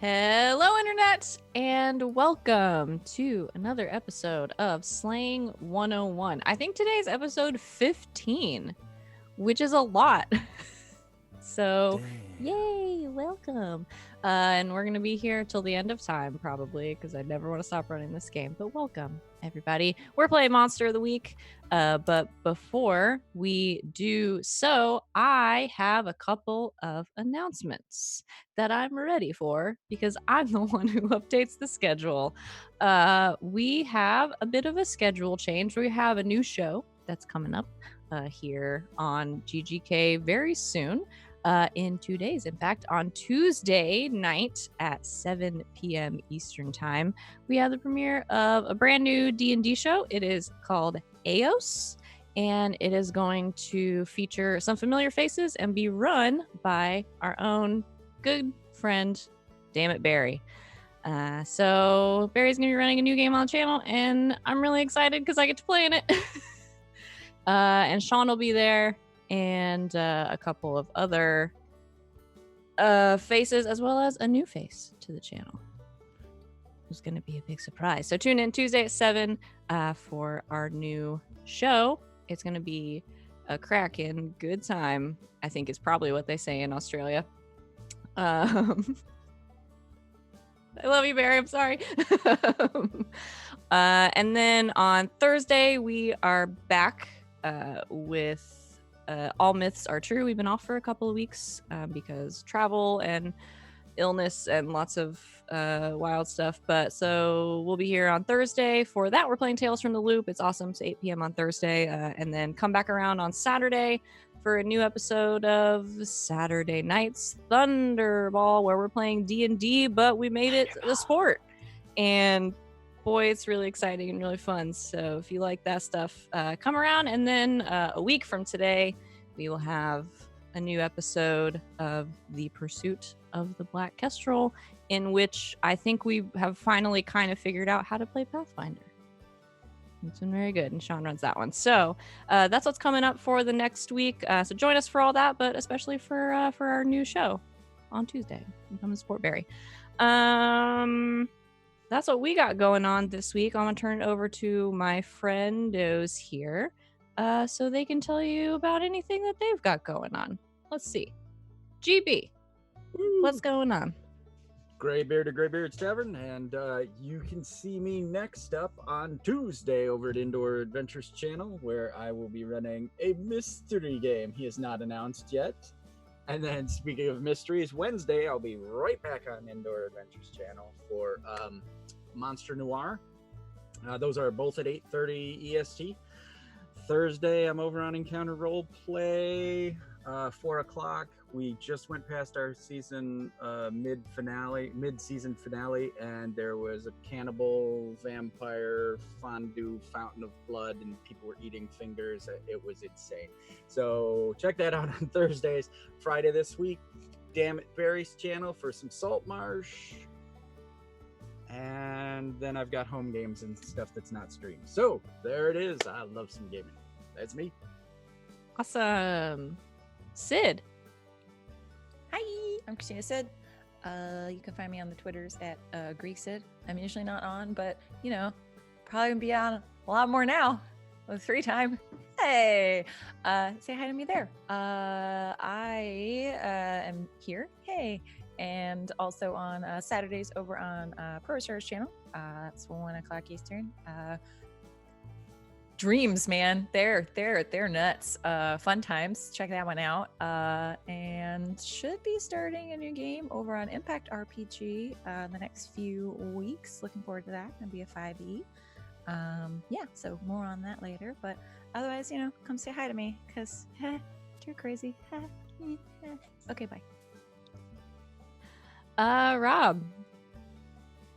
Hello, Internet, and welcome to another episode of Slaying 101. I think today's episode 15, which is a lot. So, yay, welcome. And we're going to be here till the end of time, probably, because I never want to stop running this game. But welcome, everybody. We're playing Monster of the Week. But before we do so, I have a couple of announcements that I'm ready for because I'm the one who updates the schedule. We have a bit of a schedule change. We have a new show that's coming up here on GGK very soon. In 2 days. In fact, on Tuesday night at 7 p.m. Eastern Time, we have the premiere of a brand new D&D show. It is called Eos, and it is going to feature some familiar faces and be run by our own good friend, Dammit Barry. So Barry's going to be running a new game on the channel, and I'm really excited because I get to play in it. And Sean will be there, and a couple of other faces, as well as a new face to the channel. It's going to be a big surprise. So tune in Tuesday at 7 for our new show. It's going to be a cracking good time, I think is probably what they say in Australia. I love you, Barry. I'm sorry. And then on Thursday, we are back with All Myths Are True. We've been off for a couple of weeks because travel and illness and lots of wild stuff. But so we'll be here on Thursday for that. We're playing Tales from the Loop. It's awesome. It's 8 p.m. on Thursday. And then come back around on Saturday for a new episode of Saturday Night's Thunderball, where we're playing D&D, but we made it a sport. And boy, it's really exciting and really fun. So if you like that stuff, come around. And then a week from today, we will have a new episode of The Pursuit of the Black Kestrel, in which I think we have finally kind of figured out how to play Pathfinder. It's been very good, and Sean runs that one. So that's what's coming up for the next week. So join us for all that, but especially for our new show on Tuesday. Come and support Barry. That's what we got going on this week. I'm going to turn it over to my friendos here so they can tell you about anything that they've got going on. Let's see. GB, what's going on? Graybeard of Graybeard's Tavern, and you can see me next up on Tuesday over at Indoor Adventures channel, where I will be running a mystery game. He is not announced yet. And then, speaking of mysteries, Wednesday I'll be right back on Indoor Adventures channel for Monster Noir. Those are both at 8:30 EST. Thursday I'm over on Encounter Roleplay, 4 o'clock. We just went past our season mid-season finale, and there was a cannibal vampire fondue fountain of blood, and people were eating fingers. It was insane. So check that out on Thursdays. Friday this week, Dammit Barry's channel for some Salt Marsh. And then I've got home games and stuff that's not streamed. So there it is. I love some gaming. That's me. Awesome. Sid. Hi, I'm Christina Sid. You can find me on the Twitters at Greek Sid. I'm usually not on, but you know, probably gonna be on a lot more now with free time. Hey, say hi to me there. I am here. Hey, and also on Saturdays over on Pro Stars channel. That's 1 o'clock Eastern. Dreams, man, they're nuts. Fun times. Check that one out. And should be starting a new game over on Impact RPG the next few weeks. Looking forward to that. Gonna be a 5e. Yeah, so more on that later. But otherwise, you know, come say hi to me because you're crazy. Okay, bye. Rob.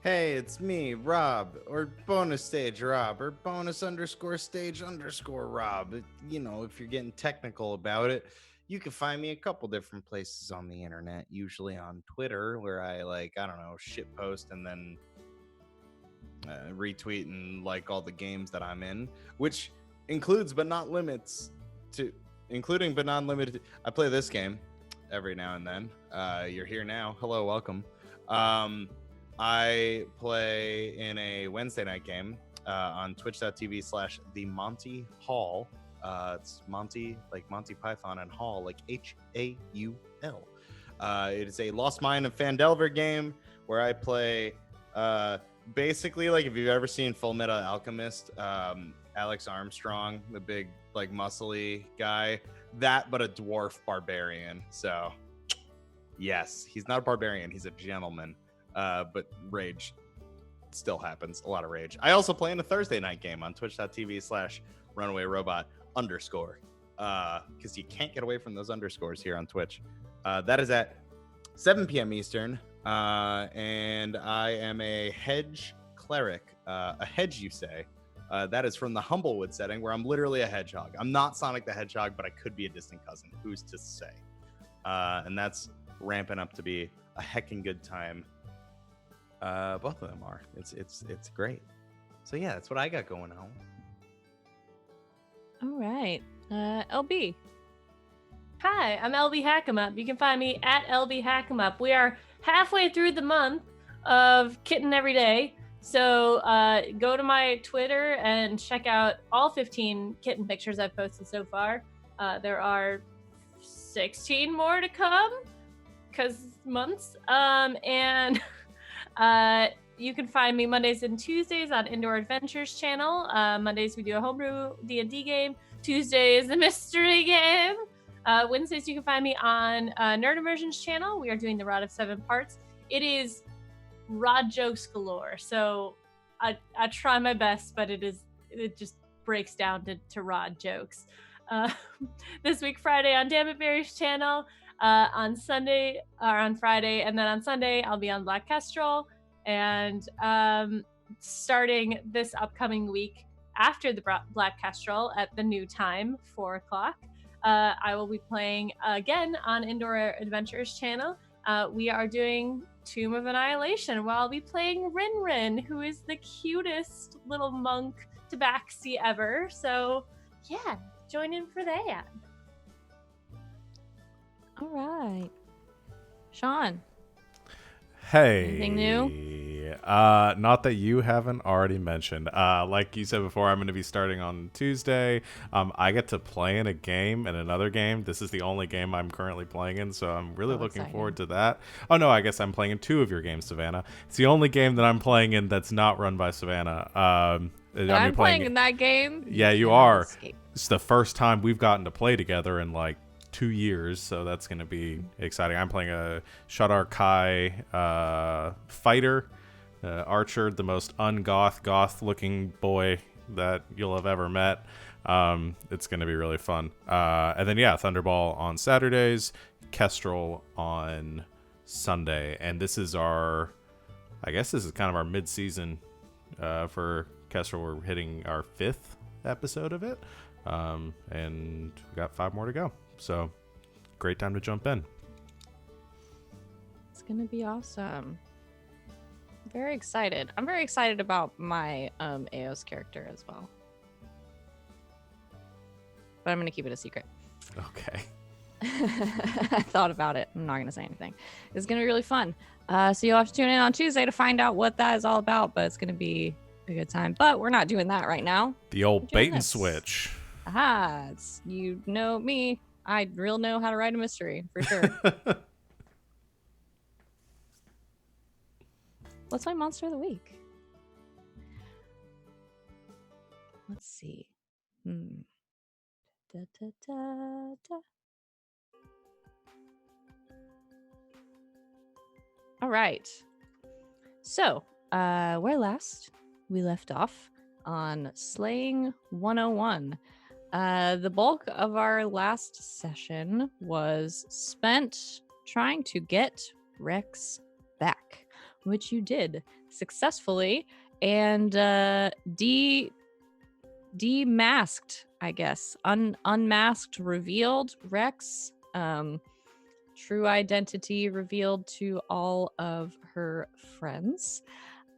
Hey, it's me, Rob, or bonus stage Rob, or bonus_stage_Rob. You know, if you're getting technical about it, you can find me a couple different places on the internet, usually on Twitter, where I shit post and then retweet and like all the games that I'm in, which includes but not limited. I play this game every now and then. You're here now. Hello, welcome. I play in a Wednesday night game on twitch.tv/the Monty Hall. It's Monty, like Monty Python, and Hall, like Haul. It is a Lost Mine of Phandelver game where I play basically, like, if you've ever seen Full Metal Alchemist, Alex Armstrong, the big, like, muscly guy, that, but a dwarf barbarian. So, yes, he's not a barbarian, he's a gentleman. But rage still happens. A lot of rage. I also play in a Thursday night game on twitch.tv/runawayrobot_. Because you can't get away from those underscores here on Twitch. That is at 7 p.m. Eastern. And I am a hedge cleric. A hedge, you say? That is from the Humblewood setting, where I'm literally a hedgehog. I'm not Sonic the Hedgehog, but I could be a distant cousin. Who's to say? And that's ramping up to be a heckin' good time. Both of them are. It's great. So yeah, that's what I got going on. All right. LB. Hi, I'm LB Hackemup. You can find me at LB Hackemup. We are halfway through the month of Kitten Every Day. So go to my Twitter and check out all 15 kitten pictures I've posted so far. There are 16 more to come because months. And you can find me Mondays and Tuesdays on Indoor Adventures channel. Mondays we do a homebrew D&D game. Tuesdays a mystery game. Wednesdays you can find me on Nerd Immersion's channel. We are doing the Rod of 7 Parts. It is rod jokes galore. So I try my best, but it just breaks down to rod jokes. This week Friday on Damn It Berry's channel. On Sunday or on Friday, and then on Sunday I'll be on Black Kestrel, and starting this upcoming week after the Black Kestrel at the new time, 4:00, I will be playing again on Indoor Adventures channel. We are doing Tomb of Annihilation, where I'll be playing Rin Rin, who is the cutest little monk tabaxi ever. So yeah, join in for that. All right. Sean. Hey. Anything new? Not that you haven't already mentioned. Like you said before, I'm going to be starting on Tuesday. I get to play in a game and another game. This is the only game I'm currently playing in, so I'm really looking forward to that. Oh, no, I guess I'm playing in 2 of your games, Savannah. It's the only game that I'm playing in that's not run by Savannah. I'm playing in that game? Yeah, you are. Escape. It's the first time we've gotten to play together in, like, 2 years, so that's going to be exciting. I'm playing a Shadar Kai fighter, archer, the most goth looking boy that you'll have ever met. It's going to be really fun. And then, yeah, Thunderball on Saturdays, Kestrel on Sunday. And this is kind of our mid-season for Kestrel. We're hitting our 5th episode of it. And we got 5 more to go. So, great time to jump in. It's going to be awesome. Very excited. I'm very excited about my Eos character as well. But I'm going to keep it a secret. Okay. I thought about it. I'm not going to say anything. It's going to be really fun. So you'll have to tune in on Tuesday to find out what that is all about. But it's going to be a good time. But we're not doing that right now. The old bait and switch. Aha. You know me. I real know how to write a mystery, for sure. What's my monster of the week? Let's see. Da, da, da, da. All right. So, where last we left off on Slaying 101. The bulk of our last session was spent trying to get Rex back, which you did successfully, and demasked, I guess, unmasked, revealed Rex, true identity revealed to all of her friends.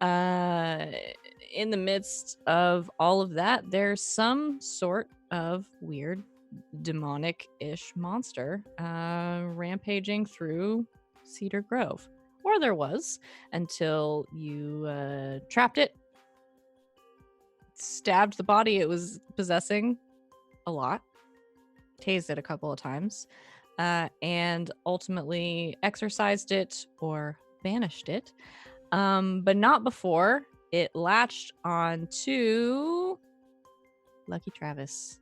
In the midst of all of that, there's some sort of weird demonic-ish monster rampaging through Cedar Grove. or there was, until you trapped it, stabbed the body it was possessing a lot, tased it a couple of times, and ultimately exorcised it or banished it, but not before it latched on to Lucky Travis.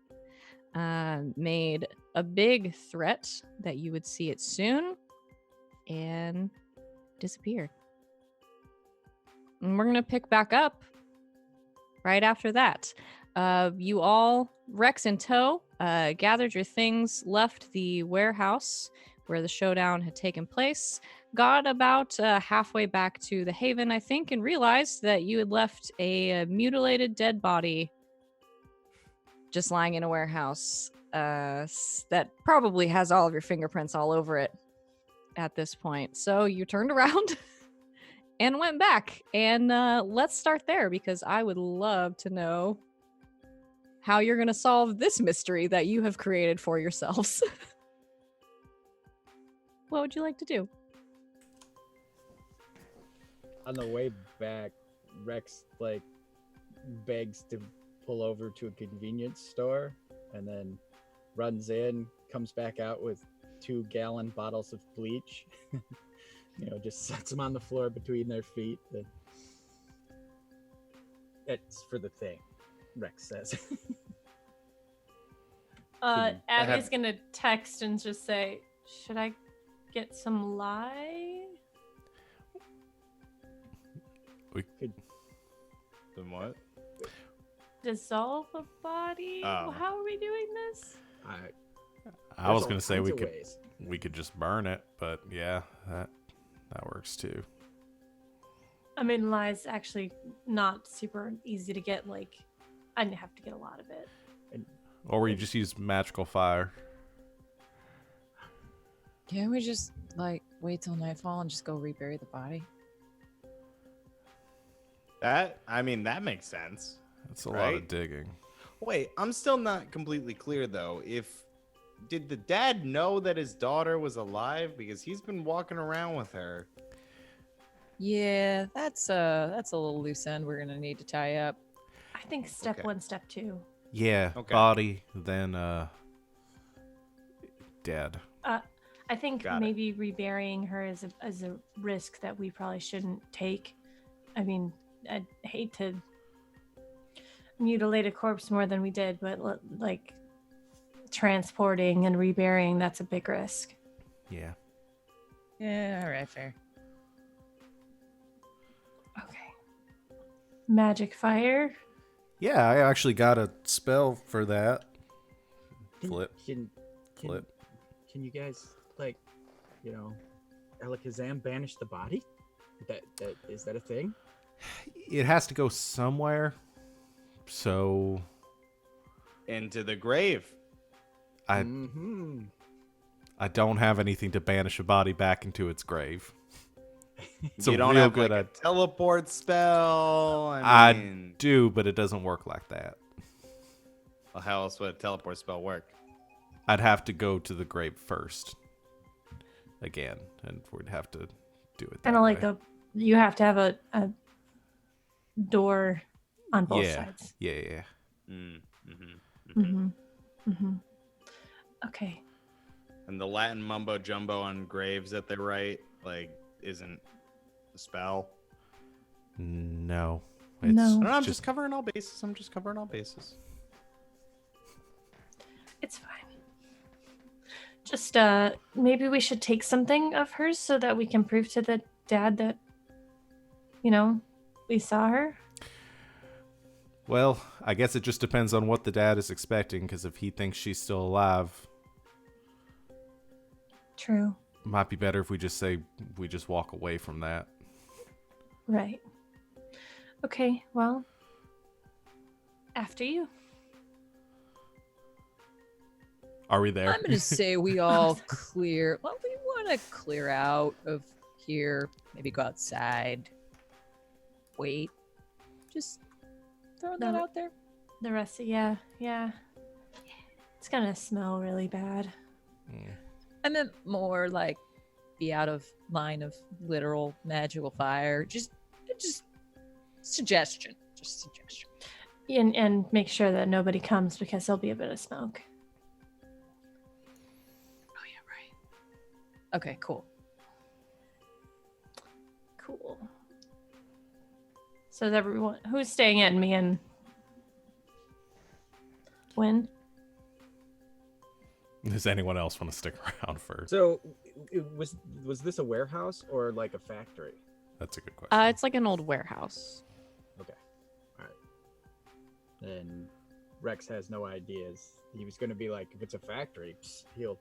Made a big threat that you would see it soon, and disappeared. And we're gonna pick back up right after that. You all, Rex in tow, gathered your things, left the warehouse where the showdown had taken place, got about halfway back to the Haven, I think, and realized that you had left a mutilated dead body just lying in a warehouse that probably has all of your fingerprints all over it at this point. So you turned around and went back. And let's start there, because I would love to know how you're going to solve this mystery that you have created for yourselves. What would you like to do? On the way back, Rex like begs to pull over to a convenience store, and then runs in, comes back out with 2-gallon bottles of bleach. Just sets them on the floor between their feet. It's for the thing, Rex says. Abby's gonna text and just say, should I get some lye? We could. Then what? Dissolve a body? Oh. How are we doing this? I was There's all gonna say kinds we of could ways. we could just burn it, but yeah, that works too. I mean, lye's actually not super easy to get. Like, I'd have to get a lot of it. Or we just use magical fire. Can't we just wait till nightfall and just go rebury the body? That makes sense. That's a lot Right? of digging. Wait, I'm still not completely clear though. Did the dad know that his daughter was alive? Because he's been walking around with her. Yeah, that's a little loose end we're gonna need to tie up. I think step Okay. 1, step 2. Yeah, Okay. body, then dead. I think Got it. maybe reburying her is a risk that we probably shouldn't take. I mean, I'd hate to mutilate a corpse more than we did, but like transporting and reburying, that's a big risk. Yeah. Yeah, all right, fair. Okay. Magic fire. Yeah, I actually got a spell for that. Flip. Can you guys Alakazam banish the body? That is that a thing? It has to go somewhere. So Into the grave. I don't have anything to banish a body back into its grave. It's You a don't real have good like a teleport spell. I mean, do, but it doesn't work like that. well, how else would a teleport spell work? I'd have to go to the grave first. Again, and we'd have to do it that Kind of like way. you have to have a door on both sides. Yeah. Okay. And the Latin mumbo jumbo on graves that they write isn't a spell. No. No. No, I'm just covering all bases. It's fine. Just maybe we should take something of hers so that we can prove to the dad that we saw her. Well, I guess it just depends on what the dad is expecting, because if he thinks she's still alive, True. might be better if we just say we just walk away from that. Right. Okay, well, after you. Are we there? I'm gonna say we all clear. Well, we want to clear out of here. Maybe go outside. Wait. Just throwing that out there. The rest of yeah. It's gonna smell really bad. I meant more like be out of line of literal magical fire. Just suggestion. Just suggestion. And make sure that nobody comes because there'll be a bit of smoke. Oh yeah, right. Okay, cool. Cool. So is everyone who's staying in? Me and Win? Does anyone else want to stick around for? So, was this a warehouse or like a factory? That's a good question. It's like an old warehouse. Okay, all right. And Rex has no ideas. He was going to be like, if it's a factory, he'll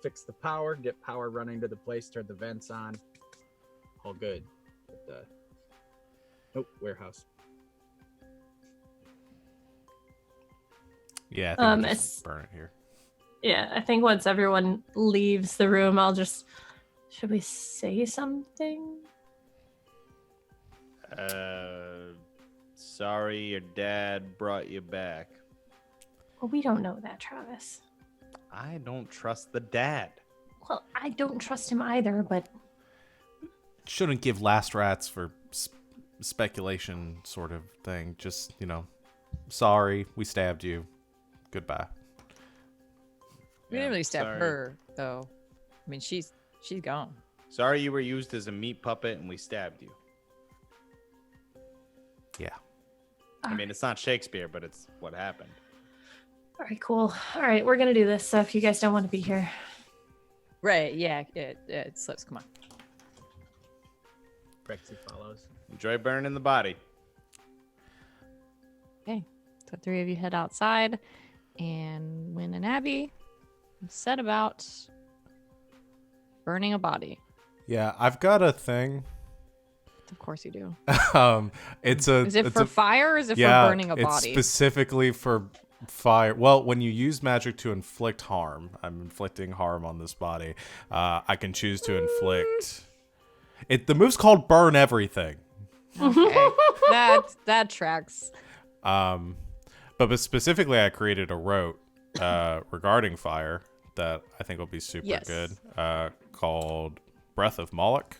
fix the power, get power running to the place, turn the vents on, all good. But nope, warehouse. Yeah, I think we it's- just burn it here. Yeah, I think once everyone leaves the room, I'll just. Should we say something? Sorry your dad brought you back. Well, we don't know that, Travis. I don't trust the dad. Well, I don't trust him either, but Shouldn't give last rats for speculation sort of thing. Just, sorry, we stabbed you. Goodbye. We didn't really stab sorry. her though. I mean, she's gone. Sorry you were used as a meat puppet and we stabbed you. Yeah. I mean, it's not Shakespeare, but it's what happened. all right, cool. All right, we're gonna do this. So if you guys don't want to be here, Right? Yeah. It slips. Come on. Rexy follows. Enjoy burning the body. Okay. So 3 of you head outside, and Win and Abby set about burning a body. Yeah, I've got a thing. Of course you do. It's Is it for fire or is it for burning a it's body? specifically for fire. Well, when you use magic to inflict harm, I'm inflicting harm on this body. I can choose to inflict. The move's called burn everything. Okay. that tracks. But specifically, I created a rote regarding fire that I think will be super Yes. good. Called Breath of Moloch.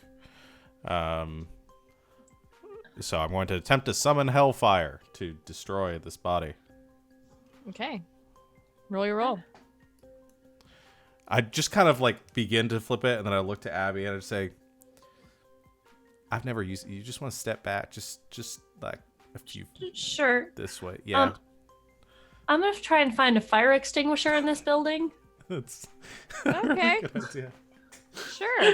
So I'm going to attempt to summon hellfire to destroy this body. Okay. Roll your roll. I just kind of like begin to flip it, and then I look to Abby and I say, "I've never used it. You just want to step back, just like a few sure. this way." Yeah, I'm gonna try and find a fire extinguisher in this building. that's Okay. good idea. Sure.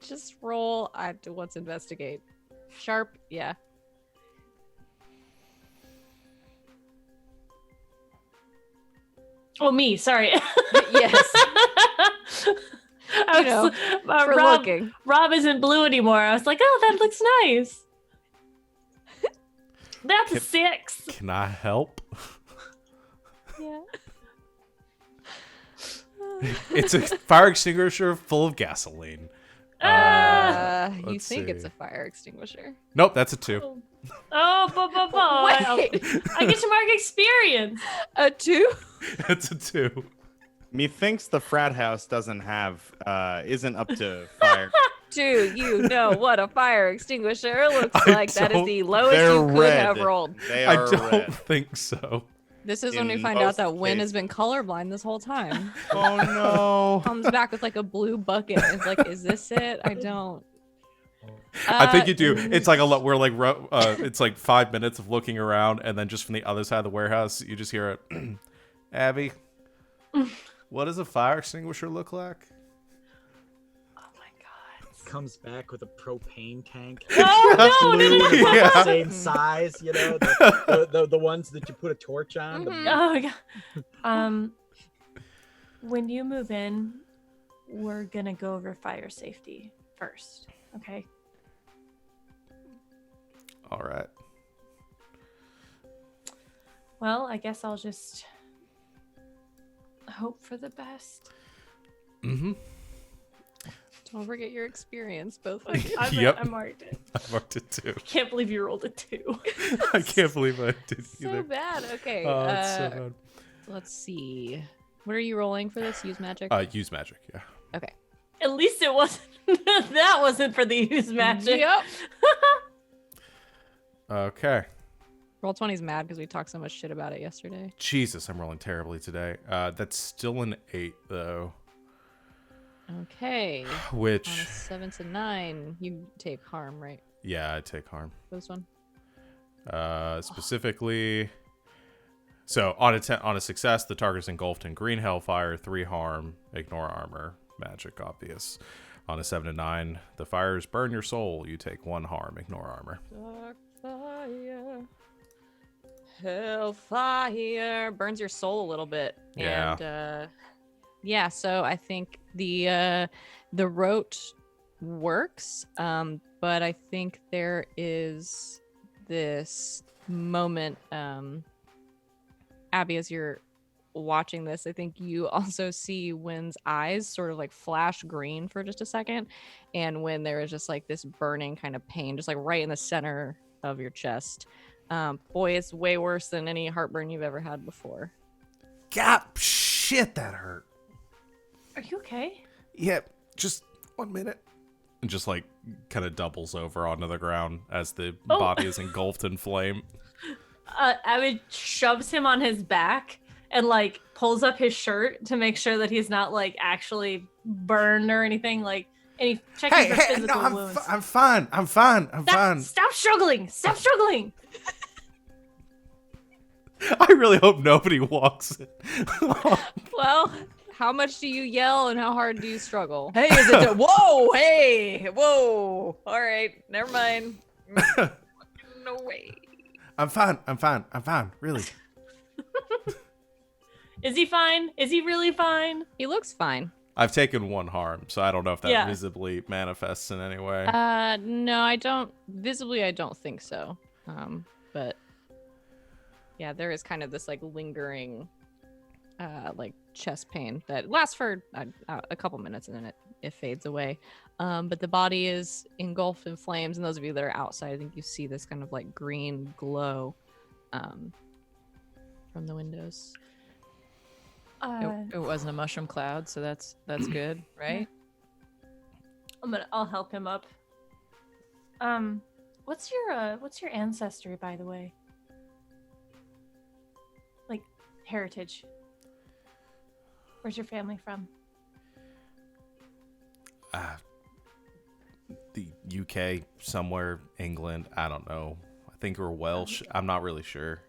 Just roll. Let's investigate. Sharp. Yeah. Oh, me. Sorry. Yes. I You know, was, For Rob, looking. Rob isn't blue anymore. I was like, oh, that looks nice. That's a 6. Can I help? Yeah. It's a fire extinguisher full of gasoline. You Let's think it's see. a fire extinguisher? Nope, that's a 2. I Wait. get to mark experience. A 2? That's a 2. Methinks the frat house isn't up to fire. Do you know what a fire extinguisher looks I like? That is don't- the lowest They're you could red. have rolled. They I are don't red. think so. This is when we In find out most that Win has cases. been colorblind this whole time. Oh no. Comes back with like a blue bucket. It's like, is this it? I don't. I think you do. It's like it's like 5 minutes of looking around, and then just from the other side of the warehouse, you just hear it. Abby, what does a fire extinguisher look like? Oh my god. Comes back with a propane tank. Oh no, Blue, no, no, no. about Yeah. the same size, the ones that you put a torch on. Mhm. Oh my god. When you move in, we're gonna go over fire safety first. Okay. All right. Well, I guess I'll just hope for the best. Mm-hmm. Don't forget your experience, both of Like, you. Yep. I marked it. I marked it too. Can't believe you rolled a 2. I can't believe I did So either. bad. Okay. Oh, it's so bad. Let's see. What are you rolling for this? Use magic? Use magic, yeah. Okay. At least it wasn't. That wasn't for the use magic. Yep. Okay. Roll20's mad because we talked so much shit about it yesterday. Jesus, I'm rolling terribly today. That's still an 8, though. Okay. Which... On a 7 to 9, you take harm, right? Yeah, I take harm. This one? Specifically... So, on a success, the target is engulfed in green hellfire, 3 harm, ignore armor, magic, obvious. On a 7 to 9, the fires burn your soul, you take 1 harm, ignore armor. Dark fire. Hellfire. Burns your soul a little bit. Yeah. And, yeah, so I think the rote works, but I think there is this moment, Abby, as you're watching this, I think you also see Wynn's eyes sort of like flash green for just a second, and when there is just like this burning kind of pain, just like right in the center of your chest. Boy, it's way worse than any heartburn you've ever had before. God, shit, that hurt. Are you okay? Yep, just 1 minute. And just like kind of doubles over onto the ground as the body is engulfed in flame. Abby shoves him on his back and like pulls up his shirt to make sure that he's not like actually burned or anything. Like, and he checks for physical wounds. I'm fine. I'm fine. Stop struggling. Stop struggling. I really hope nobody walks in. Well, how much do you yell and how hard do you struggle? Hey, is it? Whoa! Hey! Whoa! All right, never mind. No way. I'm fine. Really. Is he fine? Is he really fine? He looks fine. I've taken 1 harm, so I don't know if that visibly manifests in any way. No, I don't. Visibly, I don't think so. But yeah, there is kind of this like lingering, like chest pain that lasts for a couple minutes and then it fades away. But the body is engulfed in flames, and those of you that are outside, I think you see this kind of like green glow, from the windows. It wasn't a mushroom cloud, so that's good, right? I'll help him up. What's your ancestry, by the way? Like heritage. Where's your family from? The UK, somewhere, England, I don't know. I think we're Welsh. I'm not really sure.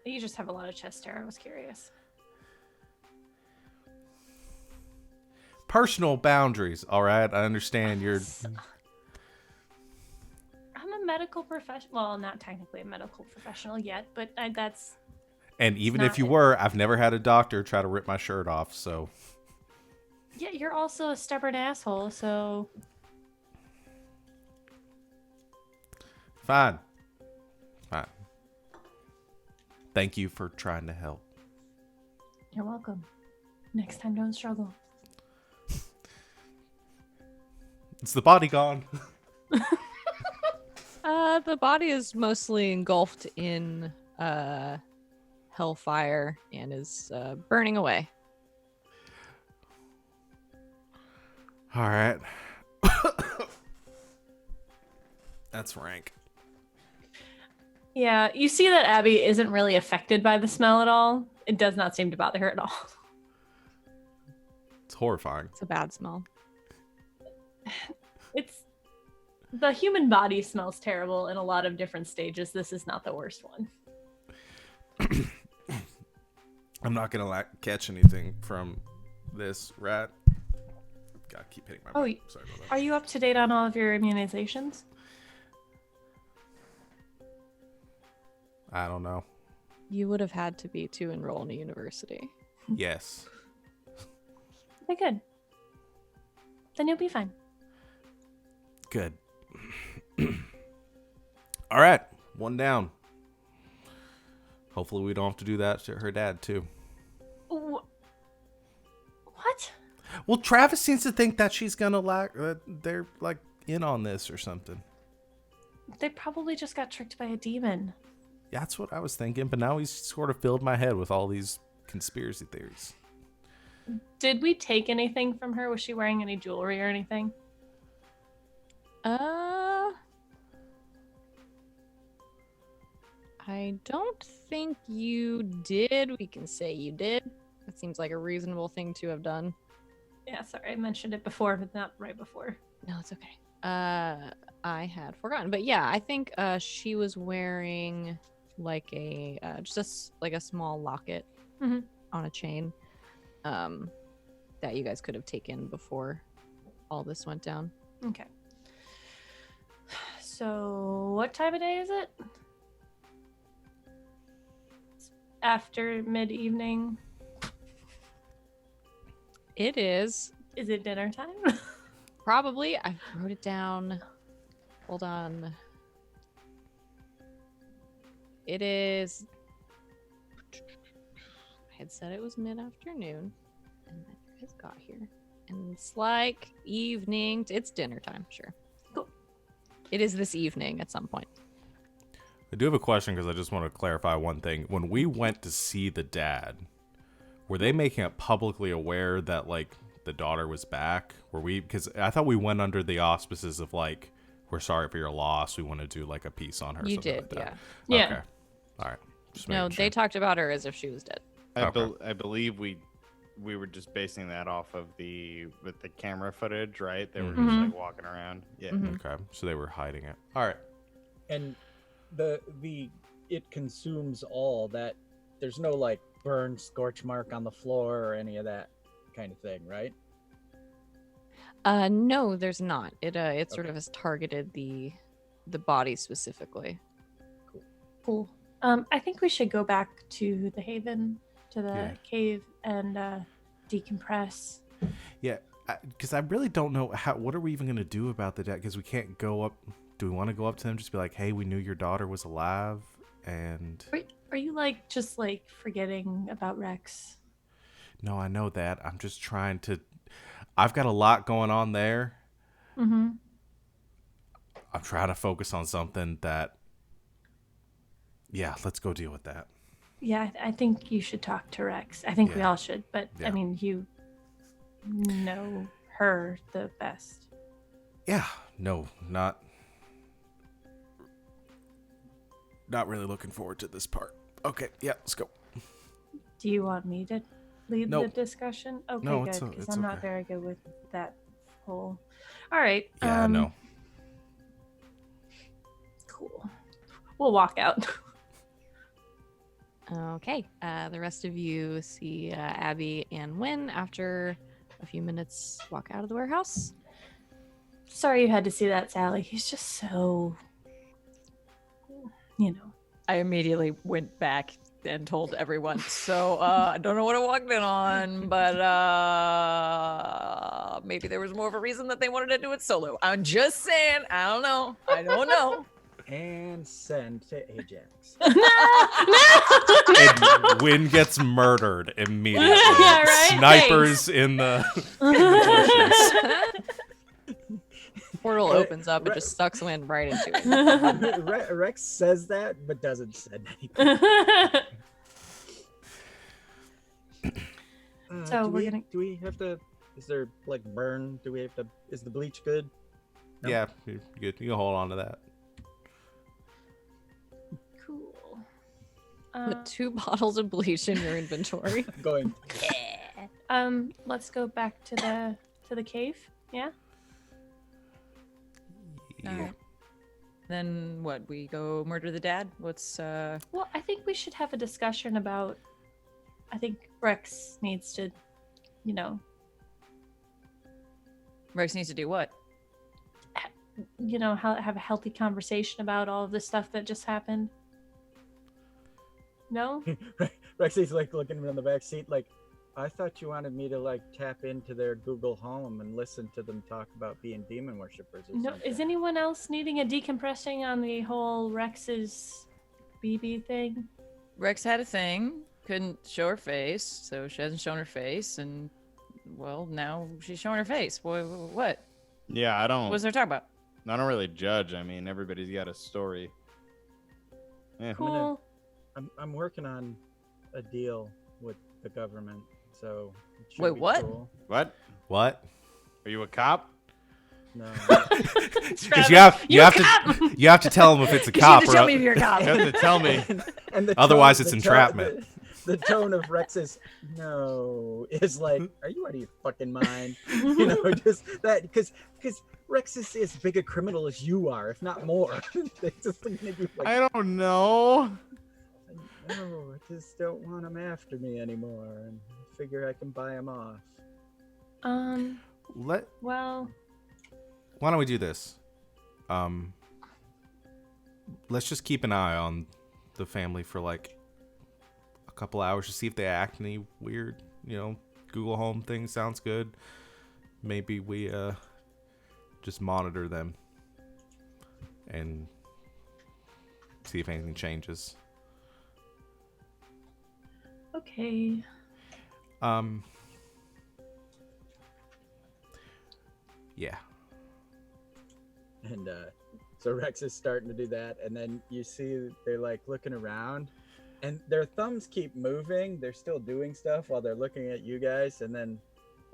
You just have a lot of chest hair. I was curious. Personal boundaries, all right? I understand you're... I'm a medical professional. Well, not technically a medical professional yet, but that's... And even if you were, I've never had a doctor try to rip my shirt off, so... Yeah, you're also a stubborn asshole, so... Fine. Thank you for trying to help. You're welcome. Next time, don't struggle. Is the body gone? The body is mostly engulfed in hellfire and is burning away. All right. That's rank. Yeah, you see that Abby isn't really affected by the smell at all. It does not seem to bother her at all. It's horrifying. It's a bad smell. It's the human body smells terrible in a lot of different stages. This is not the worst one. I'm not gonna catch anything from this rat. Gotta keep hitting my mic. Sorry about that. Are you up to date on all of your immunizations? I don't know. You would have had to be to enroll in a university. Yes. Okay, good. Then you'll be fine. Good. All right. 1 down. Hopefully we don't have to do that to her dad, too. What? Well, Travis seems to think that she's gonna they're like in on this or something. They probably just got tricked by a demon. Yeah, that's what I was thinking, but now he's sort of filled my head with all these conspiracy theories. Did we take anything from her? Was she wearing any jewelry or anything? I don't think you did. We can say you did. That seems like a reasonable thing to have done. Yeah, sorry, I mentioned it before, but not right before. No, it's okay. I had forgotten, but yeah, I think she was wearing like a like a small locket Mhm. on a chain, that you guys could have taken before all this went down. Okay. So, what time of day is it? It's after mid-evening. It is Is it dinner time? probably. I wrote it down. Hold on. It is. I had said it was mid-afternoon, and then you guys got here, and it's like evening. It's dinner time, sure. Cool. It is this evening at some point. I do have a question because I just want to clarify one thing. When we went to see the dad, were they making it publicly aware that like the daughter was back? Were we? Because I thought we went under the auspices of like, we're sorry for your loss. We want to do like a piece on her. You something did, like that. Yeah. Okay. All right. Just No, making they sure. talked about her as if she was dead. Okay. I believe we were just basing that off of with the camera footage, right? They were just Mhm. like walking around. Yeah. Mhm. Okay. So they were hiding it. All right. And it consumes all that. There's no like burn scorch mark on the floor or any of that kind of thing, right? No, there's not. It sort of has targeted the body specifically. Cool. I think we should go back to the Haven, to the Yeah. cave, and decompress. Yeah. Because I really don't know what are we even gonna do about the dad? Because we can't go up. Do we want to go up to them? Just be like, hey, we knew your daughter was alive, and Are you like just like forgetting about Rex? no, I know that. I'm just trying to. I've got a lot going on there. Mm-hmm. I'm trying to focus on something that. Yeah, let's go deal with that. Yeah, I think you should talk to Rex. I think we Yeah. all should, but Yeah. I mean, you know her the best. Yeah, no, not really looking forward to this part. Okay, yeah, let's go. Do you want me to lead Nope. the discussion? Okay, No, good, it's because it's I'm not okay. very good with that whole. All right. Yeah, I know. Cool. We'll walk out. Okay. The rest of you see Abby and Wynn after a few minutes walk out of the warehouse. Sorry you had to see that, Sally. He's just so, you know. I immediately went back and told everyone. So I don't know what I walked in on, but maybe there was more of a reason that they wanted to do it solo. I'm just saying. I don't know. I don't know. And send to Ajax. And Wynn gets murdered immediately. Yeah, right? Snipers in the bushes. Portal Right, opens up and right. just sucks Wynn right into it. Rex says that, but doesn't send anything. So do we're we, gonna- Do we have to? Is there like burn? Do we have to? Is the bleach good? No? Yeah, you're good. You can hold on to that. Cool. Put 2 bottles of bleach in your inventory. I'm going. Let's go back to the cave. Yeah. All Yeah. right. Then what? We go murder the dad? What's Well, I think we should have a discussion about. I think Rex needs to, you know, Rex needs to do what? have a healthy conversation about all of the stuff that just happened. No? Rex is like looking in the back seat, like, I thought you wanted me to like tap into their Google Home and listen to them talk about being demon worshippers or No. something. Is anyone else needing a decompressing on the whole Rex's BB thing? Rex had a thing, couldn't show her face, so she hasn't shown her face, and well, now she's showing her face. What? Yeah, I don't. What's there to talk about? I don't really judge. I mean, everybody's got a story. Yeah. Cool. I'm working on a deal with the government, so it should Wait, be what? cool. What? What? Are you a cop? No. Because Travis, you have cop! to you have to tell them if it's a You cop, should tell or me if you're a cop. You have to tell me. And the Otherwise it's the entrapment. The tone of Rex's no is like, are you out of your fucking mind? You know, just that because Rex is as big a criminal as you are, if not more. They just looking at you like, I don't know. no, I just don't want him after me anymore, and I figure I can buy him off. Well, Why don't we do this? Let's just keep an eye on the family for like a couple hours to see if they act any weird. Google Home thing sounds good. Maybe we just monitor them and see if anything changes. okay. Yeah. And so Rex is starting to do that, and then you see they're like looking around, and their thumbs keep moving. They're still doing stuff while they're looking at you guys, and then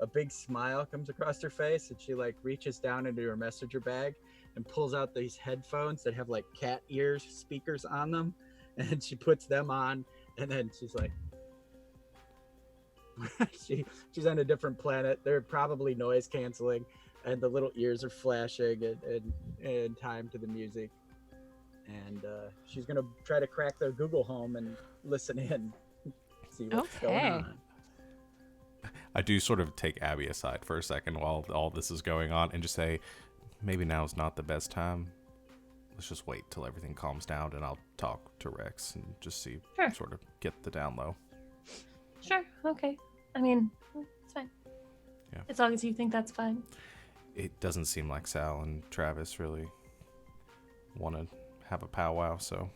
a big smile comes across her face, and she like reaches down into her messenger bag and pulls out these headphones that have like cat ears speakers on them, and she puts them on, and then she's like, she's on a different planet. They're probably noise canceling, and the little ears are flashing and time to the music. And she's gonna try to crack their Google Home and listen in, see what's going Okay. on. I do sort of take Abby aside for a second while all this is going on and just say, maybe now's not the best time. Let's just wait till everything calms down, and I'll talk to Rex and just see, Sure. sort of get the down low. Sure. Okay. I mean, it's fine. Yeah. As long as you think that's fine. It doesn't seem like Sal and Travis really want to have a powwow, so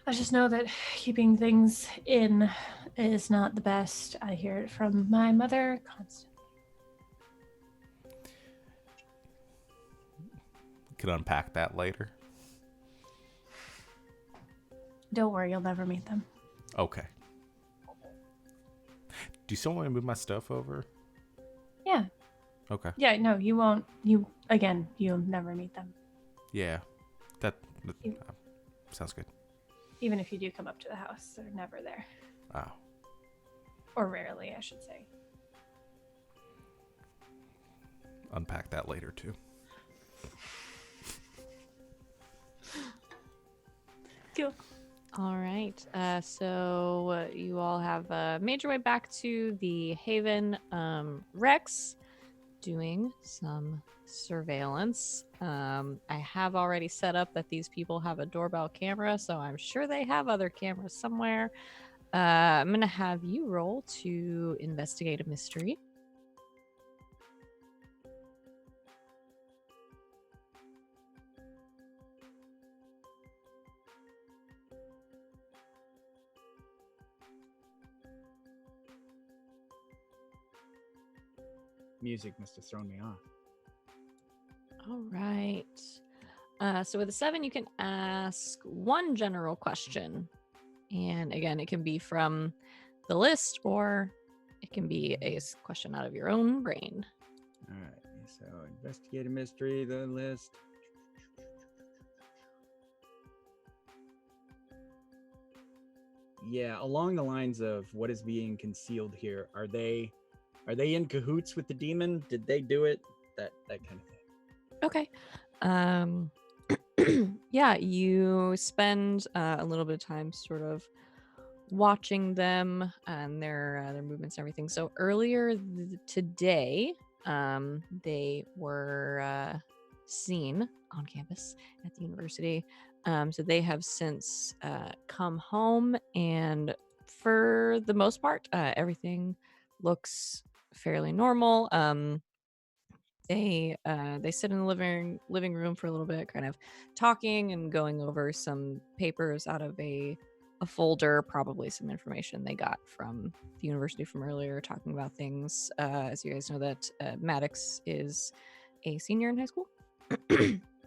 I just know that keeping things in is not the best. I hear it from my mother constantly. we could unpack that later. Don't worry, you'll never meet them. Okay. Do you still want to move my stuff over? Yeah. Okay. Yeah, no, you won't. You'll never meet them. Yeah. That You- sounds good. Even if you do come up to the house, they're never there. Oh. Or rarely, I should say. Unpack that later, too. Cool. All right. So you all have made your way back to the Haven. Rex doing some surveillance. I have already set up that these people have a doorbell camera, so I'm sure they have other cameras somewhere. I'm going to have you roll to investigate a mystery. Music must have thrown me off. All right. So with a 7, you can ask one general question. And again, it can be from the list or it can be a question out of your own brain. All right, so investigate a mystery, the list. Yeah, along the lines of what is being concealed here, are they in cahoots with the demon? Did they do it? That kind of thing. Okay. Yeah, you spend a little bit of time sort of watching them and their movements and everything. So earlier today, they were seen on campus at the university. So they have since come home, and for the most part, everything looks fairly normal. They sit in the living room for a little bit, kind of talking and going over some papers out of a folder, probably some information they got from the university from earlier, talking about things. As you guys know, that Maddox is a senior in high school,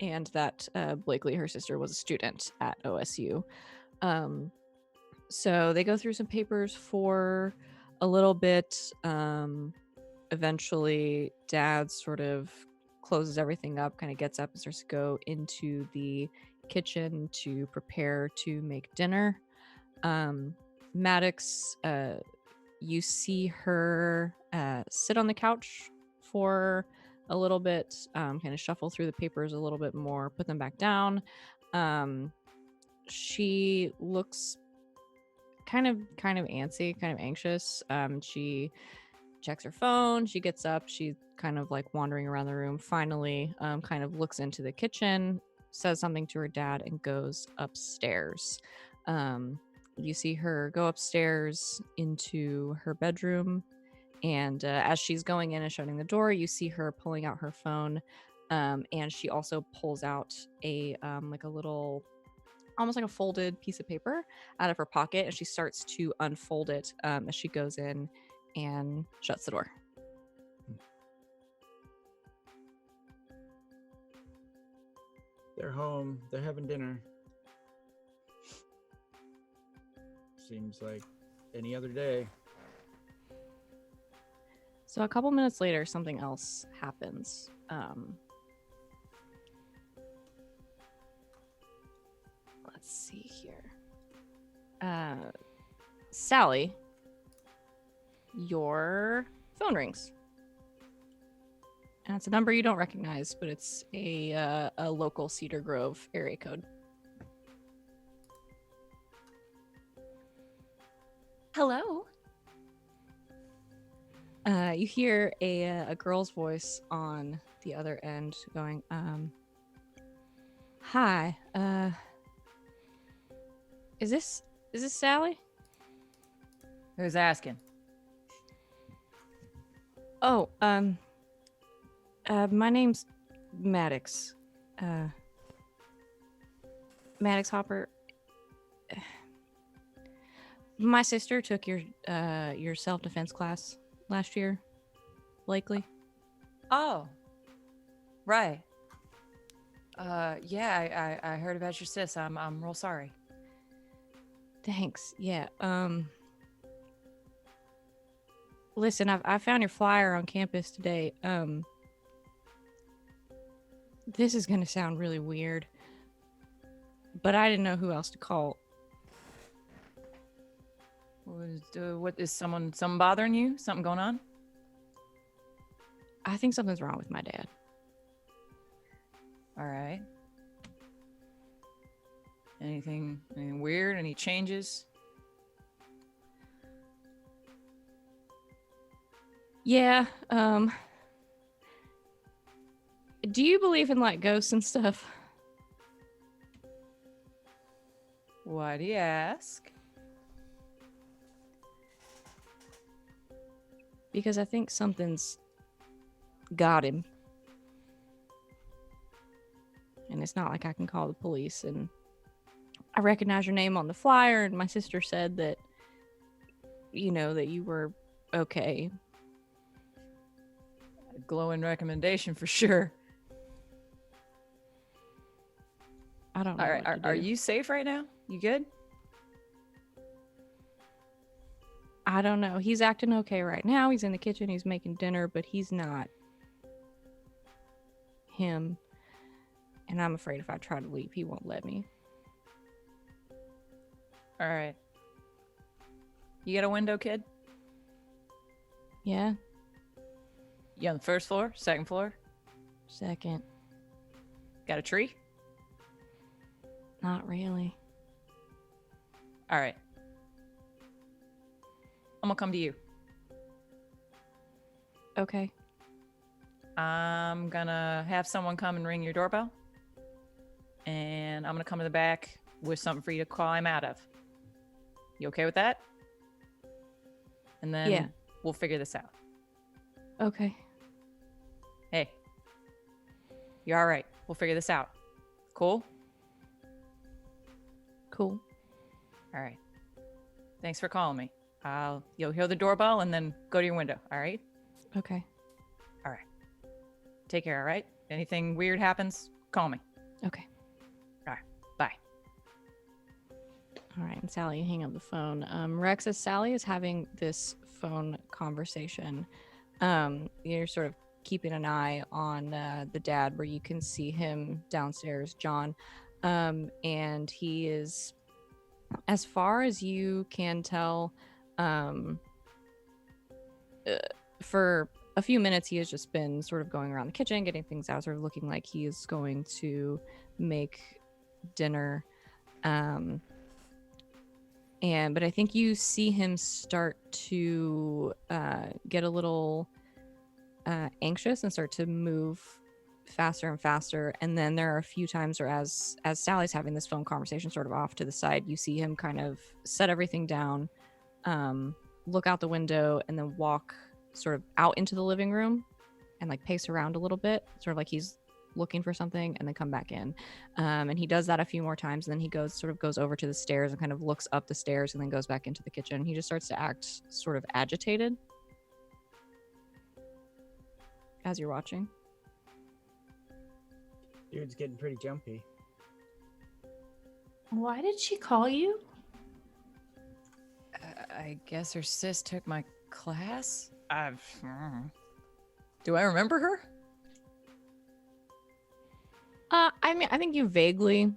and that Blakely, her sister, was a student at OSU. So they go through some papers for a little bit. Eventually, Dad sort of closes everything up, kind of gets up and starts to go into the kitchen to prepare to make dinner. Maddox, you see her sit on the couch for a little bit, kind of shuffle through the papers a little bit more, put them back down. She looks kind of antsy, kind of anxious. She checks her phone. She gets up. She's kind of like wandering around the room. Finally, kind of looks into the kitchen, says something to her dad, and goes upstairs. You see her go upstairs into her bedroom, and as she's going in and shutting the door, you see her pulling out her phone, and she also pulls out a like a little, almost like a folded piece of paper out of her pocket, and she starts to unfold it as she goes in and shuts the door. They're home. They're having dinner. Seems like any other day. So a couple minutes later, something else happens. Let's see here. Sally, your phone rings. And it's a number you don't recognize, but it's a local Cedar Grove area code. Hello. You hear a girl's voice on the other end going, hi, is this Sally? Who's asking? Oh, my name's Maddox. Maddox Hopper. My sister took your self-defense class last year, likely. Oh, right. Yeah, I heard about your sis. I'm real sorry. Thanks. Yeah. Listen, I found your flyer on campus today. This is gonna sound really weird, but I didn't know who else to call. What is someone bothering you? Something going on? I think something's wrong with my dad. All right. Anything weird? Any changes? Yeah. Do you believe in like ghosts and stuff? Why do you ask? Because I think something's got him. And it's not like I can call the police. And I recognize your name on the flyer, and my sister said that, you know, that you were okay. A glowing recommendation for sure. I don't know. All right, what to are do. you safe right now? You good? I don't know. He's acting okay right now. He's in the kitchen. He's making dinner, but he's not him. And I'm afraid if I try to leave, he won't let me. All right. You got a window, kid? Yeah? You on the first floor? Second floor? Second. Got a tree? Not really. All right. I'm gonna come to you. Okay. I'm gonna have someone come and ring your doorbell. And I'm gonna come to the back with something for you to climb out of. You okay with that? And then Yeah. we'll figure this out. Okay. Hey. You're all right. We'll figure this out. Cool? Cool. All right. Thanks for calling me. You'll hear the doorbell and then go to your window. All right? Okay. All right. Take care. All right? Anything weird happens, call me. Okay. All right. Bye. All right, and Sally, you hang up the phone. Rex, as Sally is having this phone conversation, you're sort of keeping an eye on the dad, where you can see him downstairs, John, and he is, as far as you can tell, for a few minutes, he has just been sort of going around the kitchen, getting things out, sort of looking like he is going to make dinner. But I think you see him start to get a little anxious and start to move faster and faster. And then there are a few times where, as Sally's having this phone conversation sort of off to the side, you see him kind of set everything down, look out the window, and then walk sort of out into the living room and like pace around a little bit, sort of like he's looking for something, and then come back in. And he does that a few more times, and then he goes over to the stairs and kind of looks up the stairs, and then goes back into the kitchen. He just starts to act sort of agitated as you're watching. Dude's getting pretty jumpy. Why did she call you? I guess her sis took my class. Do I remember her? I mean, I think you vaguely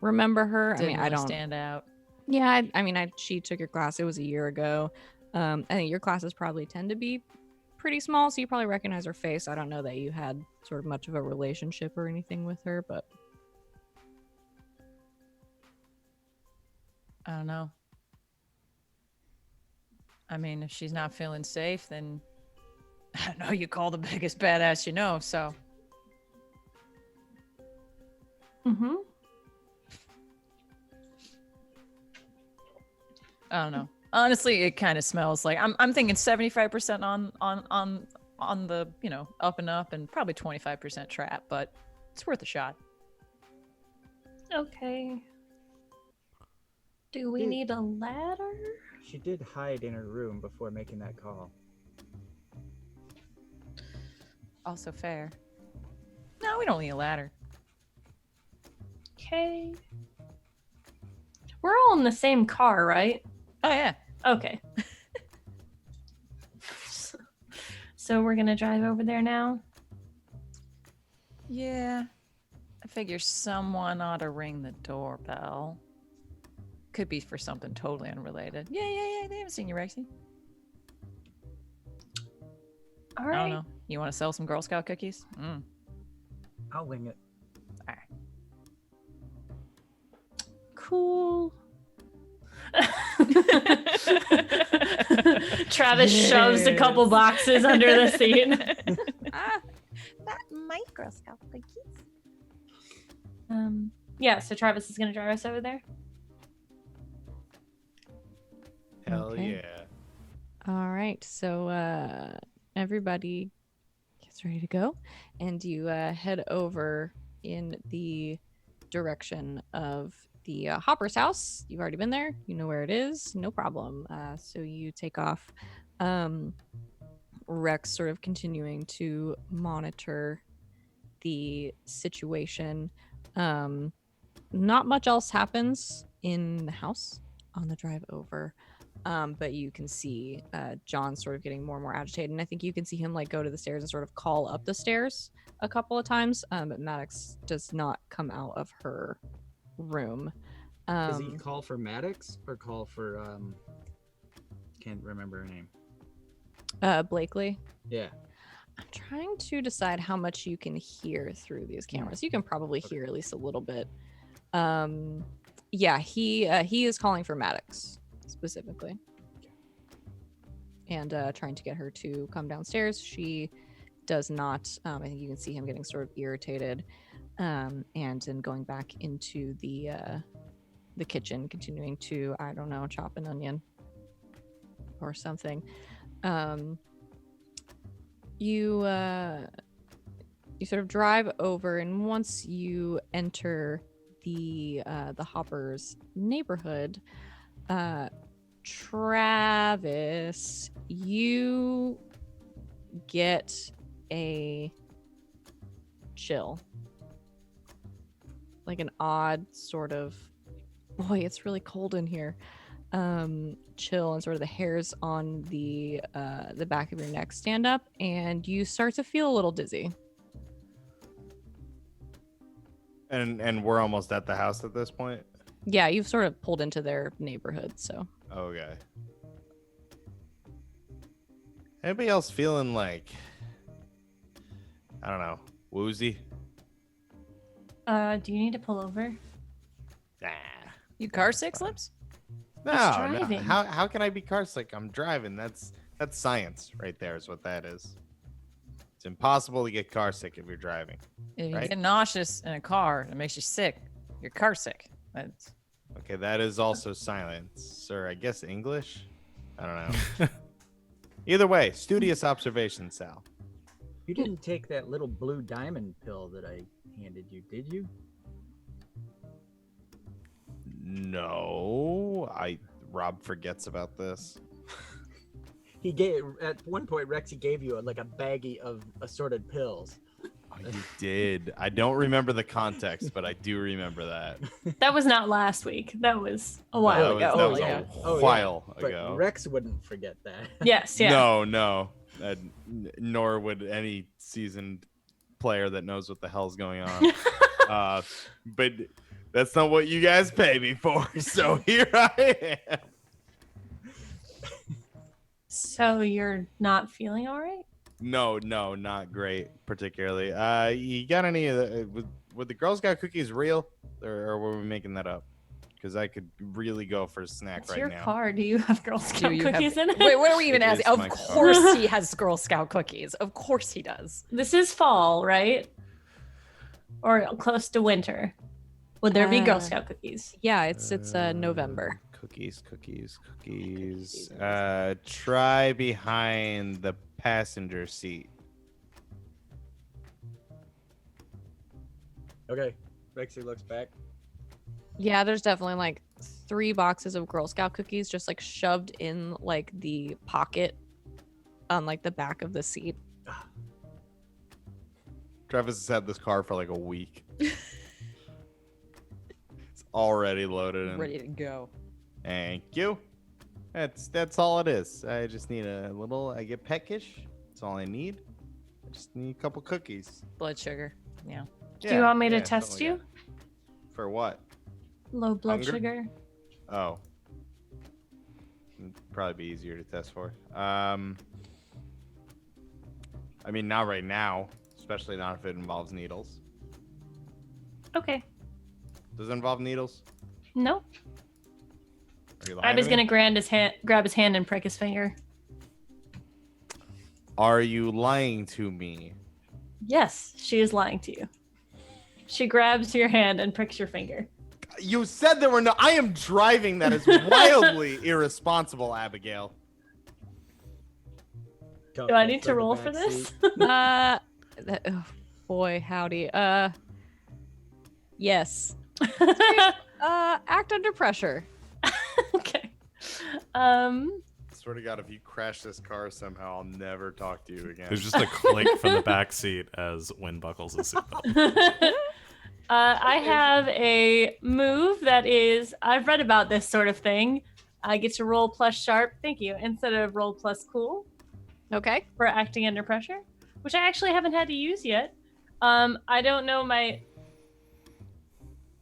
remember her. Didn't I mean, I really don't stand out. Yeah, she took your class. It was a year ago. I think your classes probably tend to be pretty small, so you probably recognize her face. I don't know that you had sort of much of a relationship or anything with her, but I don't know. I mean, if she's not feeling safe, then I know you call the biggest badass you know, so. Mm-hmm. I don't know. Honestly, it kind of smells like I'm thinking 75% on the, up and up, and probably 25% trap, but it's worth a shot. Okay. Do we need a ladder? She did hide in her room before making that call. Also fair. No, we don't need a ladder. Okay. We're all in the same car, right? Oh yeah. Okay. So we're gonna drive over there now? Yeah. I figure someone ought to ring the doorbell. Could be for something totally unrelated. Yeah. They haven't seen you, Rexy. All I right. don't know. You want to sell some Girl Scout cookies? I'll wing it. All right. Cool. Travis shoves a couple boxes under the seat. Not my Girl Scout cookies. Yeah, so Travis is gonna drive us over there. Hell Okay. yeah. all right. So everybody gets ready to go, and you head over in the direction of the Hopper's house. You've already been there. You know where it is. No problem. So you take off. Rex sort of continuing to monitor the situation. Not much else happens in the house on the drive over. But you can see John sort of getting more and more agitated. And I think you can see him like go to the stairs and sort of call up the stairs a couple of times. But Maddox does not come out of her room. Does he call for Maddox or call for can't remember her name. Blakely. Yeah. I'm trying to decide how much you can hear through these cameras. You can probably hear at least a little bit. Yeah, he is calling for Maddox specifically, and trying to get her to come downstairs. She does not. I think you can see him getting sort of irritated, and then going back into the kitchen, continuing to, I don't know, chop an onion or something. You sort of drive over, and once you enter the Hoppers neighborhood, Travis, you get a chill, like an odd sort of boy, it's really cold in here. Chill, and sort of the hairs on the back of your neck stand up, and you start to feel a little dizzy. And we're almost at the house at this point. Yeah, you've sort of pulled into their neighborhood, so. Okay. Anybody else feeling like, I don't know, woozy? Do you need to pull over? Nah. You car sick, Slips? No, driving. no. How can I be car sick? I'm driving. That's science right there is what that is. It's impossible to get car sick if you're driving. If you Right. get nauseous in a car, it makes you sick. You're car sick. That's Okay, that is also science, or I guess English. I don't know. Either way, studious observation, Sal. You didn't take that little blue diamond pill that I handed you, did you? No, Rob forgets about this. He gave at one point. Rexy gave you like a baggie of assorted pills. Oh, you did. I don't remember the context, but I do remember that. That was not last week. That was a while That ago. was yeah. a Oh, yeah. while But ago. Rex wouldn't forget that. Yes, yeah. No. Nor would any seasoned player that knows what the hell's going on. But that's not what you guys pay me for. So here I am. So you're not feeling all right? No, not great particularly. You got any of the? Would the Girl Scout cookies real, or were we making that up? Because I could really go for a snack It's right your now. car. Do you have Girl Scout you have- cookies in it? Wait, what are we even It asking? is Of my car. course he has Girl Scout cookies. Of course he does. This is fall, right? Or close to winter. Would there be Girl Uh, Scout cookies? Yeah, it's November. Cookies. Try behind the passenger seat. Okay. Rexy looks back. Yeah, there's definitely like 3 boxes of Girl Scout cookies just like shoved in like the pocket on like the back of the seat. Travis has had this car for like a week. It's already loaded and Ready to go. Thank you. That's all it is. I just need a little. I get peckish. That's all I need. I just need a couple cookies. Blood sugar. Yeah. Do you want me to yeah, test something you? like that. For what? Low blood Hunger? sugar. Oh. Probably be easier to test for. I mean, not right now. Especially not if it involves needles. Okay. Does it involve needles? No. Are you lying I was to me? gonna grab his hand and prick his finger. Are you lying to me? Yes, she is lying to you. She grabs your hand and pricks your finger. You said there were no. I am driving. That is wildly irresponsible, Abigail. Do I need to roll for this? Oh, boy, howdy. Yes. Act under pressure. Okay. Swear to God, if you crash this car somehow, I'll never talk to you again. There's just a click from the back seat as Wynn buckles his seatbelt. I have a move that is, I've read about this sort of thing. I get to roll plus sharp, thank you, instead of roll plus cool Okay. for acting under pressure, which I actually haven't had to use yet. I don't know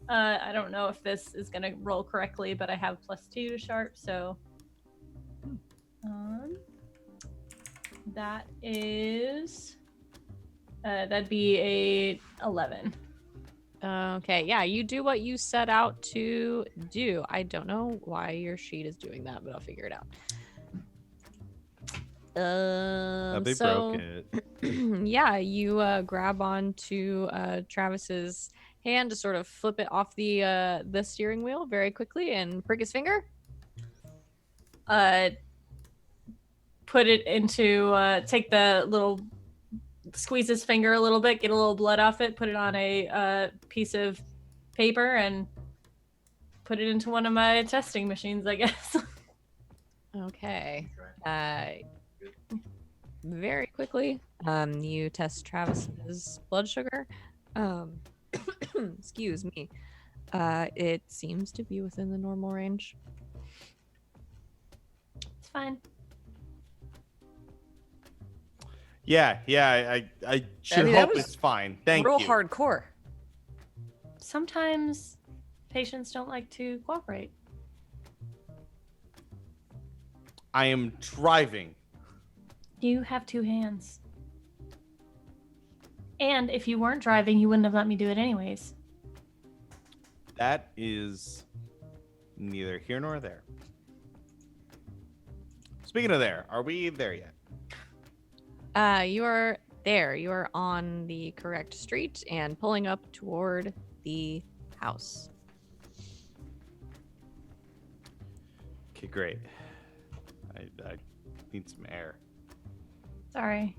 I don't know if this is gonna roll correctly, but I have +2 to sharp, so that is that'd be a 11. Okay. Yeah, you do what you set out to do. I don't know why your sheet is doing that, but I'll figure it out. They So broke it. yeah, you grab onto Travis's hand to sort of flip it off the steering wheel very quickly and prick his finger. Put it into take the little, squeeze his finger a little bit, get a little blood off it, put it on a piece of paper, and put it into one of my testing machines, I guess. Okay. Very quickly, you test Travis's blood sugar. Excuse me. It seems to be within the normal range. It's fine. Yeah, I should mean, that hope was it's fine. Thank Real you. hardcore. Sometimes patients don't like to cooperate. I am driving. You have 2 hands. And if you weren't driving, you wouldn't have let me do it anyways. That is neither here nor there. Speaking of there, are we there yet? You are there. You are on the correct street and pulling up toward the house. Okay, great. I need some air. Sorry.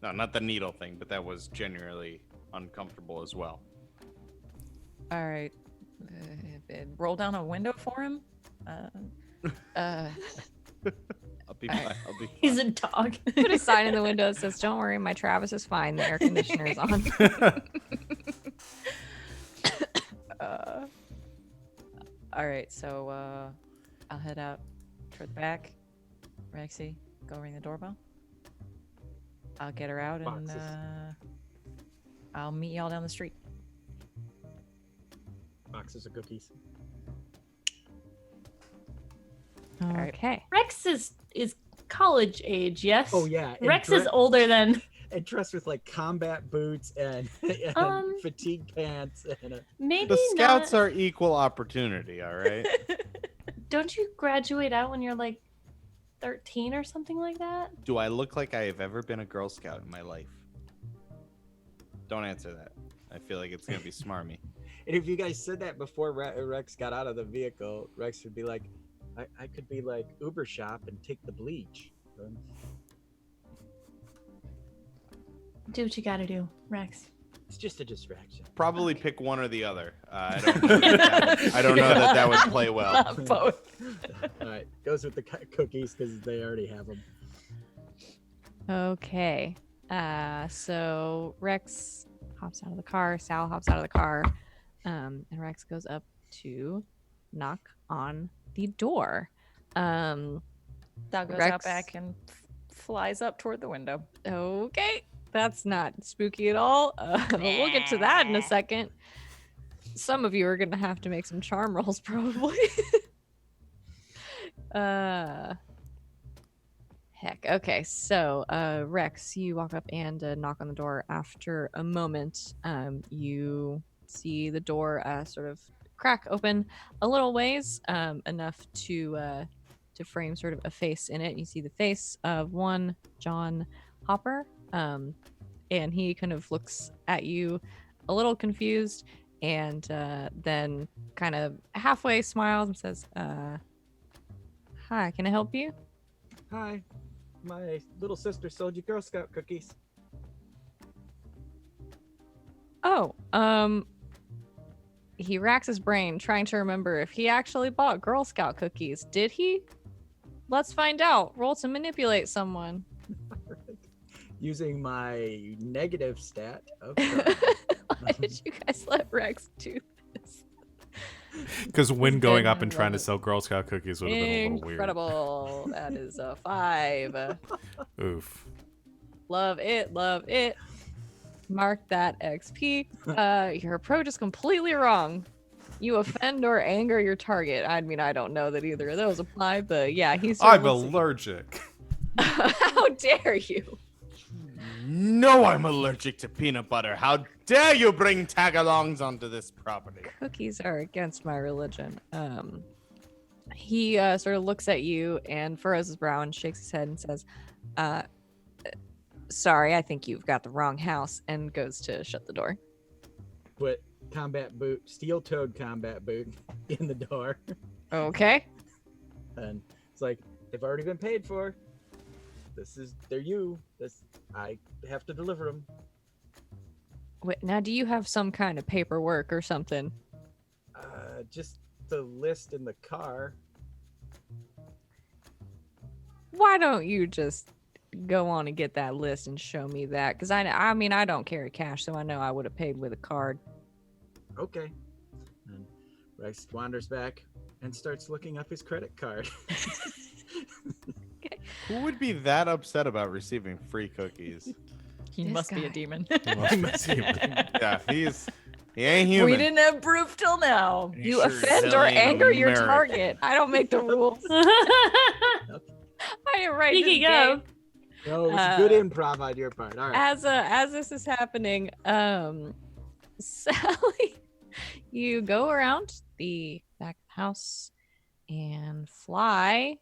No, not the needle thing, but that was genuinely uncomfortable as well. All right. Roll down a window for him. I'll be fine. I'll be fine. He's a dog. Put a sign in the window that says, "Don't worry, my Travis is fine. The air conditioner is on." All right, so I'll head out toward the back. Rexy, go ring the doorbell. I'll get her out and Boxes. I'll meet y'all down the street. Boxes of cookies. right. Okay. Rex is college age, yes? Oh yeah. and Rex is dre- older than and dressed with like combat boots and, and Um, fatigue pants and maybe The scouts not. are equal opportunity, all right? Don't you graduate out when you're like 13 or something like that? Do I look like I have ever been a Girl Scout in my life? Don't answer that. I feel like it's going to be smarmy. And if you guys said that before Rex got out of the vehicle, Rex would be like, I could be like Uber shop and take the bleach. Do what you gotta do, Rex. It's just a distraction. Probably pick one or the other. I don't know that would play well. Not both. All right, goes with the cookies because they already have them. Okay. So Rex hops out of the car. Sal hops out of the car. And Rex goes up to knock on the door. Dog goes Rex- out back and flies up toward the window. Okay. That's not spooky at all. We'll get to that in a second. Some of you are going to have to make some charm rolls, probably. Heck. Okay. So, Rex, you walk up and knock on the door. After a moment, you see the door sort of crack open a little ways, enough to frame sort of a face in it. You see the face of one John Hopper. And he kind of looks at you a little confused and then kind of halfway smiles and says, hi, can I help you? Hi, my little sister sold you Girl Scout cookies. Oh, he racks his brain trying to remember if he actually bought Girl Scout cookies. Did he? Let's find out. Roll to manipulate someone. Using my negative stat. Why did you guys let Rex do this? Because when going up and Love trying to it. sell Girl Scout cookies would have been a little Incredible. That is a 5. weird. Oof. Love it. Love it. Mark that XP. Your approach is completely wrong. You offend or anger your target. I mean, I don't know that either of those apply, but yeah, he's. I'm allergic. How dare you? No, I'm allergic to peanut butter. How dare you bring tagalongs onto this property? Cookies are against my religion. He sort of looks at you and furrows his brow and shakes his head and says, sorry, I think you've got the wrong house, and goes to shut the door. Put combat boot, steel-toed combat boot in the door. Okay. And it's like, they've already been paid for. They're you. I have to deliver them. Wait, now do you have some kind of paperwork or something? Just the list in the car. Why don't you just go on and get that list and show me that? Because I mean, I don't carry cash, so I know I would have paid with a card. Okay. And Rex wanders back and starts looking up his credit card. Who would be that upset about receiving free cookies? He This must be a guy. demon. He must be human. Yeah, he ain't human. We didn't have proof till now. He You sure as offend hell or ain't anger your American. target. I don't make the rules. I didn't write You this can go. game. No, it was good improv on your part. All right. As this is happening, Sally, you go around the back of the house and fly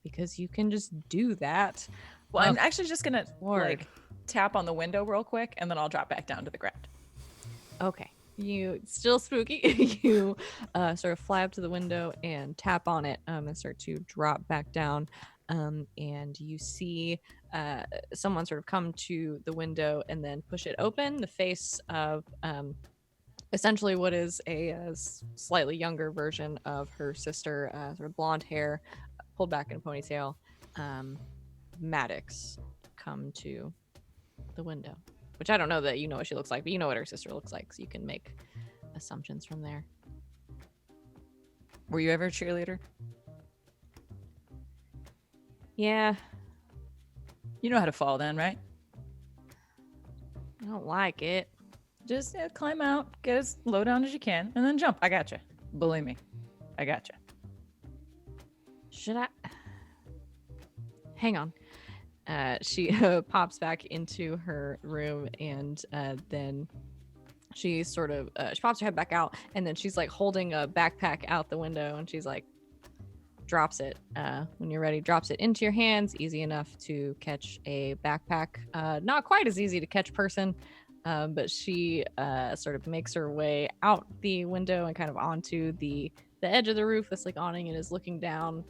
because you can just do that. Well, I'm actually just gonna Lord. like tap on the window real quick, and then I'll drop back down to the ground. Okay. You still spooky. You sort of fly up to the window and tap on it and start to drop back down. And you see someone sort of come to the window and then push it open. The face of essentially what is a slightly younger version of her sister, sort of blonde hair, pulled back in a ponytail. Maddox come to the window, which I don't know that you know what she looks like, but you know what her sister looks like, so you can make assumptions from there. Were you ever a cheerleader? Yeah, You know how to fall then, right? I don't like it. Just climb out, get as low down as you can, and then jump. I got you. Believe me, I got you. Should I? Hang on. She pops back into her room and then she sort of she pops her head back out and then she's like holding a backpack out the window and she's like drops it when you're ready, drops it into your hands. Easy enough to catch a backpack, not quite as easy to catch person, but she sort of makes her way out the window and kind of onto the edge of the roof that's like awning and is looking down.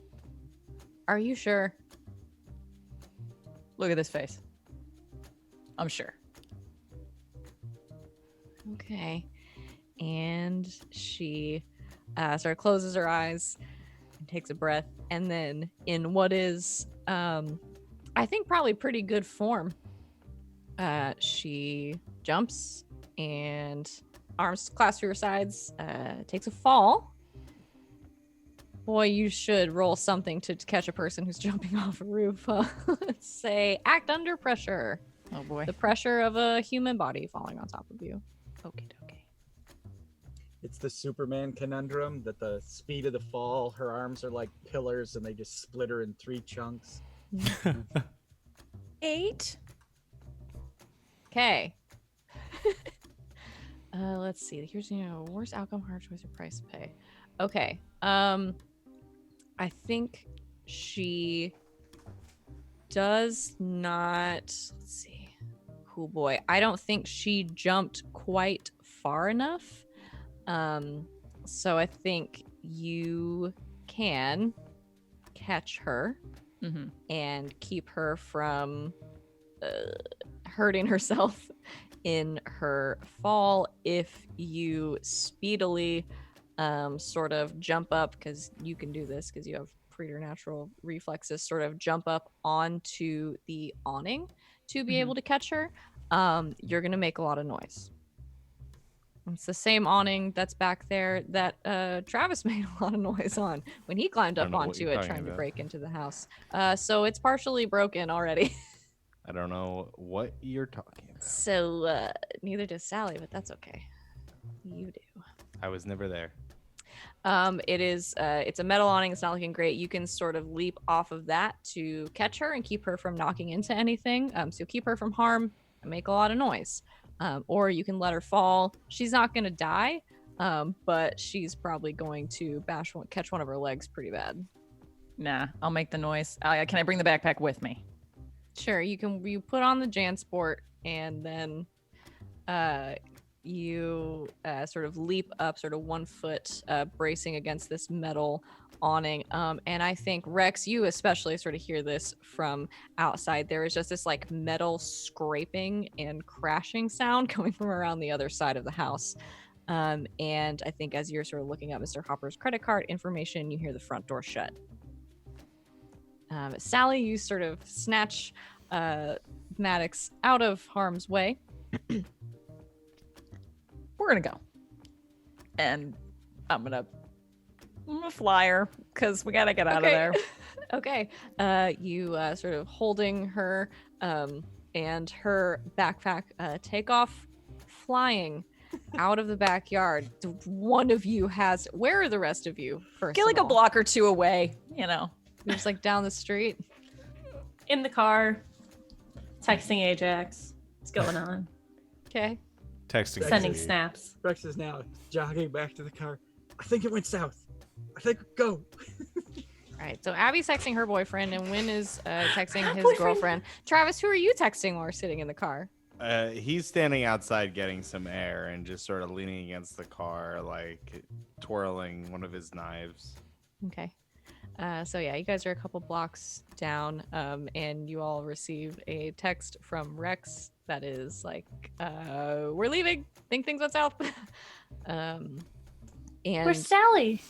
Are you sure? Look at this face. I'm sure. Okay. And she sort of closes her eyes and takes a breath. And then in what is, I think, probably pretty good form, she jumps and arms clasped to her sides, takes a fall. Boy, you should roll something to catch a person who's jumping off a roof. Let's say act under pressure. Oh boy. The pressure of a human body falling on top of you. Okay. It's the Superman conundrum that the speed of the fall, her arms are like pillars and they just split her in 3 chunks. 8. Okay. Let's see. Here's worst outcome, hard choice, or price to pay. Okay. I think she does not. Let's see. Oh boy, I don't think she jumped quite far enough. So I think you can catch her Mm-hmm. and keep her from hurting herself in her fall if you speedily sort of jump up, because you can do this because you have preternatural reflexes, sort of jump up onto the awning to be Mhm. able to catch her. You're gonna make a lot of noise. It's the same awning that's back there that Travis made a lot of noise on when he climbed I up don't know what onto you're it talking trying to about. break into the house. So it's partially broken already. I don't know what you're talking about. So neither does Sally, but that's okay. You do. I was never there. It's a metal awning. It's not looking great. You can sort of leap off of that to catch her and keep her from knocking into anything. So keep her from harm and make a lot of noise. Or you can let her fall. She's not going to die, but she's probably going to catch one of her legs pretty bad. Nah, I'll make the noise. Can I bring the backpack with me? Sure, you put on the JanSport and then you sort of leap up, sort of 1 foot, bracing against this metal awning. And I think, Rex, you especially sort of hear this from outside. There is just this like metal scraping and crashing sound coming from around the other side of the house. And I think as you're sort of looking at Mr. Hopper's credit card information, you hear the front door shut. Sally, you sort of snatch Maddox out of harm's way. We're gonna go. And I'm gonna fly her because we gotta get out of there. Okay. You sort of holding her and her backpack take off flying out of the backyard. One of you has. Where are the rest of you? First, Get like of a all? block or two away, you know. You're just like down the street. In the car, texting Ajax. What's going on? Okay. Texting. Sending Z. snaps. Rex is now jogging back to the car. I think it went south. I think go. All right. So Abby's texting her boyfriend, and Wynn is texting his Boyfriend. girlfriend. Travis, who are you texting while we're sitting in the car? He's standing outside getting some air and just sort of leaning against the car, like twirling one of his knives. Okay. So yeah, you guys are a couple blocks down, and you all receive a text from Rex that is like, "We're leaving. Think things went south." And Where's Sally?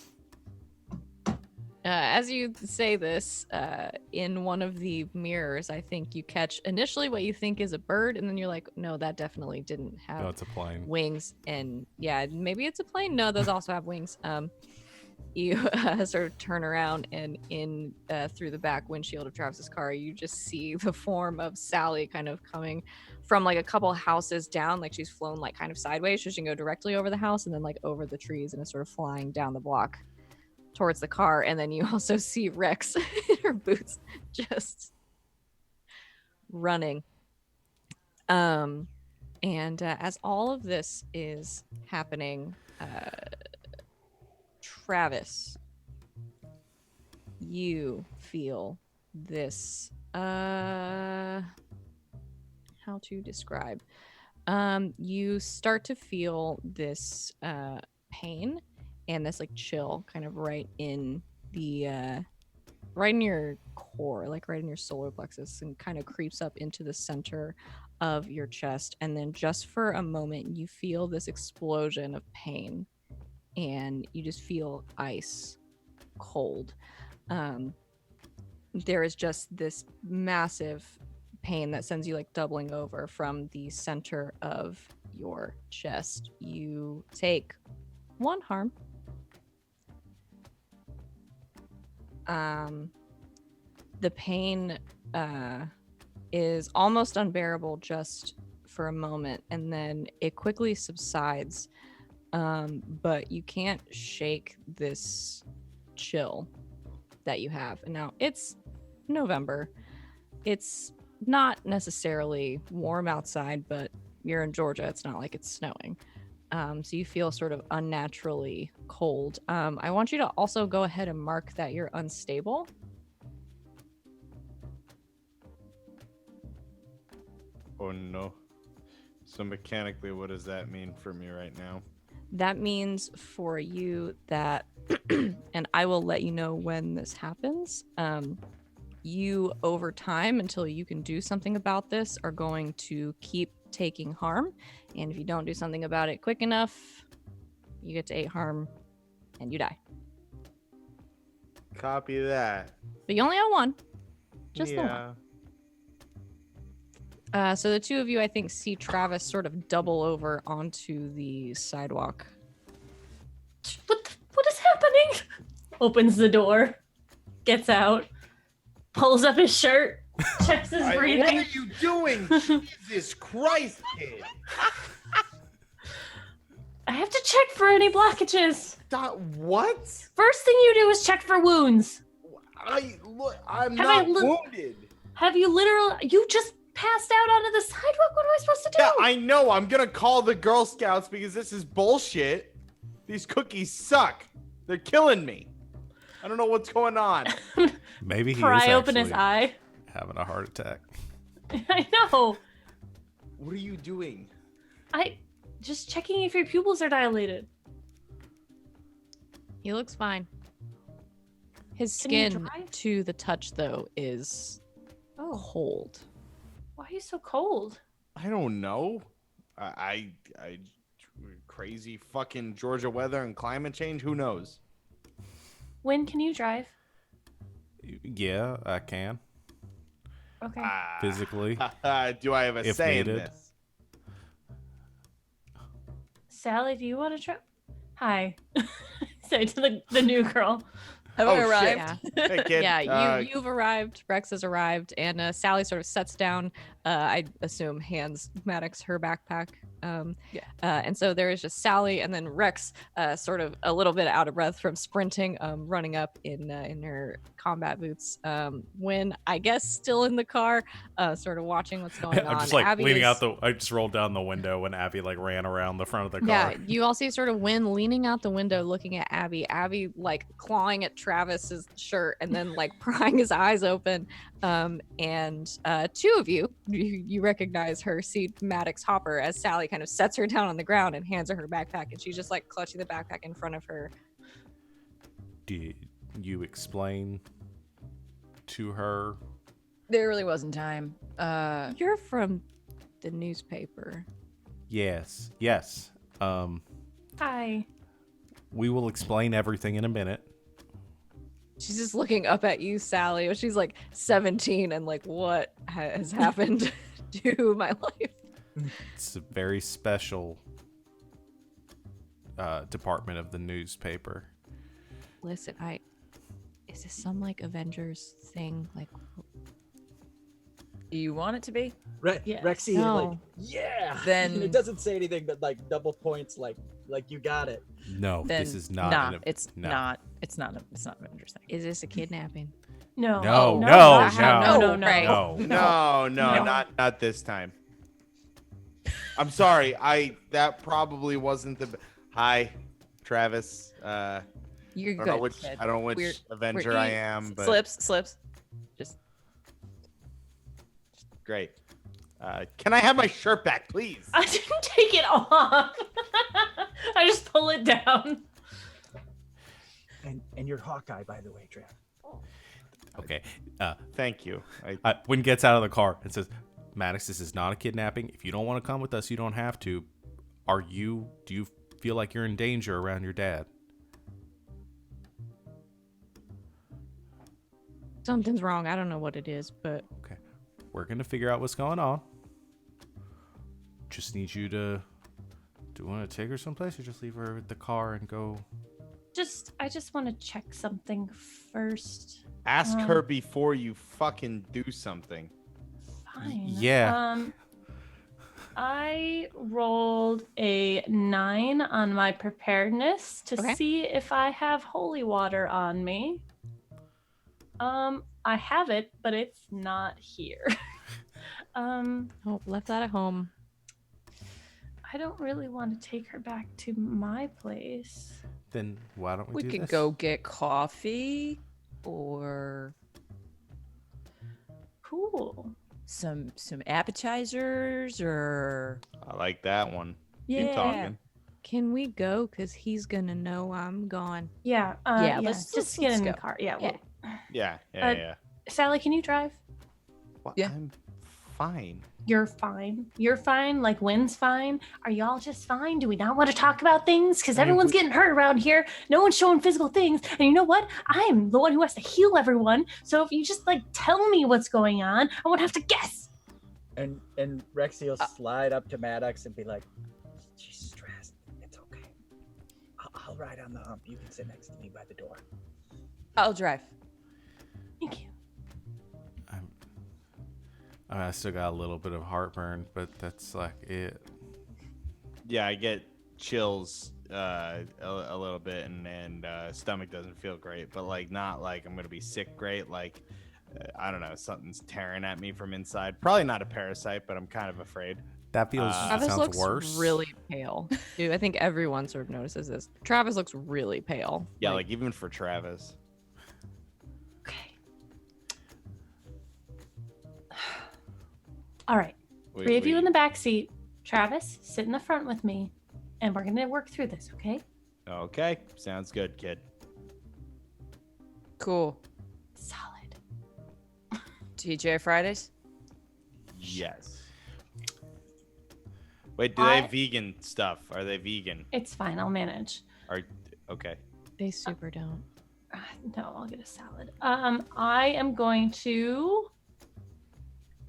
as you say this, in one of the mirrors, I think you catch initially what you think is a bird, and then you're like, "No, that definitely didn't have No, it's a plane. wings." And yeah, maybe it's a plane. No, those also have wings. You sort of turn around, and in through the back windshield of Travis's car, you just see the form of Sally kind of coming from like a couple houses down. Like she's flown like kind of sideways, so she can go directly over the house and then like over the trees, and is sort of flying down the block towards the car. And then you also see Rex in her boots just running. And as all of this is happening, Travis, you feel this how to describe, you start to feel this pain and this like chill kind of right in the right in your core, like right in your solar plexus, and kind of creeps up into the center of your chest. And then just for a moment you feel this explosion of pain, and you just feel ice cold. There is just this massive pain that sends you like doubling over from the center of your chest. You take 1 harm. The pain is almost unbearable just for a moment, and then it quickly subsides. But you can't shake this chill that you have. And now it's November. It's not necessarily warm outside, but you're in Georgia. It's not like it's snowing. So you feel sort of unnaturally cold. I want you to also go ahead and mark that you're unstable. Oh no. So mechanically, what does that mean for me right now? That means for you that, and I will let you know when this happens, you over time, until you can do something about this, are going to keep taking harm. And if you don't do something about it quick enough, you get to 8 harm and you die. Copy that. But you only have 1. Just the 1. yeah. So the 2 of you, I think, see Travis sort of double over onto the sidewalk. What is happening? Opens the door, gets out, pulls up his shirt, checks his What breathing. are you doing? Jesus Christ, kid. I have to check for any blockages. What? First thing you do is check for wounds. I'm Have not I li- wounded. Have you literally? You just passed out onto the sidewalk. What am I supposed to do? Yeah, I know. I'm gonna call the Girl Scouts because this is bullshit. These cookies suck. They're killing me. I don't know what's going on. Maybe he Pry is open his actually eye. having a heart attack. I know. What are you doing? I just checking if your pupils are dilated. He looks fine. His Can you skin drive? to the touch, though, is cold. Why are you so cold? I don't know. I crazy fucking Georgia weather and climate change. Who knows? When can you drive? Yeah, I can. Okay. Physically. Do I have a If say in needed. this? Sally, do you want to try? Hi. say to the new girl. Have Oh, I shit. arrived? Yeah. Hey, kid. Yeah, you've arrived. Rex has arrived, and Sally sort of sets down. I assume hands Maddox her backpack. And so there is just Sally, and then Rex, sort of a little bit out of breath from sprinting, running up in her combat boots. When I guess still in the car, sort of watching what's going on. I'm just like Abby leaning out is- I just rolled down the window when Abby like ran around the front of the car. Yeah, you all see sort of Wynn leaning out the window looking at Abby. Abby like clawing at Travis's shirt and then like prying his eyes open. And two of you recognize her, see Maddox Hopper as Sally kind of sets her down on the ground and hands her her backpack, and she's just like clutching the backpack in front of her. Did you explain to her? There really wasn't time. You're from the newspaper. Yes. Hi. We will explain everything in a minute. She's just looking up at you, Sally. She's like 17 and like, what has happened to my life? It's a very special department of the newspaper. Listen, is this some like Avengers thing? Like, You want it to be? Yeah. Rexy, No. like, yeah. Then- And it doesn't say anything, but like double points, like you got it. No, Then this is not. Nah, an- it's no. not. It's not. It's not an Avengers thing. is this a kidnapping? No. No, no, no, no, no, right. no. No, No. not this time. I'm sorry. That probably wasn't the. Hi, Travis. You're I don't good. know which kid. I don't know which We're- Avenger we're I eating- am, but Slips. Just great. Can I have my shirt back, please? I didn't take it off. I just pull it down. And you're Hawkeye, by the way, Trav. Okay. Thank you. Wynn gets out of the car and says, Maddox, this is not a kidnapping. If you don't want to come with us, you don't have to. Do you feel like you're in danger around your dad? Something's wrong. I don't know what it is, but Okay. We're going to figure out what's going on. Just need you to... Do you want to take her someplace or just leave her at the car and go? I just want to check something first. Ask her before you fucking do something. Fine. Yeah. I rolled a 9 on my preparedness to Okay. see if I have holy water on me. I have it, but it's not here. oh, left that at home. I don't really want to take her back to my place. Then why don't we we do could this? go get coffee or Cool. some appetizers or I like that one. Yeah. Keep talking. Can we go? Because he's going to know I'm gone. Yeah. Yeah, Let's let's get in the go. car. Yeah. Yeah. Well, Yeah. Sally, can you drive? Well, Yeah. I'm fine. You're fine. You're fine. Like Wynn's fine. Are y'all just fine? Do we not want to talk about things? Because I mean, everyone's we- getting hurt around here. No one's showing physical things. And you know what? I'm the one who has to heal everyone. So if you just like tell me what's going on, I won't have to guess. And Rexy will slide up to Maddox and be like, she's stressed. It's okay. I'll ride on the hump. You can sit next to me by the door. I'll drive. Thank you. I still got a little bit of heartburn, but that's like it. Yeah, I get chills a little bit, and stomach doesn't feel great, but like not like I'm gonna be sick great. Like I don't know, something's tearing at me from inside. Probably not a parasite, but I'm kind of afraid. That feels Travis sounds looks worse. really pale. Dude, I think everyone sort of notices this. Travis looks really pale. Yeah, like even for Travis. Okay. All right. We- Three of you we- in the back seat. Travis, sit in the front with me, and we're gonna work through this. Okay? Okay, sounds good, kid. Cool. Solid. TJ Fridays? Yes. Wait, do they have vegan stuff? Are they vegan? It's fine. I'll manage. Okay. They super don't. No, I'll get a salad. I am going to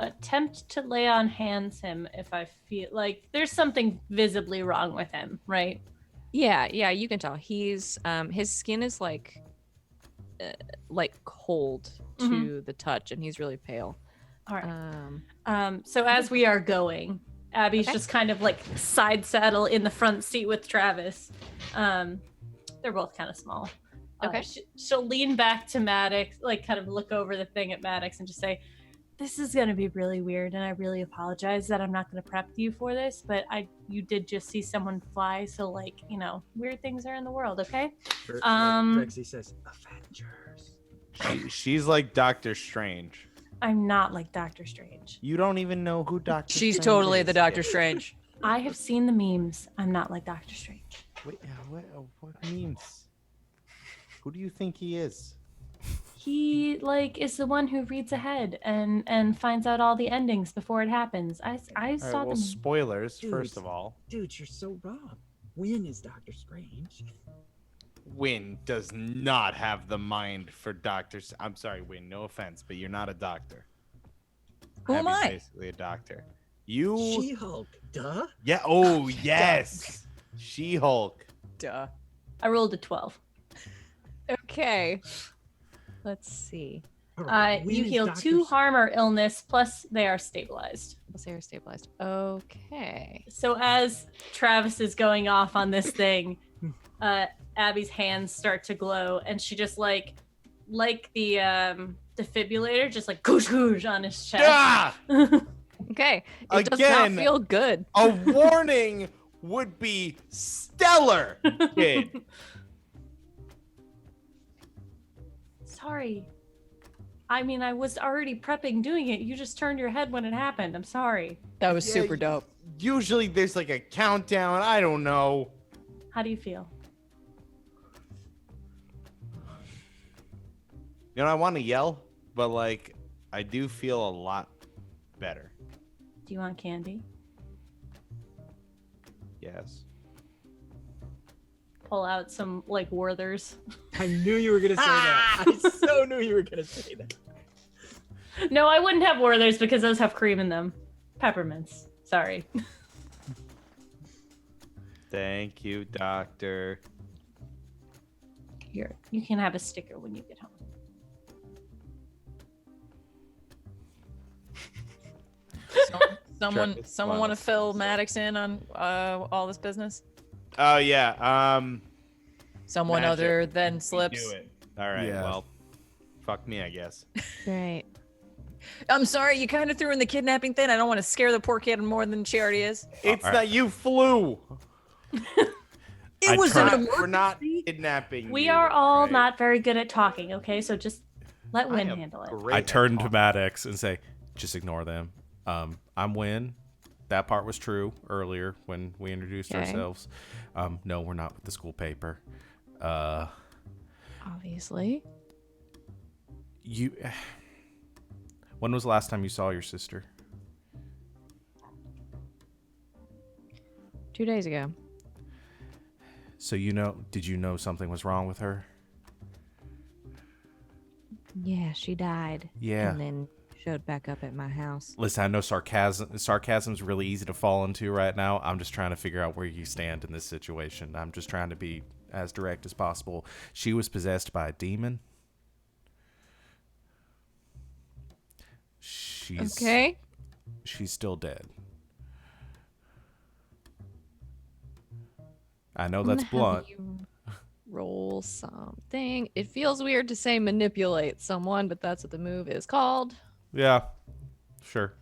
attempt to lay on hands him if I feel like there's something visibly wrong with him, right? Yeah, you can tell. He's his skin is like cold to the touch, and he's really pale. All right. So as we are going, Abby's Okay. just kind of like side saddle in the front seat with Travis. They're both kind of small. Okay. She'll lean back to Maddox, like kind of look over the thing at Maddox and just say, "This is gonna be really weird, and I really apologize that I'm not gonna prep you for this, but you did just see someone fly, so like, you know, weird things are in the world, okay?" Trixie says, Avengers. She's like Doctor Strange. I'm not like Doctor Strange. You don't even know who Doctor She's Strange totally is. the Doctor Strange. I have seen the memes. I'm not like Doctor Strange. Wait, what memes? Who do you think he is? He like is the one who reads ahead and finds out all the endings before it happens. I All right, saw well, them. spoilers, Dude. first of all. Dude, you're so wrong. Win is Doctor Strange. Win does not have the mind for doctors. I'm sorry, Win, no offense, but you're not a doctor. Who am Abby's I? basically a doctor. You. She-Hulk, duh. Yeah, oh, yes. She-Hulk. Duh. I rolled a 12. Okay. Let's see. All right, You Win is heal Doctor 2 harm or illness, plus they are stabilized. Let's say you're stabilized. Okay. So as Travis is going off on this thing, Abby's hands start to glow, and she just like the defibrillator, just like goosh goosh on his chest. Ah! Okay. It does not Again. feel good. A warning would be stellar, kid. Sorry. I mean, I was already prepping doing it. You just turned your head when it happened. I'm sorry. That was Yeah, super dope. Usually there's like a countdown. I don't know. How do you feel? You know, I want to yell, but like, I do feel a lot better. Do you want candy? Yes. Pull out some like Werthers. I knew you were gonna say that. I so knew you were gonna say that. No, I wouldn't have Werthers because those have cream in them. Peppermints. Sorry. Thank you, doctor. Here, you can have a sticker when you get home. Someone Travis want to Smiles. fill Maddox in on all this business? Oh yeah. Someone Magic. other than Do Slips. it. All right. Yeah. Well, fuck me, I guess. Right. I'm sorry, you kind of threw in the kidnapping thing. I don't want to scare the poor kid more than she already is. It's all not right. you flew. It was an turned- We're not emergency. kidnapping. We you, are all right? not very good at talking, okay? So just let I Win am handle it. great I at turn to talking. Maddox and say, just ignore them. I'm Win. That part was true earlier when we introduced Okay. ourselves. No, we're not with the school paper. Obviously. You. When was the last time you saw your sister? 2 days ago. So did you know something was wrong with her? Yeah, she died. Yeah. And then showed back up at my house. Listen, I know sarcasm's really easy to fall into right now. I'm just trying to figure out where you stand in this situation. I'm just trying to be as direct as possible. She was possessed by a demon. Okay. She's still dead. I know I'm gonna that's have blunt. you roll something. It feels weird to say manipulate someone, but that's what the move is called. Yeah, sure.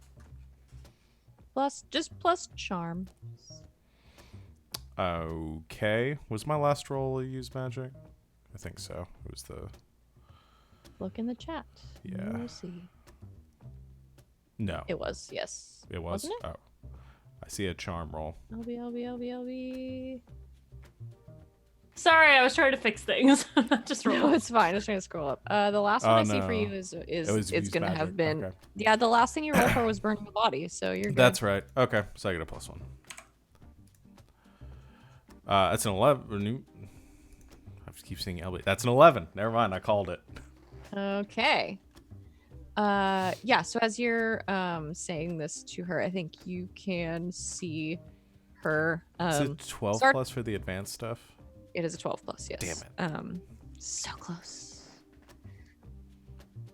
Plus charm. Okay. Was my last roll a use magic? I think so. It was the... Look in the chat. Yeah. We'll see. No. It was, yes. It was? Wasn't it? Oh. I see a charm roll. LB. Sorry, I was trying to fix things. Just roll. No, it's fine. I was trying to scroll up. The last one Oh, I see for no. you is It was it's use gonna have magic. been Okay. yeah. The last thing you rolled for was burning the body, so you're good. That's right. Okay, so I get a +1. That's an 11. I just keep saying LB. That's an 11. Never mind. I called it. Okay. Yeah, so as you're saying this to her, I think you can see her. Is it 12 start- plus for the advanced stuff? It is a 12 plus, yes. Damn it. So close.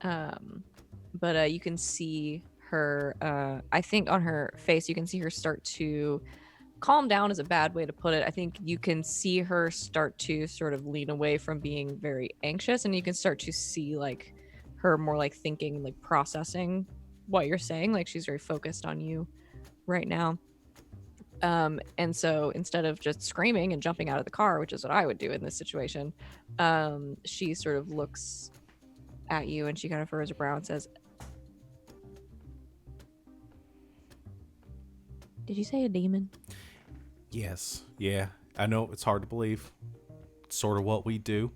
But you can see her, I think on her face, you can see her start to calm down is a bad way to put it. I think you can see her start to sort of lean away from being very anxious, and you can start to see like her more like thinking, like processing what you're saying. Like she's very focused on you right now. And so instead of just screaming and jumping out of the car, which is what I would do in this situation, she sort of looks at you and she kind of furrows her brow and says, "Did you say a demon?" Yes. Yeah. I know it's hard to believe. It's sort of what we do.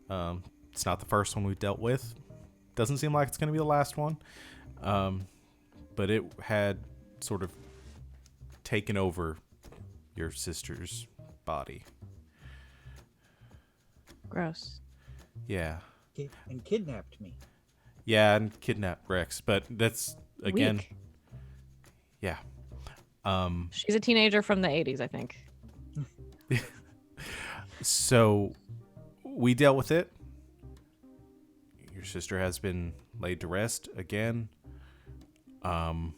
It's not the first one we've dealt with. Doesn't seem like it's going to be the last one. But it had sort of taken over your sister's body. Gross. Yeah. And kidnapped me. Yeah, and kidnapped Rex. But that's, again... Weak. Yeah. She's a teenager from the 80s, I think. So we dealt with it. Your sister has been laid to rest again. But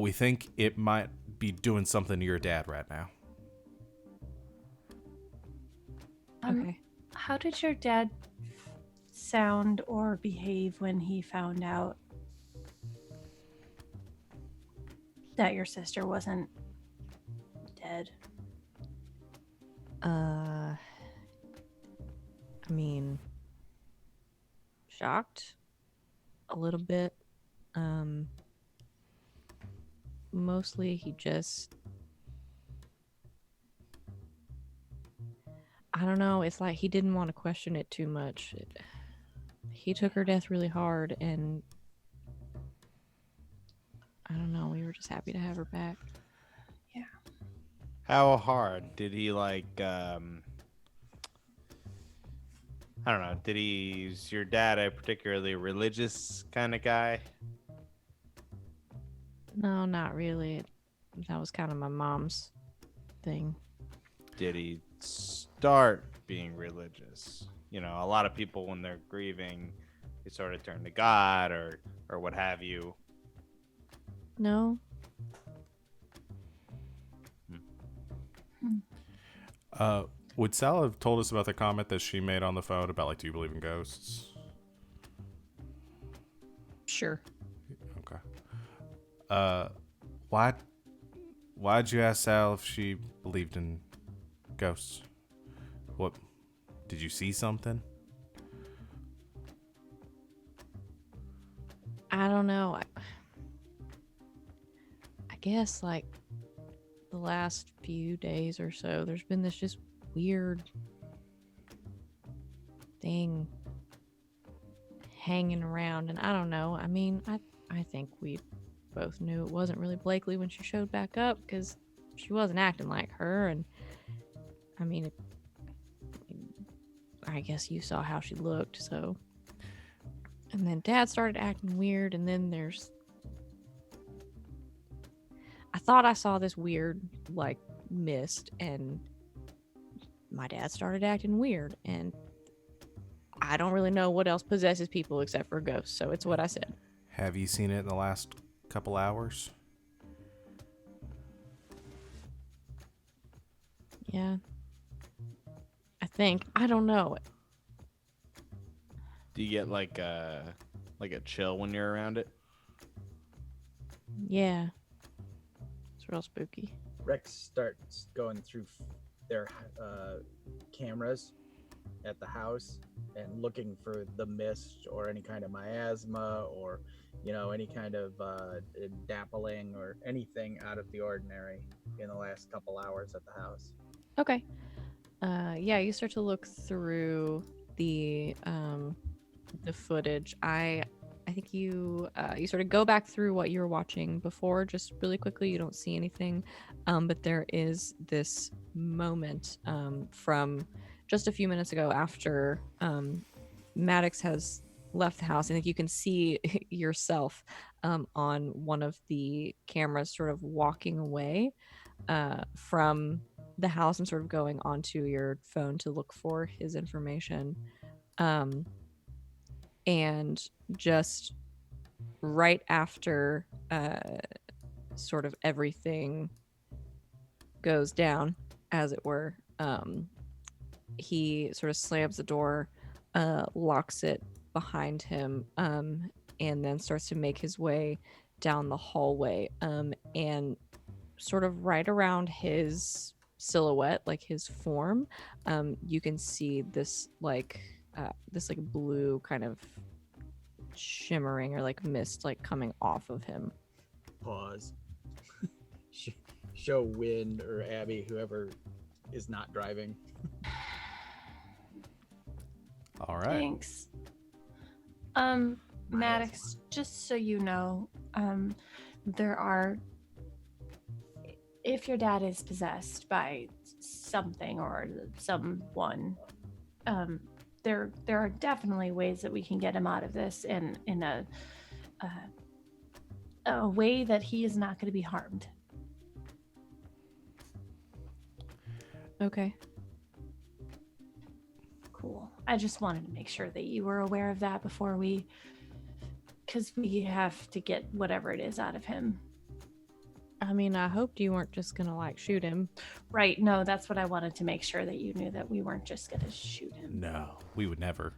we think it might be doing something to your dad right now. Okay. How did your dad sound or behave when he found out that your sister wasn't dead? I mean, shocked a little bit. Mostly he just, I don't know, it's like he didn't want to question it too much. He took her death really hard, and I don't know, we were just happy to have her back. How hard did he like? I don't know. Is your dad a particularly religious kind of guy? No, not really. That was kind of my mom's thing. Did he start being religious? You know, a lot of people when they're grieving, they sort of turn to God or what have you. No. Would Sal have told us about the comment that she made on the phone about, like, do you believe in ghosts? Sure. Okay. Why'd you ask Sal if she believed in ghosts? What, did you see something? I don't know. I guess like the last few days or so, there's been this just weird thing hanging around, and I don't know. I mean, I think we both knew it wasn't really Blakely when she showed back up because she wasn't acting like her, and I mean, I guess you saw how she looked, so. And then Dad started acting weird, and then I thought I saw this weird, like, mist, and my dad started acting weird, and I don't really know what else possesses people except for ghosts, so it's what I said. Have you seen it in the last couple hours? Yeah. I think. I don't know. Do you get like a chill when you're around it? Yeah. It's real spooky. Rex starts going through their cameras at the house and looking for the mist or any kind of miasma or, any kind of dappling or anything out of the ordinary in the last couple hours at the house. Okay. Yeah, you start to look through the footage. I think you sort of go back through what you were watching before, just really quickly. You don't see anything, but there is this moment from just a few minutes ago after Maddox has left the house. I think you can see yourself on one of the cameras sort of walking away from the house and sort of going onto your phone to look for his information. And just right after sort of everything goes down, as it were, he sort of slams the door, locks it behind him, and then starts to make his way down the hallway. And sort of right around his silhouette, like his form, you can see this like blue kind of shimmering or like mist like coming off of him. Pause. Show Win or Abby, whoever is not driving. All right. Thanks. Maddox, just so you know, there are, if your dad is possessed by something or someone, there are definitely ways that we can get him out of this in a way that he is not going to be harmed. Okay. Cool. I just wanted to make sure that you were aware of that before because we have to get whatever it is out of him. I mean, I hoped you weren't just gonna like shoot him. Right. No, that's what I wanted to make sure that you knew, that we weren't just gonna shoot him. No, we would never.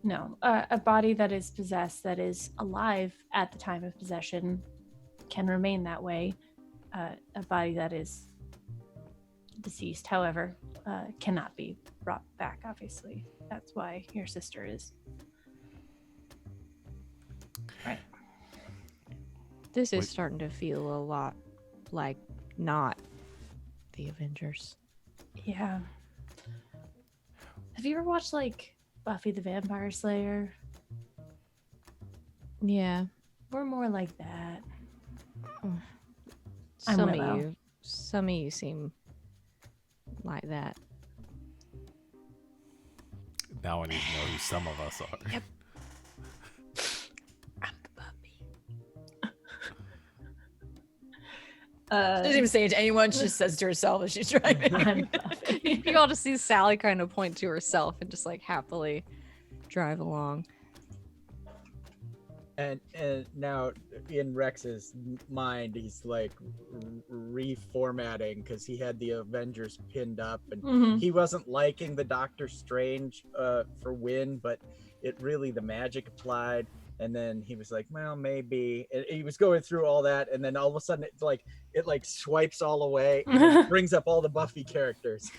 No, a body that is possessed, that is alive at the time of possession, can remain that way. A body that is deceased, however, cannot be brought back, obviously. That's why your sister is. Right. This is Wait. starting to feel a lot like not the Avengers. Yeah. Have you ever watched, like, Buffy the Vampire Slayer? Yeah. We're more like that. I'm Some Willow. of you seem like that. Now I need to know who some of us are. Yep. I'm the puppy. She doesn't even say it to anyone. She just says to herself as she's driving. I'm Buffy. You all just see Sally kind of point to herself and just like happily drive along. And now in Rex's mind, he's like reformatting because he had the Avengers pinned up, and Mhm. he wasn't liking the Doctor Strange for Win, but it really, the magic applied. And then he was like, well, maybe. And he was going through all that, and then all of a sudden it swipes all away and it brings up all the Buffy characters.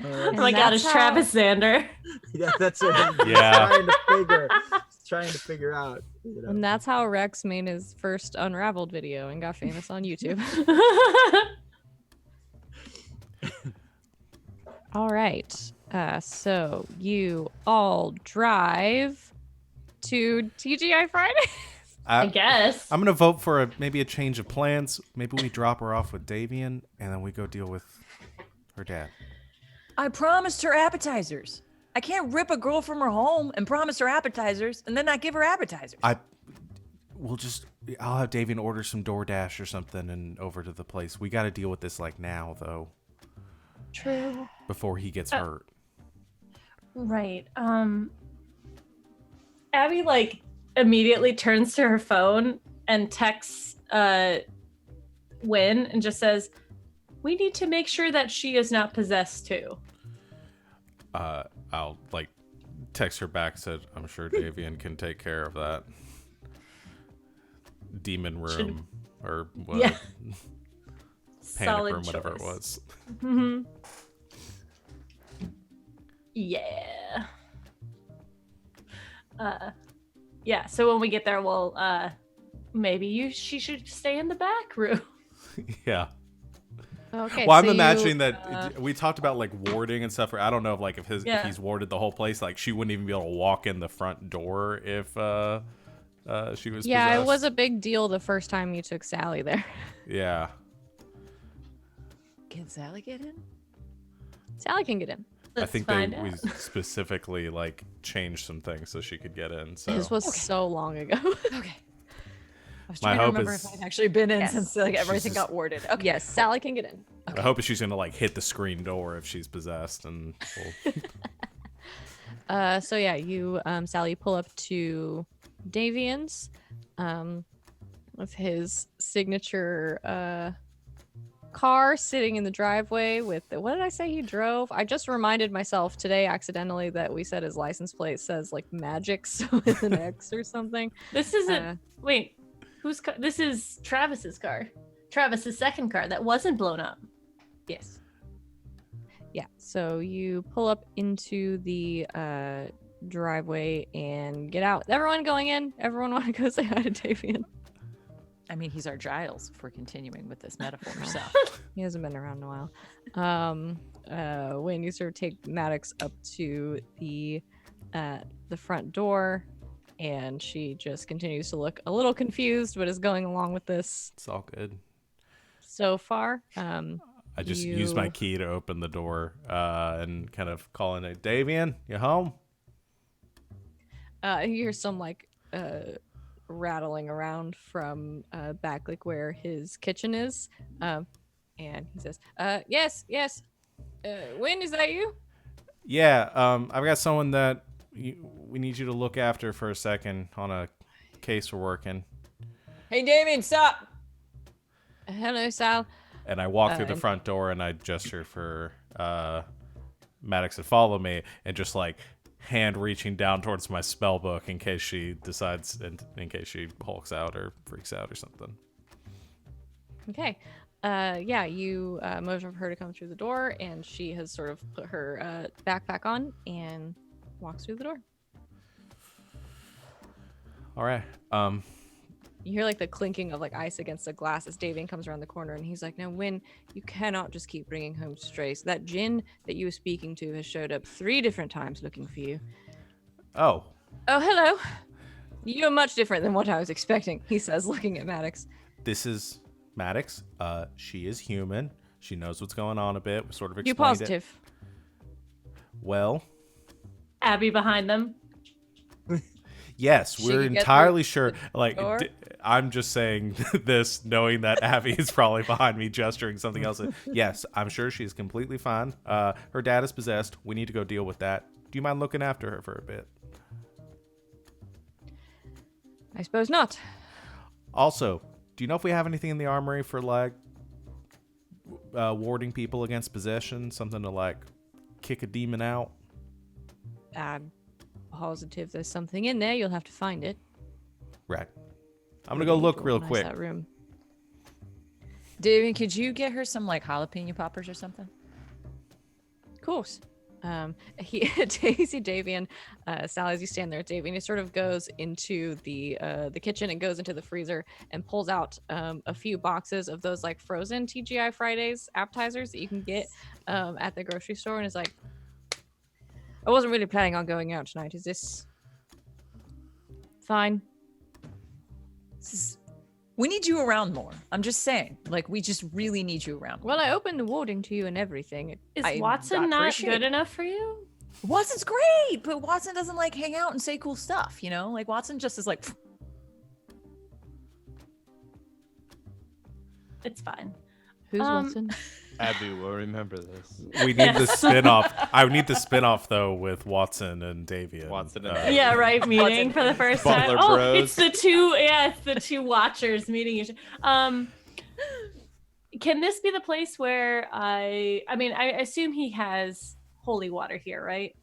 Oh my god, it's that's Travis Zander. Yeah, that's it. He's Yeah. trying to figure out. You know. And that's how Rex made his first Unraveled video and got famous on YouTube. All right. So you all drive to TGI Friday? I guess. I'm gonna vote for maybe a change of plans. Maybe we drop her off with Davian, and then we go deal with her dad. I promised her appetizers. I can't rip a girl from her home and promise her appetizers and then not give her appetizers. I'll have Davian order some DoorDash or something and over to the place. We got to deal with this like now though, True. before he gets hurt. Right. Abby like immediately turns to her phone and texts Win and just says, "We need to make sure that she is not possessed too." I'll like text her back, said I'm sure Davian can take care of that. Demon room or what? Yeah. Panic Solid room, whatever it choice. was. Mm-hmm. Yeah. Yeah. So when we get there, we'll maybe she should stay in the back room. Yeah. Okay. Well, I'm so imagining that we talked about like warding and stuff. I don't know if if Yeah. he's warded the whole place. Like she wouldn't even be able to walk in the front door if she was. Yeah, possessed. it was a big deal the first time you took Sally there. Yeah. Can Sally get in? Sally can get in. I Let's think find we out. specifically like changed some things so she could get in. So This was so long ago. Okay. I was My trying to hope remember is- if I'd actually been in Yes. since like She's everything just- got worded. Okay. Yes, Sally can get in. I hope she's gonna like hit the screen door if she's possessed, and So yeah, you Sally pull up to Davian's with his signature car sitting in the driveway with what did I say he drove? I just reminded myself today accidentally that we said his license plate says like Magix with an X or something. This isn't. Wait, whose car? This is Travis's car. Travis's second car that wasn't blown up. Yes. Yeah. So you pull up into the driveway and get out. Everyone going in? Everyone want to go say hi to Davian? I mean, he's our Giles if we're continuing with this metaphor. So He hasn't been around in a while. When you sort of take Maddox up to the front door, and she just continues to look a little confused, but is going along with this it's all good. so far. I just used my key to open the door and kind of calling it, Davian, you home? You hear some like rattling around from back, like where his kitchen is, and he says, "Yes, yes. Wynn, is that you?" Yeah, I've got someone that we need you to look after for a second on a case we're working. hey, Damien, stop. Hello, Sal. And I walk through the and- front door and I gesture for Maddox to follow me, and just like hand reaching down towards my spell book in case she decides, in case she hulks out or freaks out or something. Okay. Yeah, you motion for her to come through the door, and she has sort of put her backpack on and walks through the door. All right. You hear like the clinking of like ice against the glass as Davian comes around the corner, and he's like, "Now, Wynn, you cannot just keep bringing home strays. That Jinn that you were speaking to has showed up 3 different times looking for you." Oh, "Oh, hello. You're much different than what I was expecting," he says, looking at Maddox. this is Maddox. She is human. She knows what's going on a bit. We sort of You explained it. positive? Well, Abby behind them. yes, She we're could get entirely sure. Like, door? I'm just saying this, knowing that Abby is probably behind me, gesturing something else. Yes, I'm sure she's completely fine. Her dad is possessed. We need to go deal with that. Do you mind looking after her for a bit? I suppose not. Also, do you know if we have anything in the armory for like warding people against possession? Something to like kick a demon out? I'm positive there's something in there. You'll have to find it. Right. I'm gonna go look real Organize quick. That room. Damien, could you get her some like jalapeno poppers or something? Of course. He Daisy Davian, Sally, as you stand there, Davian, he sort of goes into the kitchen and goes into the freezer and pulls out a few boxes of those like frozen TGI Fridays appetizers that you can get at the grocery store, and is like, "I wasn't really planning on going out tonight. Is this fine?" We need you around more. I'm just saying. Like, we just really need you around. Well, I opened the warding to you and everything. Is I Watson not appreciate good it. enough for you? Watson's great, but Watson doesn't like hang out and say cool stuff, you know? Like, Watson just is like, "Pfft." It's fine. Who's Um, Watson? Abby will remember this. We need the spin-off. I would need the spin-off though with Watson and Davian. Watson and Yeah, right. Meeting for the first time. Butler Oh, Bros. it's the two. Yeah, it's the two watchers meeting each. Can this be the place where I mean, I assume he has holy water here, right?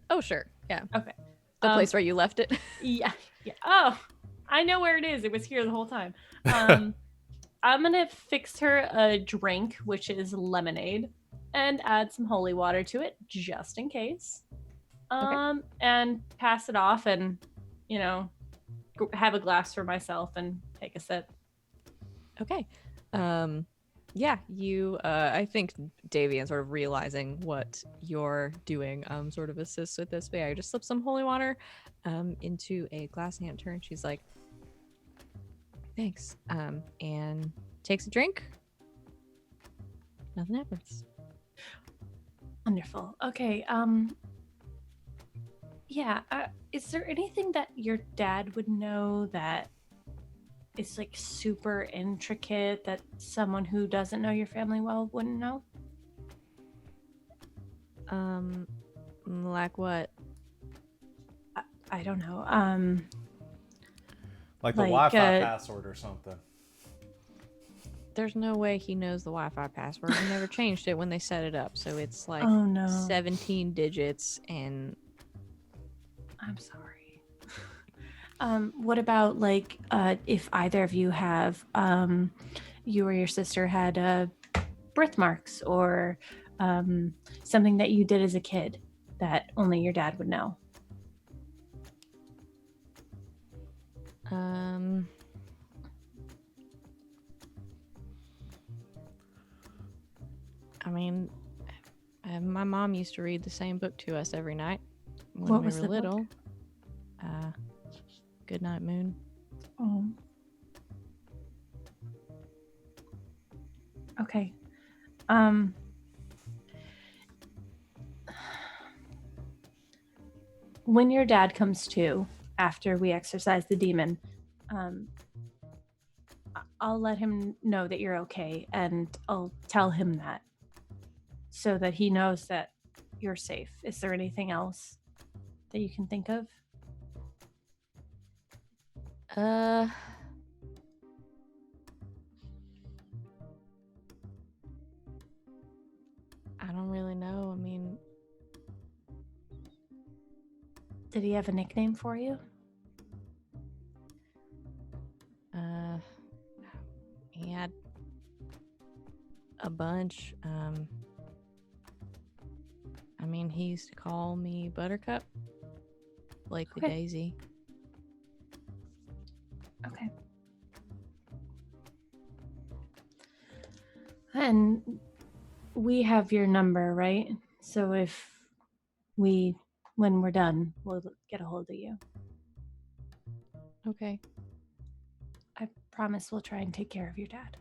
Oh, sure. Yeah. Okay. The place where you left it. Yeah. Yeah. Oh, I know where it is. It was here the whole time. I'm gonna fix her a drink, which is lemonade, and add some holy water to it just in case. And pass it off, and you know, have a glass for myself and take a sip. Okay. Yeah, you I think Davian sort of realizing what you're doing sort of assists with this. But yeah, you just slip some holy water into a glass and turn. She's like, "Thanks." And takes a drink. Nothing happens. Wonderful. Okay. Yeah. Is there anything that your dad would know that is like super intricate that someone who doesn't know your family well wouldn't know? Like what? I don't know. Like the Like, Wi-Fi password or something. There's no way he knows the Wi-Fi password. He never changed it when they set it up, so it's like oh no. 17 digits. And I'm sorry. What about like if either of you have you or your sister had birthmarks or something that you did as a kid that only your dad would know? I mean, my mom used to read the same book to us every night when What we was were the book? little. Goodnight Moon. Oh. Okay. When your dad comes to after we exorcise the demon, I'll let him know that you're okay, and I'll tell him that so that he knows that you're safe. Is there anything else that you can think of? I don't really know. I mean, Did he have a nickname for you? he had a bunch. I mean, he used to call me Buttercup, like the Okay. daisy. Okay. And we have your number, right? So if when we're done, we'll get a hold of you. Okay. I promise we'll try and take care of your dad.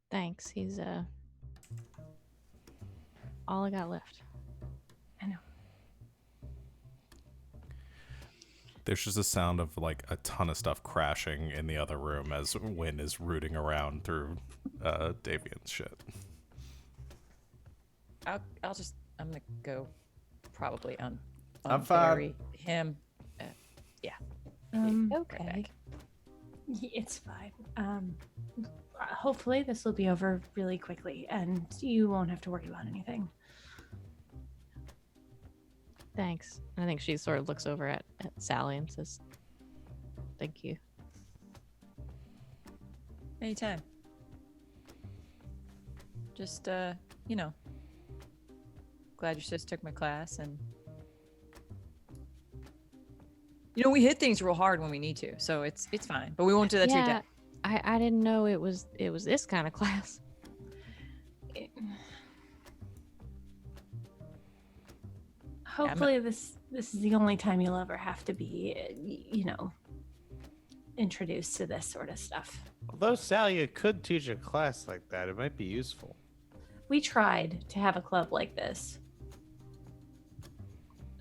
Thanks. He's all I got left. I know. There's just a sound of like a ton of stuff crashing in the other room as Wynn is rooting around through Davian's shit. I'm gonna go probably on I'm fine. bury him. Okay. back. It's fine. Hopefully this will be over really quickly and you won't have to worry about anything. Thanks. I think she sort of looks over at Sally and says, "Thank you." Anytime. Just glad your sis took my class, and we hit things real hard when we need to, so it's fine. But we won't do that to your dad. I didn't know it was this kind of class. Hopefully this is the only time you'll ever have to be, introduced to this sort of stuff. Although Sally could teach a class like that, it might be useful. We tried to have a club like this.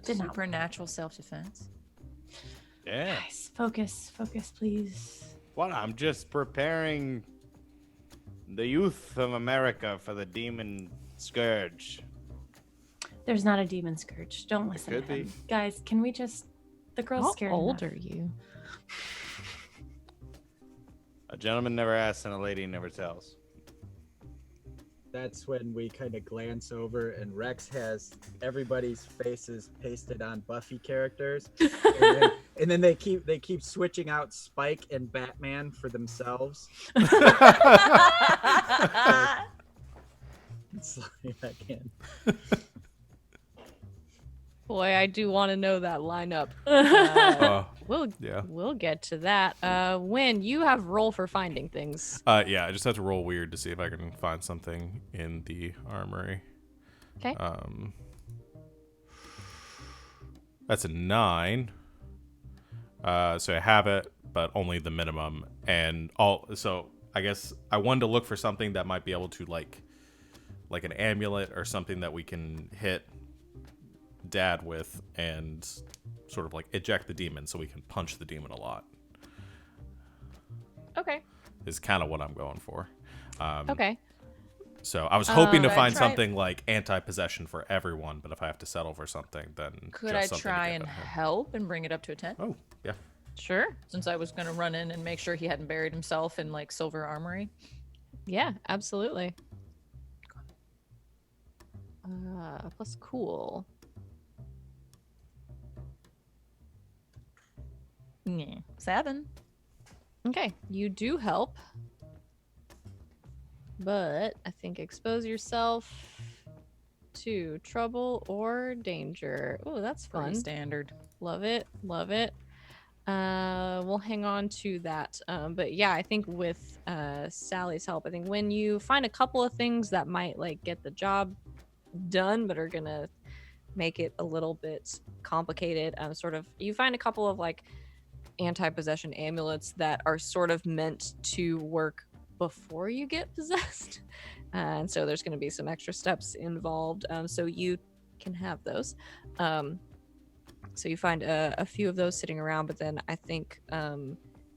Did not. Supernatural self-defense. Yeah. Guys, focus, please. What? I'm just preparing the youth of America for the demon scourge. There's not a demon scourge. Don't listen to could him. be. Guys, can we just... The girl's How scared old enough. are you? A gentleman never asks and a lady never tells. That's when we kind of glance over and Rex has everybody's faces pasted on Buffy characters. and then they keep switching out Spike and Batman for themselves. It's like I can. Boy, I do want to know that lineup. We'll get to that. When you have roll for finding things. Yeah, I just have to roll weird to see if I can find something in the armory. Okay. That's a 9. So I have it, but only the minimum. And so I guess I wanted to look for something that might be able to like like an amulet or something that we can hit Dad with and sort of like eject the demon so we can punch the demon a lot. Okay. Is kind of what I'm going for. Okay. So I was hoping to Could I find try- something like anti-possession for everyone, but if I have to settle for something, then Could just I something to try give and at him. help and bring it up to a 10? Oh, yeah. Sure. Since I was going to run in and make sure he hadn't buried himself in like silver armory. Yeah, absolutely. Plus cool. Yeah. 7. Okay, you do help. But I think expose yourself to trouble or danger. Oh, that's fun. Pretty standard. Love it. Love it. We'll hang on to that. But yeah, I think with Sally's help, I think when you find a couple of things that might like get the job done, but are gonna make it a little bit complicated, you find a couple of like anti-possession amulets that are sort of meant to work before you get possessed. And so there's going to be some extra steps involved. So you can have those. So you find a few of those sitting around, but then I think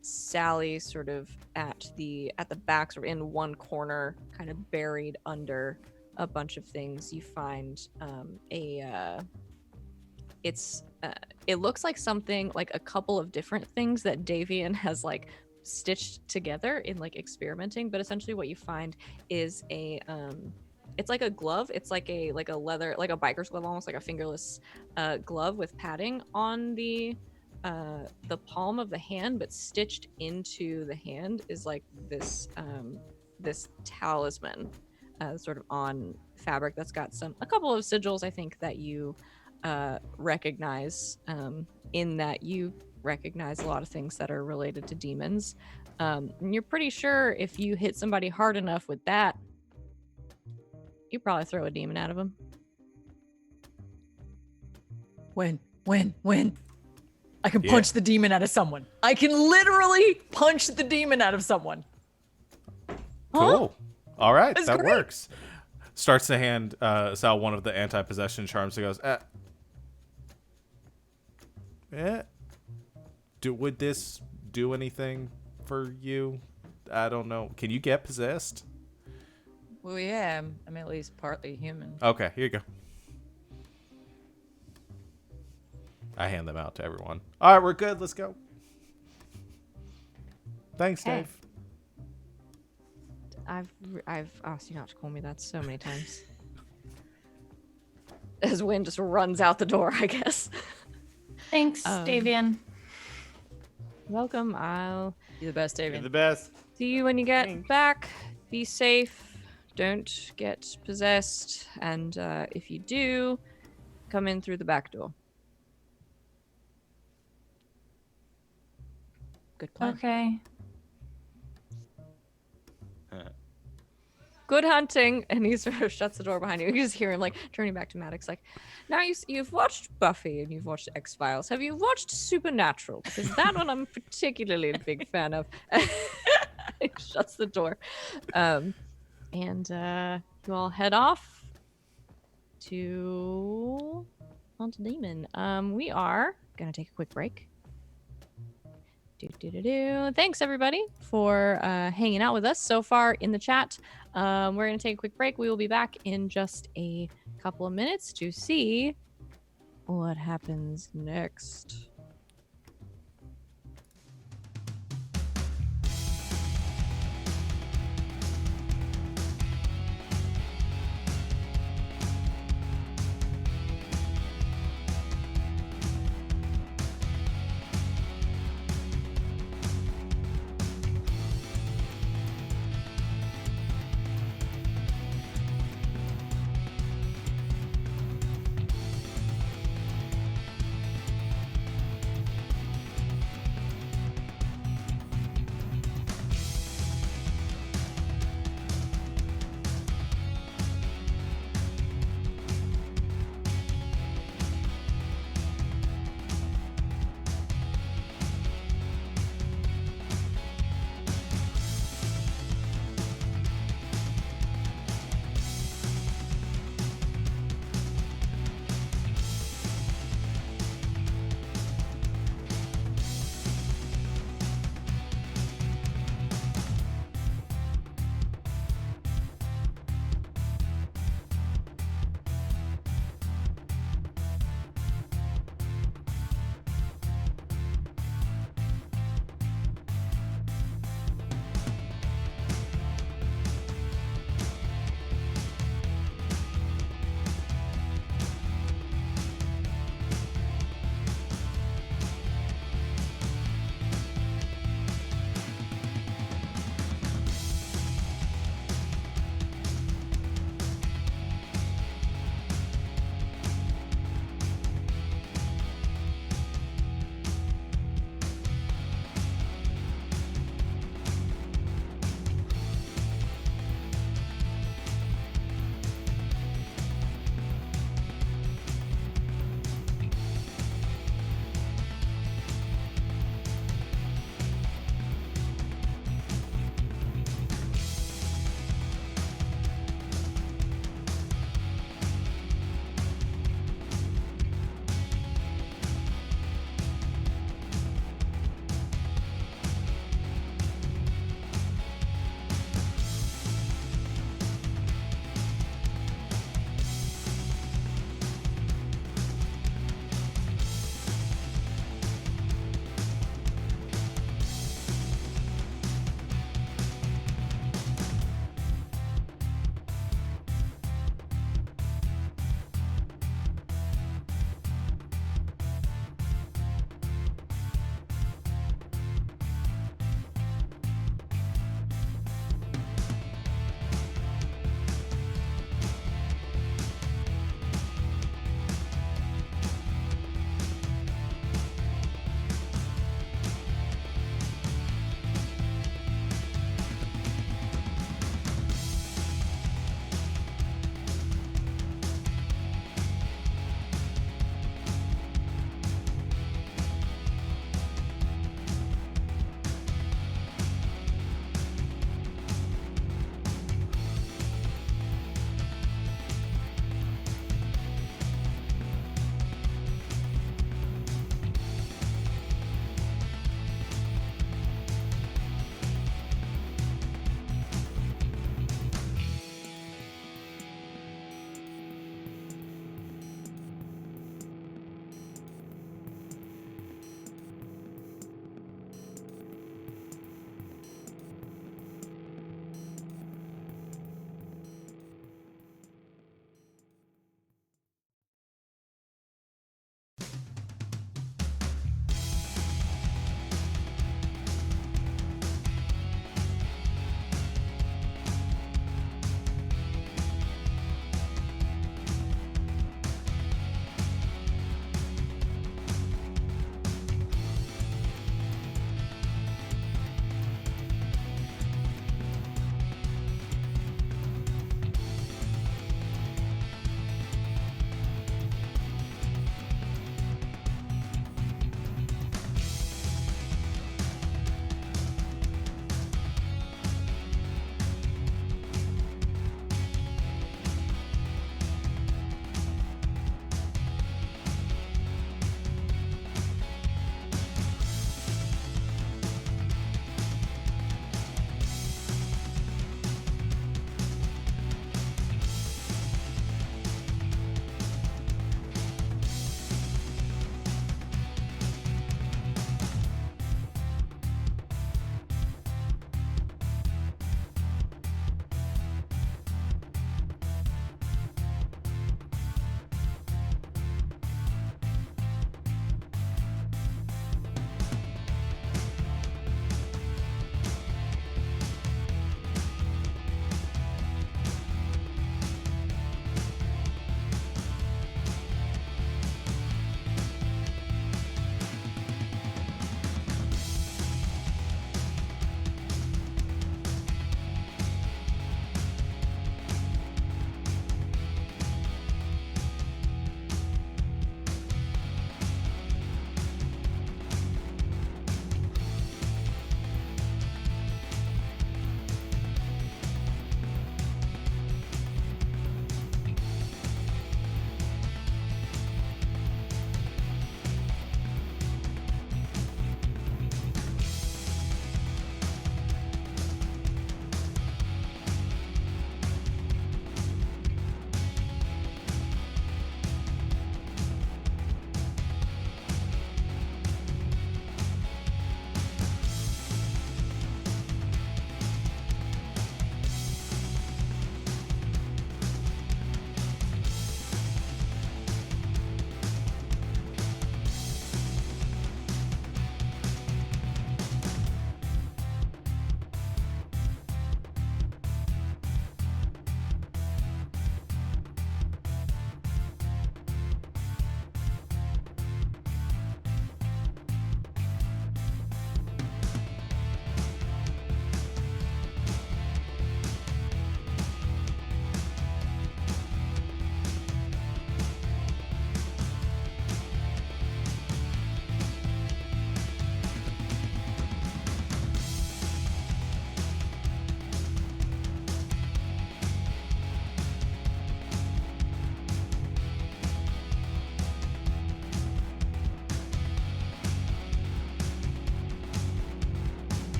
Sally sort of at the back, sort of in one corner, kind of buried under a bunch of things. You find it looks like something like a couple of different things that Davian has like stitched together in like experimenting, but essentially what you find is it's like a glove. It's like a leather, like a biker's glove, almost like a fingerless glove with padding on the palm of the hand, but stitched into the hand is like this talisman sort of on fabric that's got a couple of sigils, I think, that you recognize, in that you recognize a lot of things that are related to demons. And you're pretty sure if you hit somebody hard enough with that, you probably throw a demon out of them. When? I can punch the demon out of someone. I can literally punch the demon out of someone. Cool. All right, That's that great. works. Starts to hand Sal one of the anti-possession charms and goes, would this do anything for you? I don't know. Can you get possessed? Well, yeah, I'm at least partly human. Okay, here you go. I hand them out to everyone. All right, we're good. Let's go. Thanks, Okay. Dave. I've asked you not to call me that so many times. As Wynn just runs out the door, I guess. Thanks, Davian. Welcome. I'll You're the best, You're Davian. the best. see you when you get Thanks. back. Be safe. Don't get possessed. And if you do, come in through the back door. Good plan. Okay. Good hunting. And he sort of shuts the door behind you. You just hear him like turning back to Maddox, like, now you've watched Buffy and you've watched X-Files. Have you watched Supernatural? Because that one I'm particularly a big fan of. He shuts the door. And you all head off to Haunted Demon. We are gonna take a quick break. Thanks everybody for hanging out with us so far in the chat. We're gonna take a quick break. We will be back in just a couple of minutes to see what happens next.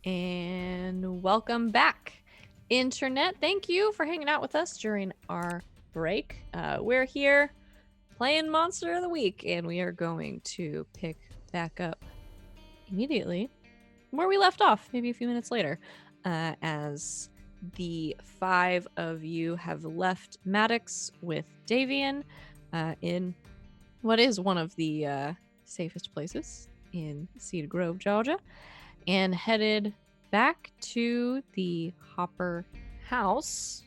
And welcome back, Internet. Thank you for hanging out with us during our break. We're here playing Monster of the Week, and we are going to pick back up immediately where we left off, maybe a few minutes later, as the 5 of you have left Maddox with Davian in what is one of the safest places in Cedar Grove, Georgia, and headed back to the Hopper house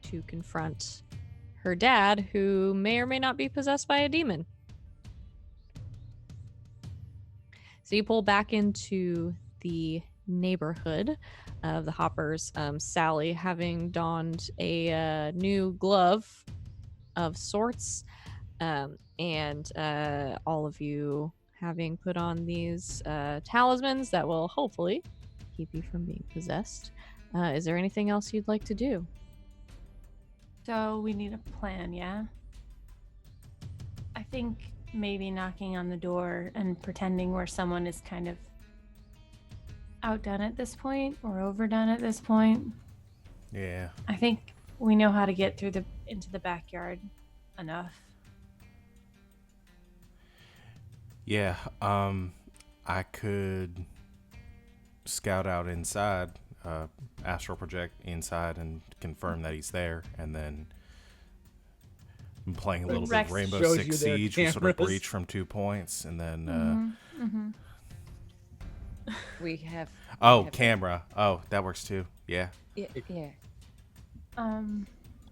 to confront her dad, who may or may not be possessed by a demon. So you pull back into the neighborhood of the Hoppers, Sally having donned a new glove of sorts, and all of you having put on these talismans that will hopefully keep you from being possessed. Is there anything else you'd like to do? So we need a plan, yeah? I think maybe knocking on the door and pretending where someone is kind of outdone at this point or overdone at this point. Yeah. I think we know how to get through into the backyard enough. Yeah. I could scout out inside, astral project inside and confirm that he's there, and then I'm playing a little bit Rex of Rainbow shows Six you their Siege. We sort of cameras. breach from 2 points, and then We have. camera. Oh, that works too. Yeah. Yeah.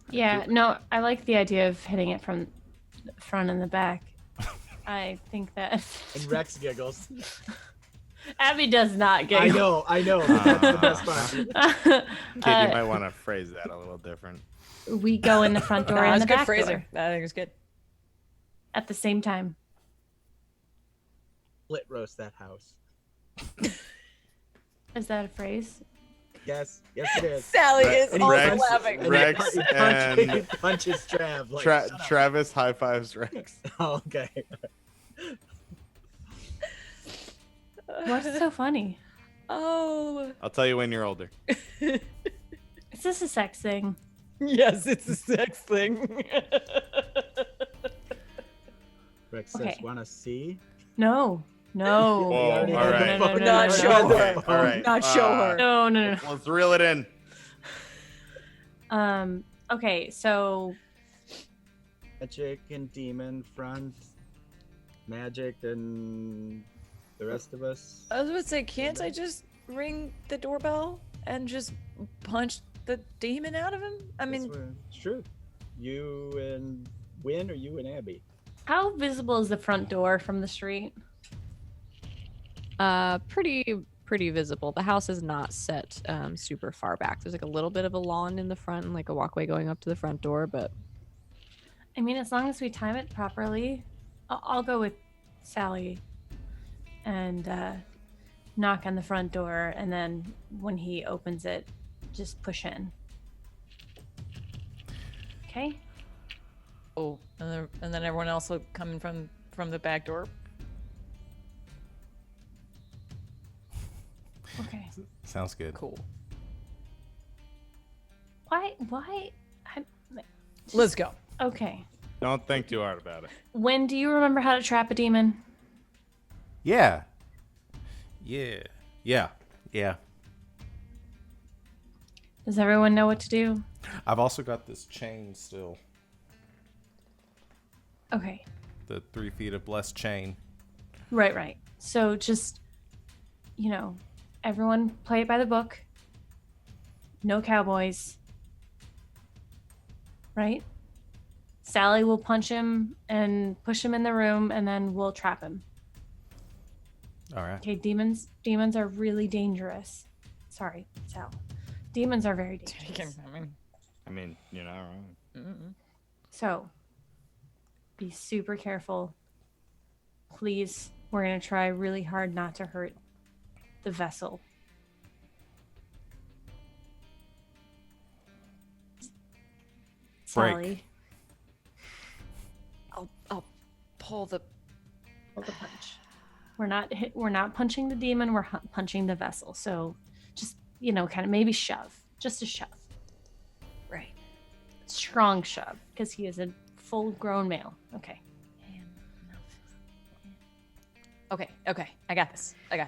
Yeah, no, I like the idea of hitting it from the front and the back. I think that And Rex giggles. Abby does not get I know. That's the best part. Kid, you might want to phrase that a little different. We go in the front door and That's the a good back phrasing. door I think it's good. at the same time. Split roast that house. Is that a phrase? Yes, it is. Sally Rex- is also Rex- laughing. And Rex he and- punches Trav. Like, shut up. Travis high fives Rex. Oh, okay. What's so funny? Oh, I'll tell you when you're older. Is this a sex thing? yes, it's a sex thing. Rex Okay. says, "Wanna see?" No. No. We already all had the right. phone Not number. show her. All right. Not show her. No, no, no. Let's reel it in. Okay, so Magic and demon front. Magic and the rest of us. I was about to say, can't I just ring the doorbell and just punch the demon out of him? I mean, It's true. You and Win, or you and Abby? how visible is the front door from the street? Pretty visible. The house is not set super far back. There's like a little bit of a lawn in the front and like a walkway going up to the front door, but I mean, as long as we time it properly, I'll go with Sally and knock on the front door, and then when he opens it, just push in. Okay? oh, and then everyone else will come in from the back door. Okay. Sounds good. Cool. Why? Let's go. Okay. Don't think too hard about it. When do you remember how to trap a demon? Yeah. Does everyone know what to do? I've also got this chain still. Okay. The 3 feet of blessed chain. Right. So just, everyone play it by the book. No cowboys. Right? Sally will punch him and push him in the room, and then we'll trap him. All right. Okay, demons are really dangerous. Sorry, Sal. Demons are very dangerous. I mean, you're not wrong. So, be super careful. Please, we're going to try really hard not to hurt the vessel. Break. Sally, I'll pull the hold the punch. We're not punching the demon. We're punching the vessel. So just, kind of maybe shove. Just a shove. Right. Strong shove, because he is a full-grown male. Okay. Okay. I got this. Okay.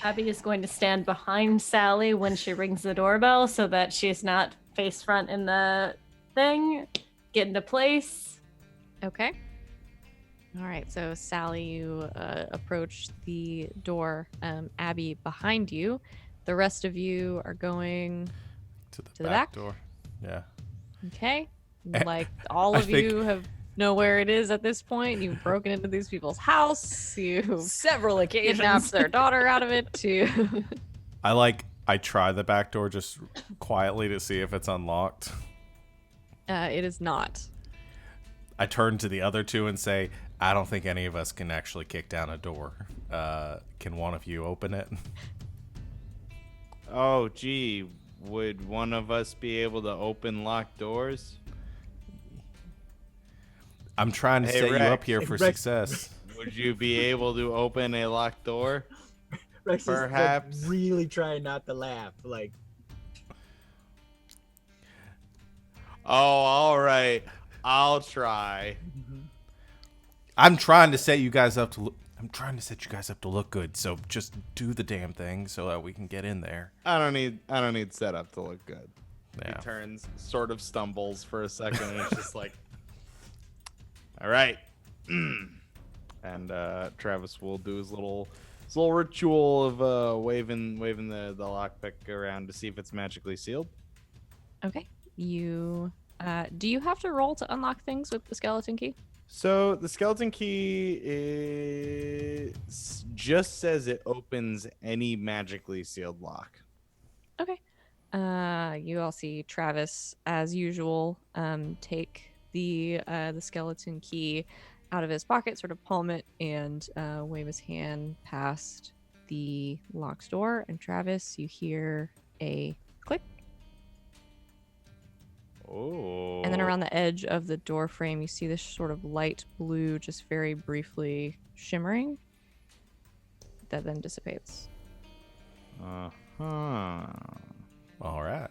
Abby is going to stand behind Sally when she rings the doorbell so that she's not face front in the thing. Get into place. Okay. All right. So Sally, you approach the door. Abby behind you. The rest of you are going To the the back back? door. Yeah. Okay. Eh, Like all I of think- you have know where it is at this point. You've broken into these people's house. You've Several occasions. kidnapped their daughter out of it too. I try the back door just quietly to see if it's unlocked. It is not. I turn to the other two and say, I don't think any of us can actually kick down a door. Can one of you open it? Oh, gee. Would one of us be able to open locked doors? I'm trying to Hey, set you Rex. up here Hey, for Rex. success. Would you be able to open a locked door? Rex is Perhaps. like, really trying not to laugh. Like, Oh, all right. I'll try. I'm trying to set you guys up to look. I'm trying to set you guys up to look good. So just do the damn thing so that we can get in there. I don't need setup to look good. Yeah. He turns, sort of stumbles for a second, and it's just like, all right. And Travis will do his little ritual of waving the lockpick around to see if it's magically sealed. Okay. You do you have to roll to unlock things with the skeleton key? So the skeleton key just says it opens any magically sealed lock. Okay. You all see Travis, as usual, take the skeleton key out of his pocket, sort of palm it, and wave his hand past the locked door. And Travis, you hear a click, Oh. and then around the edge of the door frame, you see this sort of light blue, just very briefly shimmering, that then dissipates. Uh-huh. All right.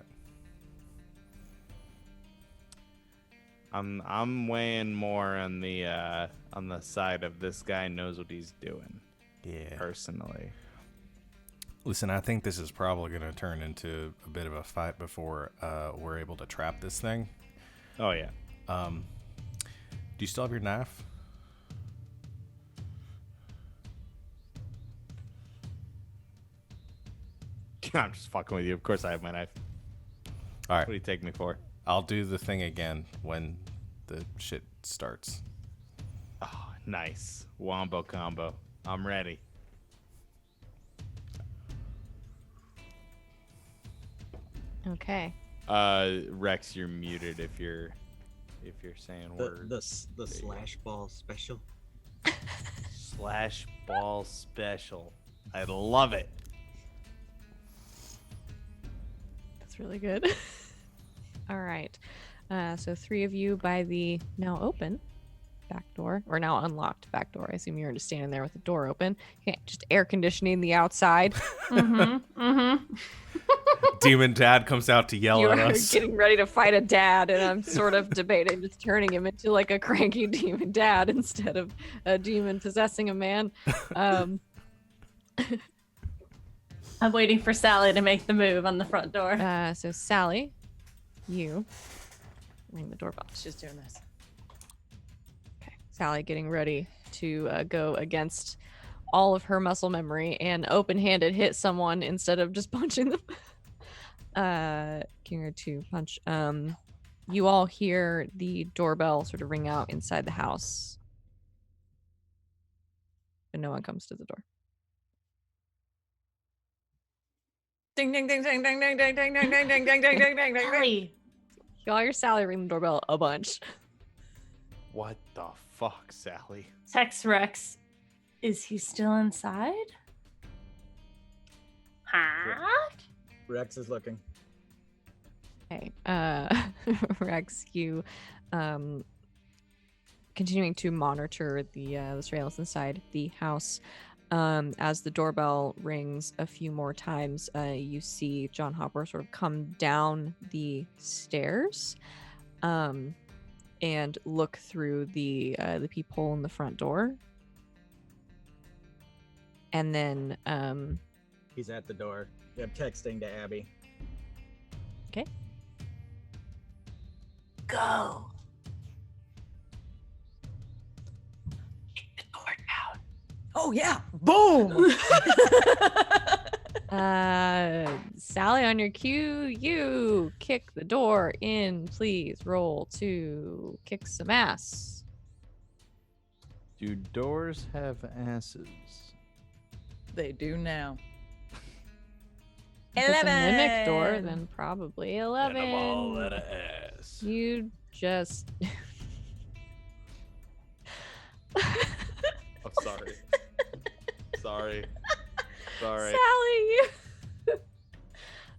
I'm weighing more on the side of this guy knows what he's doing. Yeah. Personally. Listen, I think this is probably going to turn into a bit of a fight before we're able to trap this thing. Oh yeah. Do you still have your knife? I'm just fucking with you. Of course I have my knife. All What do right. you take me for? I'll do the thing again when the shit starts. Oh, nice. Wombo combo. I'm ready. Okay. Rex, you're muted if you're saying the words. the There you go. slash ball special. Slash ball special. I love it. That's really good. All right. So three of you by the now open back door, or now unlocked back door. I assume you're just standing there with the door open. Okay, just air conditioning the outside. Demon Dad comes out to yell You at are us. getting ready to fight a dad, and I'm sort of debating just turning him into like a cranky demon dad instead of a demon possessing a man. I'm waiting for Sally to make the move on the front door. So Sally, you ring the doorbell. She's doing this. Okay, Sally getting ready to go against all of her muscle memory and open-handed hit someone instead of just punching them. Getting her to punch. You all hear the doorbell sort of ring out inside the house, but no one comes to the door. Ding ding ding ding ding ding ding ding ding ding ding ding ding ding ding ding. Sally, You all hear Sally ring the doorbell a bunch. What the fuck, Sally? text Rex. Is he still inside? Huh? Rex is looking. Okay. Rex, you can continuing to monitor the surveillance inside the house. As the doorbell rings a few more times, you see John Hopper sort of come down the stairs, and look through the peephole in the front door, and then He's at the door. I'm texting to Abby. okay. Go. Kick the door down. Oh yeah, boom. Sally, on your cue, you kick the door in. Please roll to kick some ass. Do doors have asses? They do now. If it's a mimic door, 11. then probably And 11. I'm all out of ass. You just. I'm sorry. Sorry. Sally, you.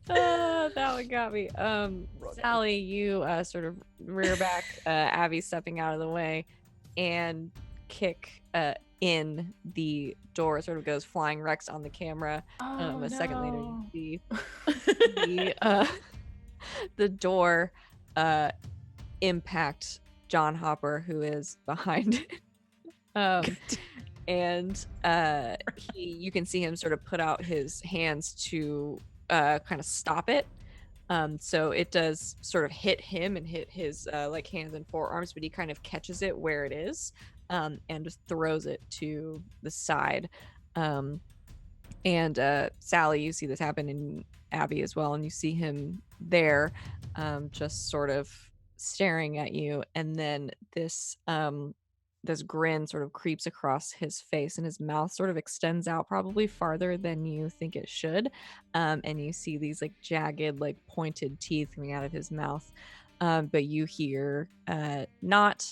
That one got me. Sally, you sort of rear back Abby stepping out of the way and kick in the door. Sort of goes flying. Rex on the camera. A second later, you see the door impact John Hopper, who is behind it. And you can see him sort of put out his hands to kind of stop it. So it does sort of hit him and hit his like hands and forearms, but he kind of catches it where it is, and just throws it to the side. And Sally, you see this happen, and Abby as well, and you see him there, just sort of staring at you, and then this grin sort of creeps across his face, and his mouth sort of extends out probably farther than you think it should, and you see these like jagged, like pointed teeth coming out of his mouth, but you hear not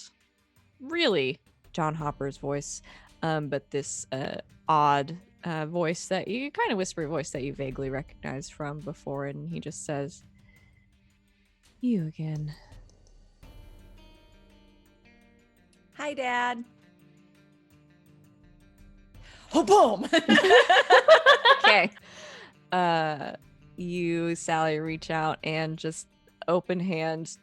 really John Hopper's voice, but this odd voice that you kind of whispery voice that you vaguely recognized from before, and he just says, "You again." Hi, Dad. Oh, boom. Okay. You, Sally, reach out and just open hand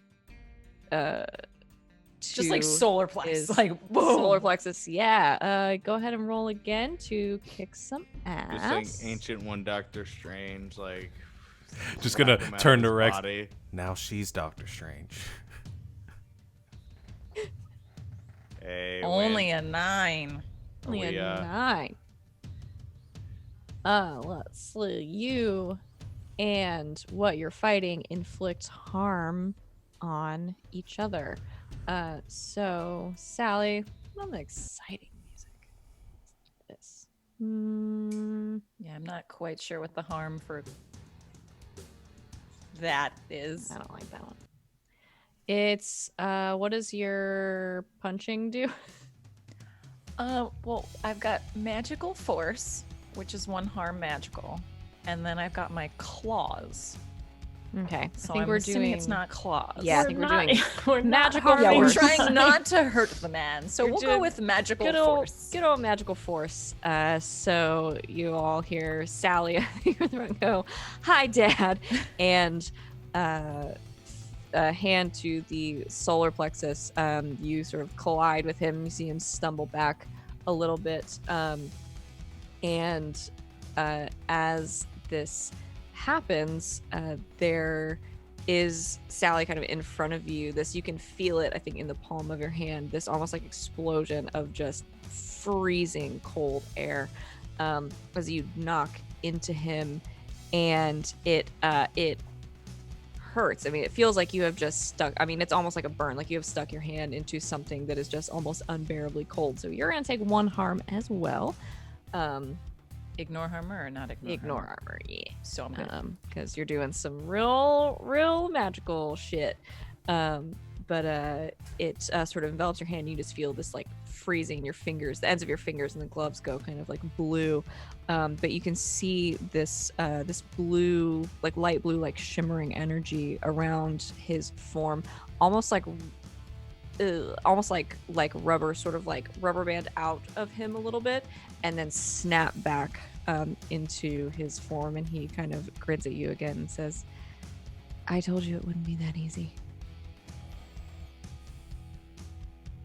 Just like to solar plex. his Like, boom. solar plexus. Yeah. Go ahead and roll again to kick some just ass. saying ancient one Doctor Strange, like Just gonna wrap him out turn of to his Rex. body. Now she's Doctor Strange. Hey, Only win. a 9. Only a We, 9. Let's see. You and what you're fighting inflict harm on each other. So Sally, some exciting music. This. Yeah, I'm not quite sure what the harm for that is. I don't like that one. It's what does your punching do? Well, I've got magical force, which is 1 harm magical, and then I've got my claws. Okay, So I think I'm we're assuming doing. it's not claws. Yeah, I We're think we're not- doing we're not magical harming Yeah, we're force. trying not to hurt the man, so You're we'll go doing with magical good old, force. good old magical force. So you all hear Sally go, "Hi, Dad," and a hand to the solar plexus. You sort of collide with him. You see him stumble back a little bit, and as this happens, there is Sally kind of in front of you. This, you can feel it, I think, in the palm of your hand. This almost like explosion of just freezing cold air as you knock into him, and it hurts. I mean, it feels like you have just stuck. I mean, it's almost like a burn, like you have stuck your hand into something that is just almost unbearably cold. So you're gonna take 1 harm as well. Ignore armor or not ignore? Ignore armor? armor, yeah. So I'm good. Because you're doing some real magical shit. But it sort of envelops your hand. You just feel this like freezing in your fingers. The ends of your fingers and the gloves go kind of like blue. But you can see this this blue, like light blue, like shimmering energy around his form, almost like almost like rubber, sort of like rubber band out of him a little bit, and then snap back into his form. And he kind of grins at you again and says, "I told you it wouldn't be that easy."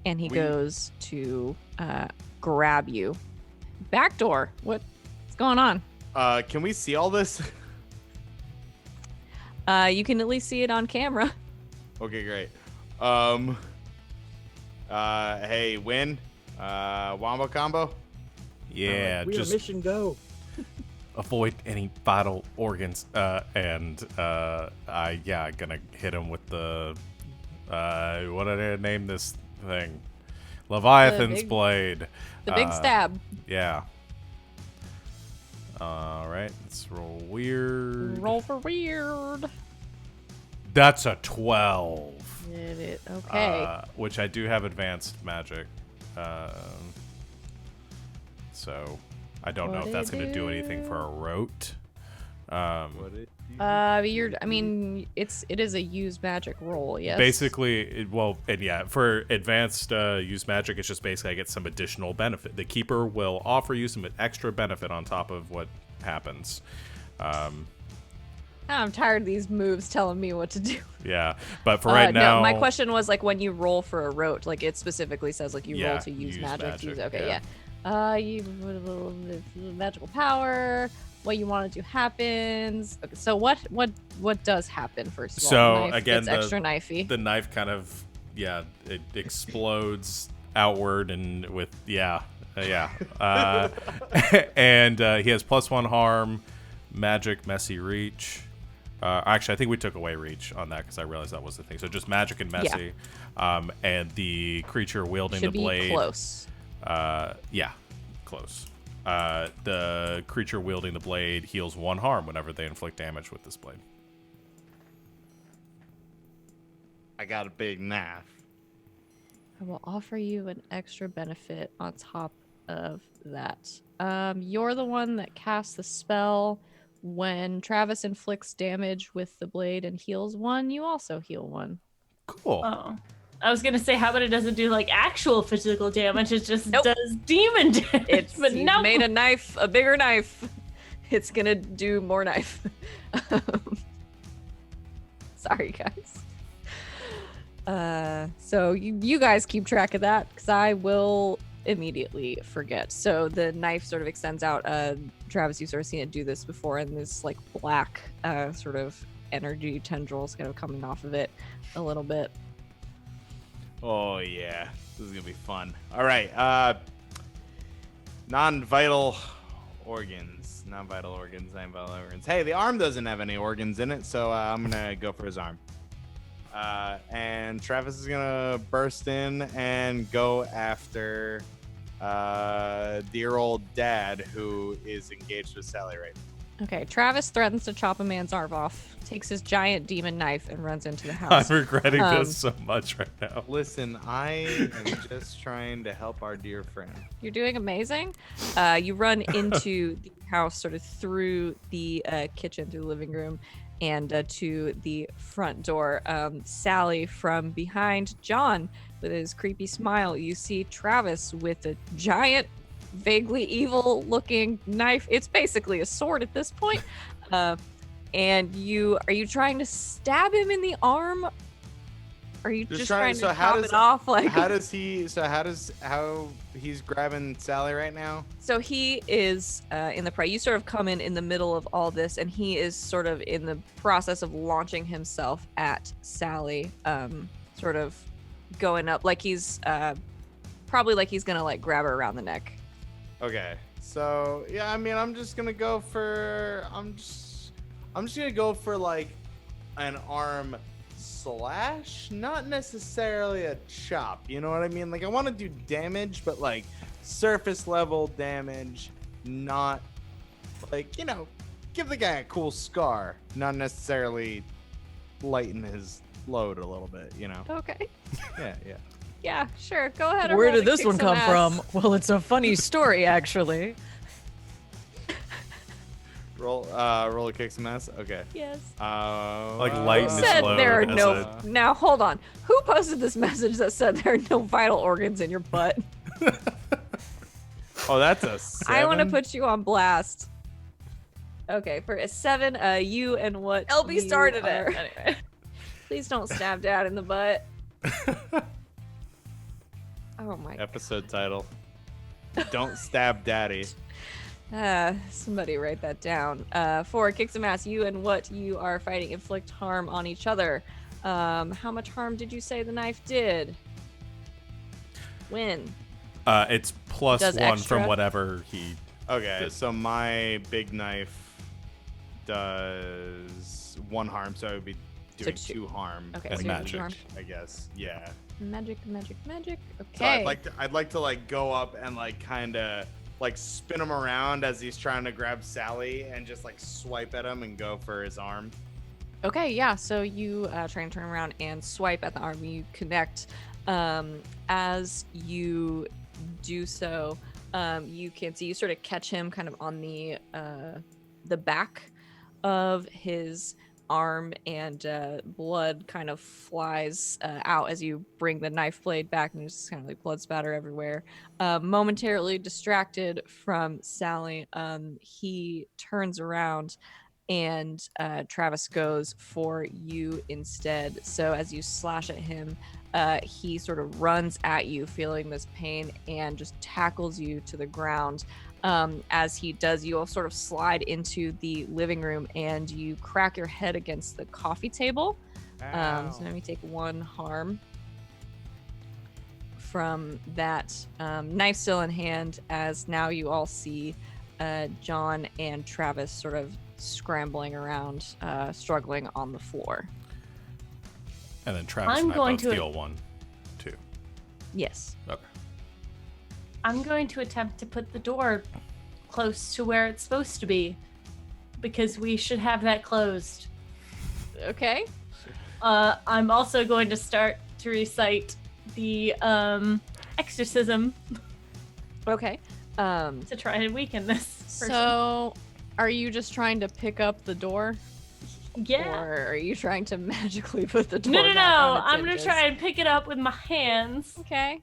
And he goes to grab you. Back door. What's going on? Can we see all this? You can at least see it on camera. Okay, great. Hey, Win. Wombo combo. Yeah, we are just mission go. avoid any vital organs. And gonna hit him with the what did I name this thing? Leviathan's blade. The big stab. Yeah. All right, let's roll weird. Roll for weird. That's a 12. Did it? Okay. Which I do have advanced magic. So I don't know if that's going to do anything for a rote. It is a use magic roll, yes. Basically, for advanced use magic, it's just basically I get some additional benefit. The keeper will offer you some extra benefit on top of what happens. I'm tired of these moves telling me what to do. Yeah, but for right now, no, my question was like when you roll for a rote, like it specifically says like you roll to use magic. Okay, yeah. You magical power. What you want to do happens. Okay, so what does happen first of all? So Knife again, gets extra knifey. The knife kind of it explodes outward and with and he has +1 harm, magic, messy, reach. Actually, I think we took away reach on that because I realized that was the thing. So just magic and messy, and the creature wielding Should the blade. Be close. Close. The creature wielding the blade heals 1 harm whenever they inflict damage with this blade. I got a big knife. I will offer you an extra benefit on top of that. You're the one that casts the spell. When Travis inflicts damage with the blade and heals 1, you also heal 1. Cool. Oh. I was gonna say, how about it doesn't do like actual physical damage? It just does demon damage. But You've no, made a bigger knife. It's gonna do more knife. Sorry, guys. So you guys keep track of that because I will immediately forget. So the knife sort of extends out. Travis, you've sort of seen it do this before, and this like black sort of energy tendrils kind of coming off of it a little bit. Oh yeah, this is gonna be fun. All right, non-vital organs. Hey, the arm doesn't have any organs in it, so I'm gonna go for his arm. And Travis is gonna burst in and go after dear old dad who is engaged with Sally right now. Okay, Travis threatens to chop a man's arm off, takes his giant demon knife, and runs into the house. I'm regretting this so much right now. Listen, I am just trying to help our dear friend. You're doing amazing. You run into the house, sort of through the kitchen, through the living room, and to the front door. Sally from behind John with his creepy smile. You see Travis with a giant, vaguely evil looking knife. It's basically a sword at this point. And are you trying to stab him in the arm? Or are you just trying to chop it off? Like how he's grabbing Sally right now? So he is in the you sort of come in the middle of all this, and he is sort of in the process of launching himself at Sally, sort of going up like he's probably like he's gonna like grab her around the neck. Okay, so yeah, I mean, I'm just gonna go for like an arm slash, not necessarily a chop. You know what I mean? Like I want to do damage, but like surface level damage, not like, you know, give the guy a cool scar, not necessarily lighten his load a little bit. You know? Okay. Yeah. Yeah, sure. Go ahead. And Where roll did to this kick one some come ass. from? Well, it's a funny story, actually. Roll a kick some ass. Okay. Yes. Like Who lighten his said load there are as no? a- Now hold on. Who posted this message that said there are no vital organs in your butt? Oh, that's a 7. I want to put you on blast. Okay, for a 7, you and what? LB you started are- it. Anyway. Please don't stab Dad in the butt. Oh my. Episode title. Don't stab daddy. Somebody write that down. 4, kick some ass. You and what you are fighting inflict harm on each other. How much harm did you say the knife did? Win. It's plus Does 1 extra? from whatever he. Okay, so my big knife does 1 harm, so I would be doing two. 2 harm. Okay, And so you're magic. harm. I guess. Yeah. Magic. Okay. So I'd like to like go up and like kind of like spin him around as he's trying to grab Sally and just like swipe at him and go for his arm. Okay, yeah. So you try and turn around and swipe at the arm. You connect. As you do so, you can see you sort of catch him kind of on the back of his arm, and blood kind of flies out as you bring the knife blade back, and there's kind of like blood spatter everywhere. Momentarily distracted from Sally, he turns around and Travis goes for you instead. So as you slash at him, he sort of runs at you, feeling this pain, and just tackles you to the ground. As he does, you all sort of slide into the living room and you crack your head against the coffee table. So let me take 1 harm from that. Knife still in hand, as now you all see John and Travis sort of scrambling around, struggling on the floor. And then Travis I'm and I going both to- deal 1, 2. Yes. Okay. I'm going to attempt to put the door close to where it's supposed to be, because we should have that closed. Okay. I'm also going to start to recite the exorcism Okay. to try and weaken this person. So, are you just trying to pick up the door? Yeah. Or are you trying to magically put the door No. back on its I'm gonna hinges? try and pick it up with my hands. Okay.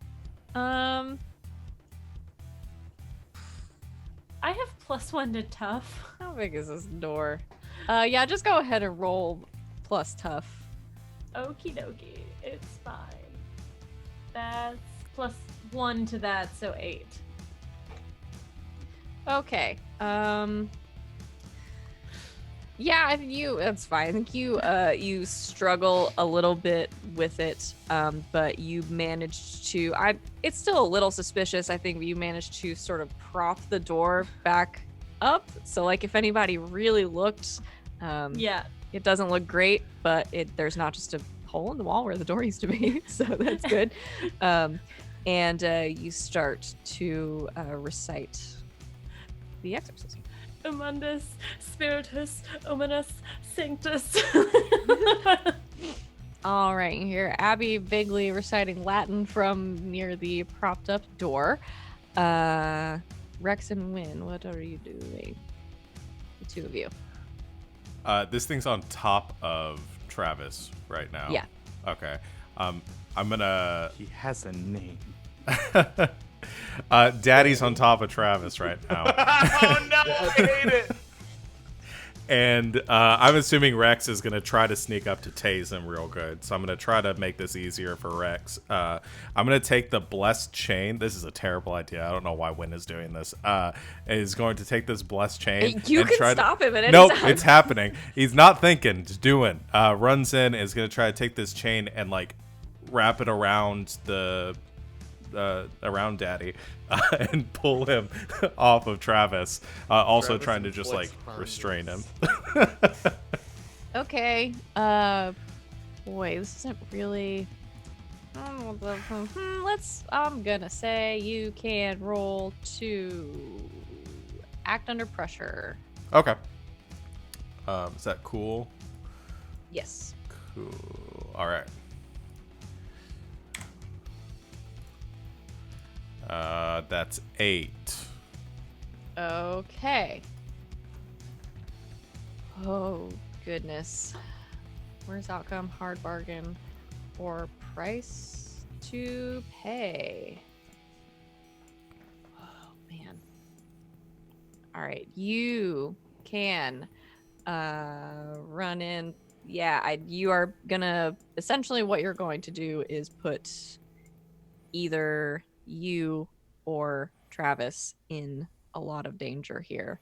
I have +1 to tough. How big is this door? Yeah, just go ahead and roll plus tough. Okie dokie. It's fine. That's +1 to that, so 8. Okay. Yeah, I think that's fine. I think you struggle a little bit with it, but you managed to. It's still a little suspicious. I think you managed to sort of prop the door back up. So, like, if anybody really looked, Yeah. it doesn't look great, but there's not just a hole in the wall where the door used to be. So that's good. And you start to recite the exorcism. Amundus, Spiritus, Ominous, Sanctus. All right, you hear Abby vaguely reciting Latin from near the propped up door. Rex and Wynn, what are you doing? The two of you. This thing's on top of Travis right now. Yeah. Okay. I'm gonna. He has a name. Daddy's on top of Travis right now. Oh no, I hate it. And I'm assuming Rex is going to try to sneak up to tase him real good. So I'm going to try to make this easier for Rex. I'm going to take the blessed chain. This is a terrible idea. I don't know why Wynn is doing this. Is going to take this blessed chain. You and can try stop him at any Nope, time. it's happening. He's not thinking, just doing. Runs in, is going to try to take this chain and like wrap it around around Daddy and pull him off of Travis. Also Travis trying to just like inflicts restrain him. Okay. Boy, this isn't really. I'm gonna say you can roll to act under pressure. Okay. Is that cool? Yes. Cool. All right. That's 8. Okay. Oh, goodness. Where's outcome, hard bargain, or price to pay? Oh, man. All right. You can run in. Yeah, you are gonna essentially what you're going to do is put either you or Travis in a lot of danger here.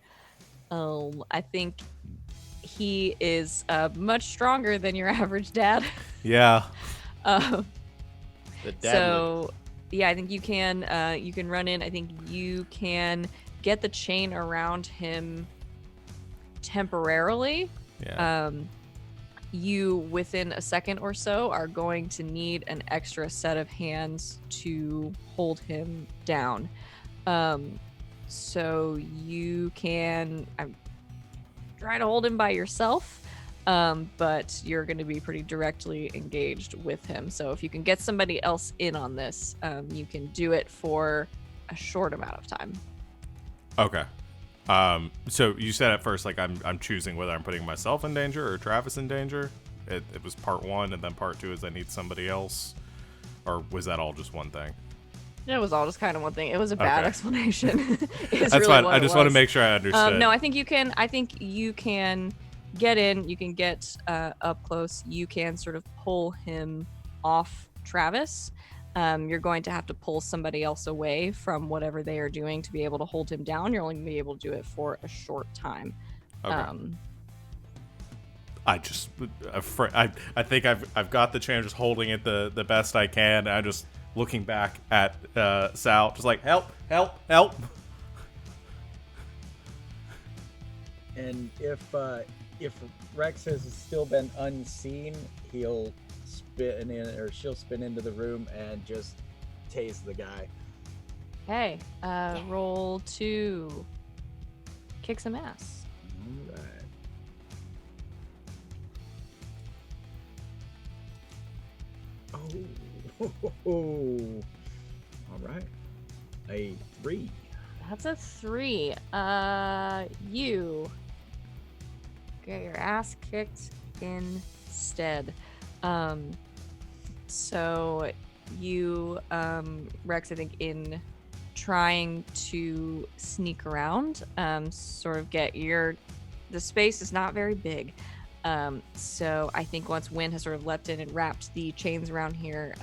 I think he is much stronger than your average dad. Yeah. um, The deadly. so yeah, I think you can run in. I think you can get the chain around him temporarily. Yeah. You within a second or so are going to need an extra set of hands to hold him down. So you can try to hold him by yourself, but you're going to be pretty directly engaged with him. So if you can get somebody else in on this, you can do it for a short amount of time. Okay. So you said at first, like, I'm choosing whether I'm putting myself in danger or Travis in danger. It was part one, and then part two is I need somebody else, or was that all just one thing? It was all just kind of one thing. It was a bad Okay. explanation. That's fine. I just want to make sure I understood. No, I think you can get in. You can get up close. You can sort of pull him off Travis. You're going to have to pull somebody else away from whatever they are doing to be able to hold him down. You're only going to be able to do it for a short time. Okay. I think I've got the chain, just holding it the best I can. I'm just looking back at Sal, just like, help. And if Rex has still been unseen, he'll spin in, or she'll spin into the room and just tase the guy. Hey, roll to kick some ass. All right. Oh, all right. A 3. That's a 3. You get your ass kicked instead. So you, Rex, I think in trying to sneak around, sort of get the space is not very big. So I think once Wynn has sort of leapt in and wrapped the chains around here,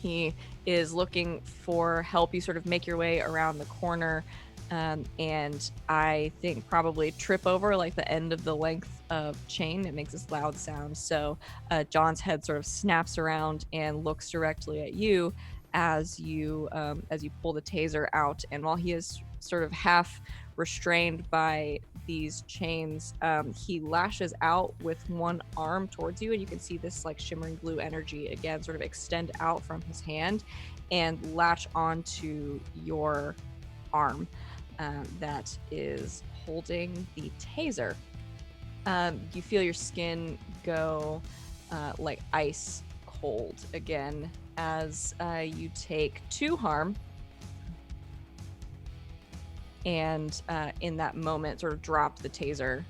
he is looking for help. You sort of make your way around the corner, and I think probably trip over like the end of the length of chain. It makes this loud sound. So John's head sort of snaps around and looks directly at you as you pull the taser out. And while he is sort of half restrained by these chains, he lashes out with one arm towards you, and you can see this like shimmering blue energy again sort of extend out from his hand and latch onto your arm that is holding the taser. You feel your skin go like ice cold again as you take 2 harm, and in that moment sort of drop the taser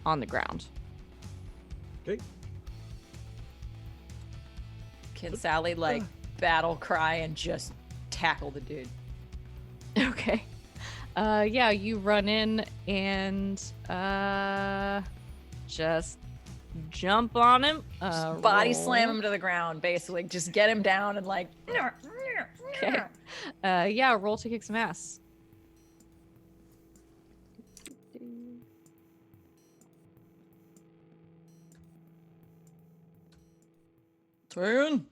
on the ground. Okay. Can Sally like battle cry and just tackle the dude? Okay. Yeah, you run in and just jump on him. Just body roll. slam him to the ground, basically. Just get him down and like. Okay. Yeah, roll to kick some ass. Turn.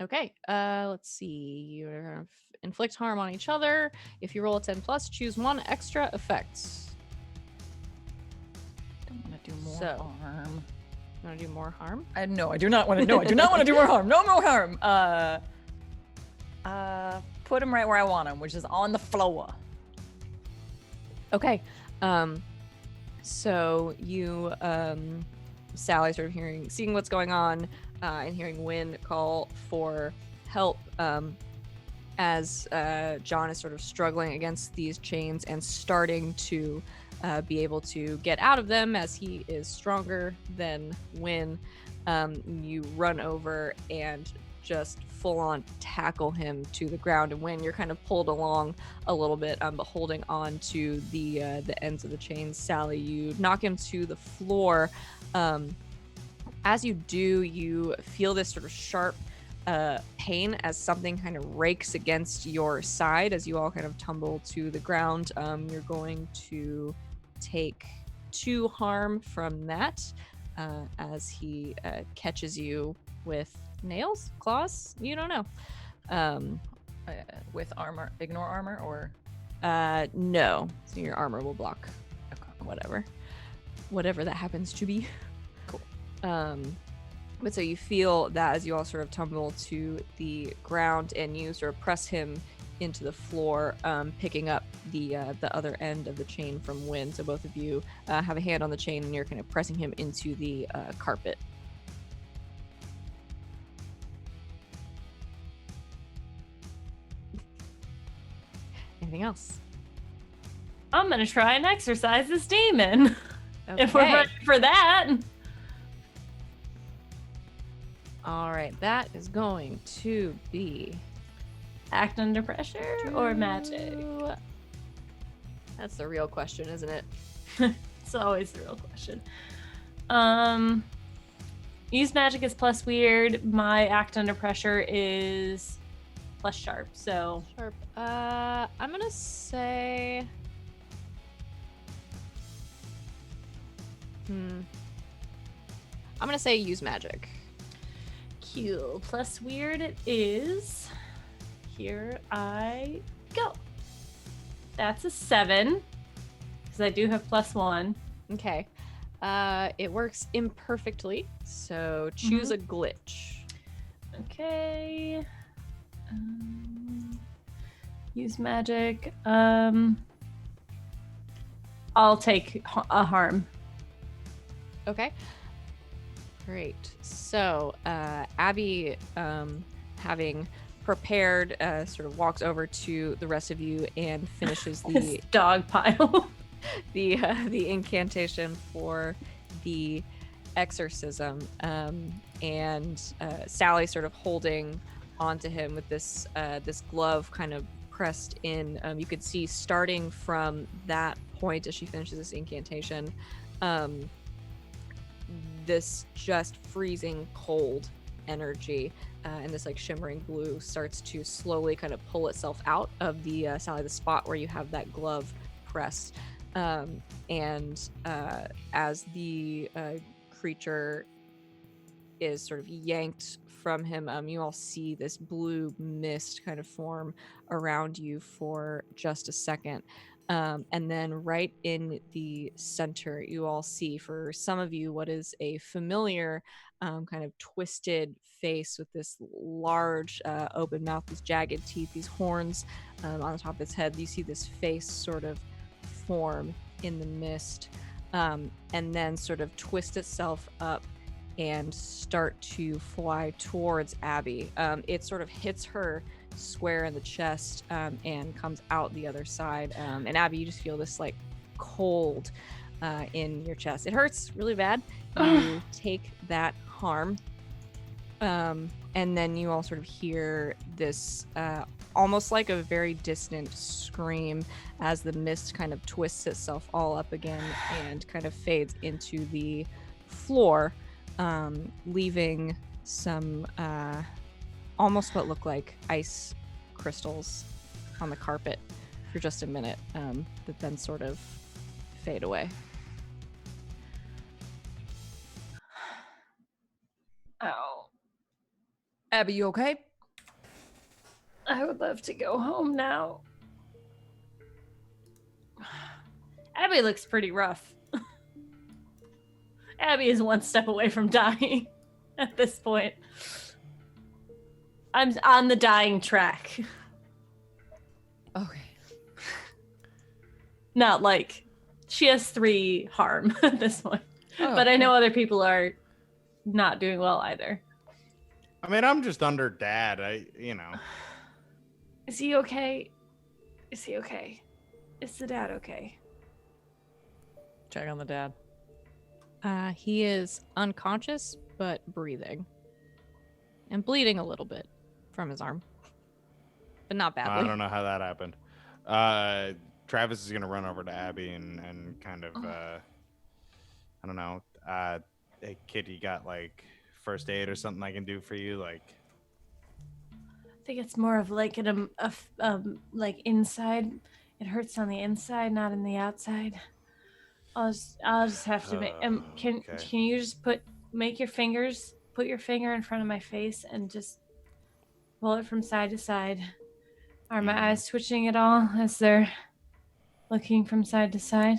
Okay, let's see. You inflict harm on each other. If you roll a 10 plus, choose 1 extra effect. Don't want to do more So- harm. You want to do more harm? No, I do not want to. No, I do not want to do more harm. No more harm. Put him right where I want him, which is on the floor. Okay. So you, Sally, sort of seeing what's going on, and hearing Wynn call for help, as John is sort of struggling against these chains and starting to be able to get out of them as he is stronger than Win. You run over and just full on tackle him to the ground, and when you're kind of pulled along a little bit, but holding on to the ends of the chains, Sally, you knock him to the floor. As you do, you feel this sort of sharp pain as something kind of rakes against your side as you all kind of tumble to the ground. You're going to take 2 harm from that as he catches you with nails, claws, you don't know. With armor, ignore armor, or no, so your armor will block whatever that happens to be. Cool. But so you feel that as you all sort of tumble to the ground and you sort of press him into the floor, picking up the other end of the chain from Win. So both of you have a hand on the chain and you're kind of pressing him into the carpet. Anything else? I'm gonna try and exercise this demon. Okay. If we're ready for that. All right, that is going to be Act under pressure or magic? That's the real question, isn't it? It's always the real question. Use magic is plus weird. My act under pressure is plus sharp. So Sharp. I'm gonna say. I'm gonna say use magic. Q plus weird it is. Here I go. That's a 7 because I do have plus 1. Okay. It works imperfectly, so choose a glitch. Okay. Use magic. I'll take a harm. Okay. Great. So, Abby, having prepared, sort of walks over to the rest of you and finishes This dog pile. the incantation for the exorcism. And Sally sort of holding onto him with this glove kind of pressed in. You could see starting from that point as she finishes this incantation, this just freezing cold energy and this like shimmering blue starts to slowly kind of pull itself out of the Sally, the spot where you have that glove pressed. And as the creature is sort of yanked from him, you all see this blue mist kind of form around you for just a second. And then right in the center, you all see, for some of you, what is a familiar kind of twisted face with this large open mouth, these jagged teeth, these horns on the top of its head. You see this face sort of form in the mist and then sort of twist itself up and start to fly towards Abby. It sort of hits her square in the chest and comes out the other side. And Abby, you just feel this like cold in your chest. It hurts really bad. You take that harm. And then you all sort of hear this almost like a very distant scream as the mist kind of twists itself all up again and kind of fades into the floor, leaving some almost what look like ice crystals on the carpet for just a minute, that then sort of fade away. Ow. Abby, you okay? I would love to go home now. Abby looks pretty rough. Abby is one step away from dying at this point. I'm on the dying track. Okay. Not like she has 3 harm at this point. But I know other people are not doing well either. I mean, I'm just under dad. Is he okay? Is he okay? Is the dad okay? Check on the dad. He is unconscious but breathing and bleeding a little bit from his arm, but not badly. I don't know how that happened. Travis is gonna run over to Abby and kind of I don't know. Hey kid, you got like first aid or something I can do for you? Like, I think it's more of like like inside. It hurts on the inside, not on the outside. I'll just have to make. Can Okay. you just put your finger in front of my face and just pull it from side to side? Are my eyes twitching at all as they're looking from side to side?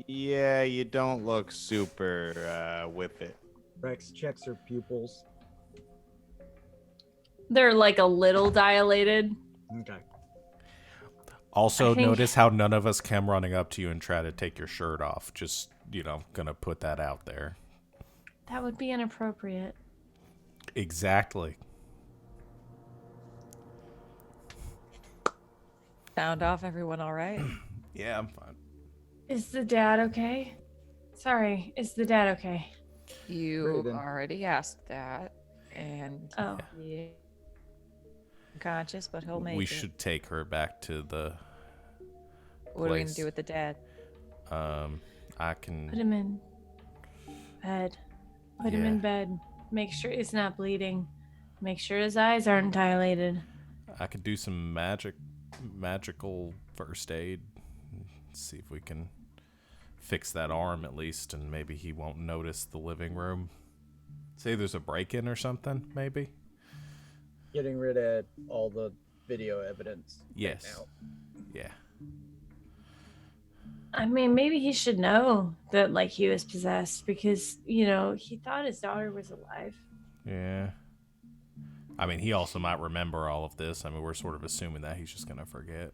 Yeah, you don't look super with it. Rex checks her pupils. They're like a little dilated. Okay. Also, I think- notice how none of us come running up to you and try to take your shirt off. Just, gonna put that out there. That would be inappropriate. Exactly. Sound off, everyone all right? Yeah, I'm fine. Is the dad okay? Sorry, is the dad okay? You Breathing. already asked that, and Oh, yeah, unconscious, but he'll make We it. should take her back to the What are we gonna place. do with the dad? I can. put him in bed. Put him Yeah. in bed. Make sure he's not bleeding. Make sure his eyes aren't dilated. I could do some magical first aid. See if we can fix that arm at least, and maybe he won't notice the living room. Say there's a break-in or something, maybe. Getting rid of all the video evidence. right Yes. now. Yeah. I mean, maybe he should know that like he was possessed because, he thought his daughter was alive. Yeah. I mean, he also might remember all of this. I mean, we're sort of assuming that he's just gonna forget.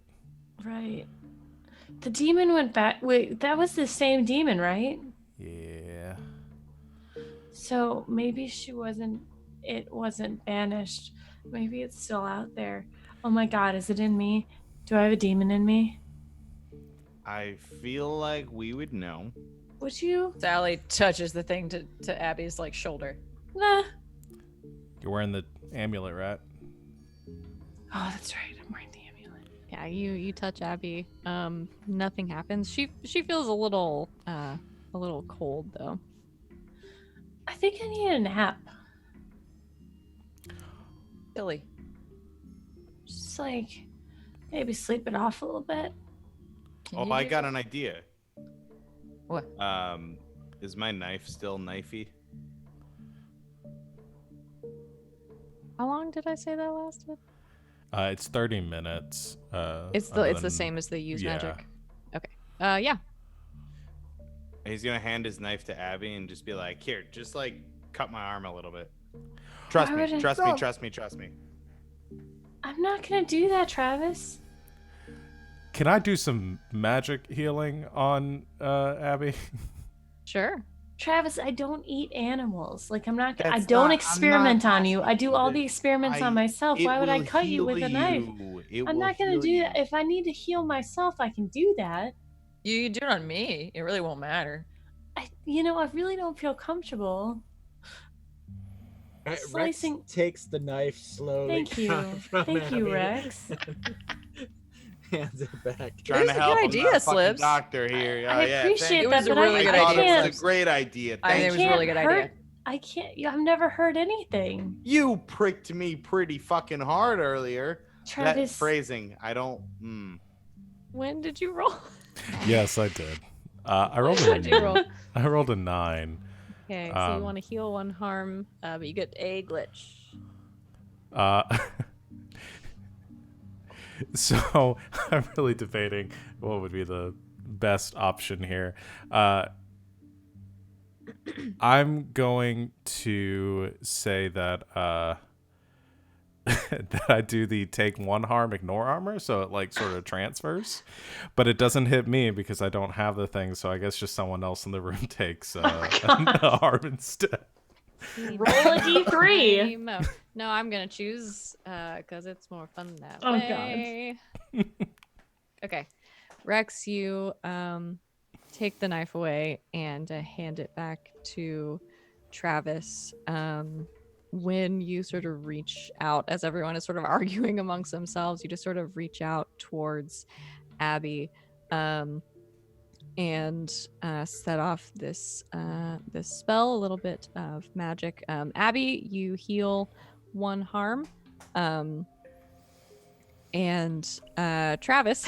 Right. The demon went back. Wait, that was the same demon, right? Yeah. So maybe it wasn't banished. Maybe it's still out there. Oh my god, is it in me? Do I have a demon in me? I feel like we would know. Would you? Sally touches the thing to Abby's like shoulder. Nah. You're wearing the amulet, right? Oh, that's right. I'm wearing the amulet. Yeah, you touch Abby. Nothing happens. She feels a little cold though. I think I need a nap. Billy. Just like maybe sleep it off a little bit. Can Oh, you I do got that? an idea. What? Is my knife still knifey? How long did I say that lasted? It's 30 minutes. It's other the than- same as the use yeah. magic. Okay. Yeah. He's gonna hand his knife to Abby and just be like, "Here, just like cut my arm a little bit. Trust Why me, would I- trust me, trust me, trust me." I'm not gonna do that, Travis. Can I do some magic healing on Abby? Sure. Travis, I don't eat animals. Like I That's don't not- experiment I'm not on you. I do all the experiments on myself. Why would I cut you with a knife? I'm not gonna do that. If I need to heal myself, I can do that. You do it on me. It really won't matter. I really don't feel comfortable. Rex Slicing- takes the knife slowly. Thank you. from Thank you, Abby, Rex. Hands it back. Trying to It was a help. good I'm idea, not a fucking Slips. doctor here. I Oh, yeah, appreciate thank It that, was a but really good I thought idea, it was Slips. a great idea. I think Thank it was you. a really good idea. I can't. I've never heard anything. You pricked me pretty fucking hard earlier. That Travis, phrasing, I don't. When did you roll? Yes, I did. I rolled What'd you roll? I rolled a 9. Okay, so you Um, want to heal one harm, but you get a glitch. So I'm really debating what would be the best option here. I'm going to say that that I do the take one harm, ignore armor, so it like sort of transfers, but it doesn't hit me because I don't have the thing. So I guess just someone else in the room takes a harm instead. roll a d3. No, I'm gonna choose because it's more fun that Oh, God. way. Okay, Rex, you take the knife away and hand it back to Travis. When you sort of reach out, as everyone is sort of arguing amongst themselves, you just sort of reach out towards Abby, and set off this this spell, a little bit of magic. Abby, you heal 1 harm, and Travis,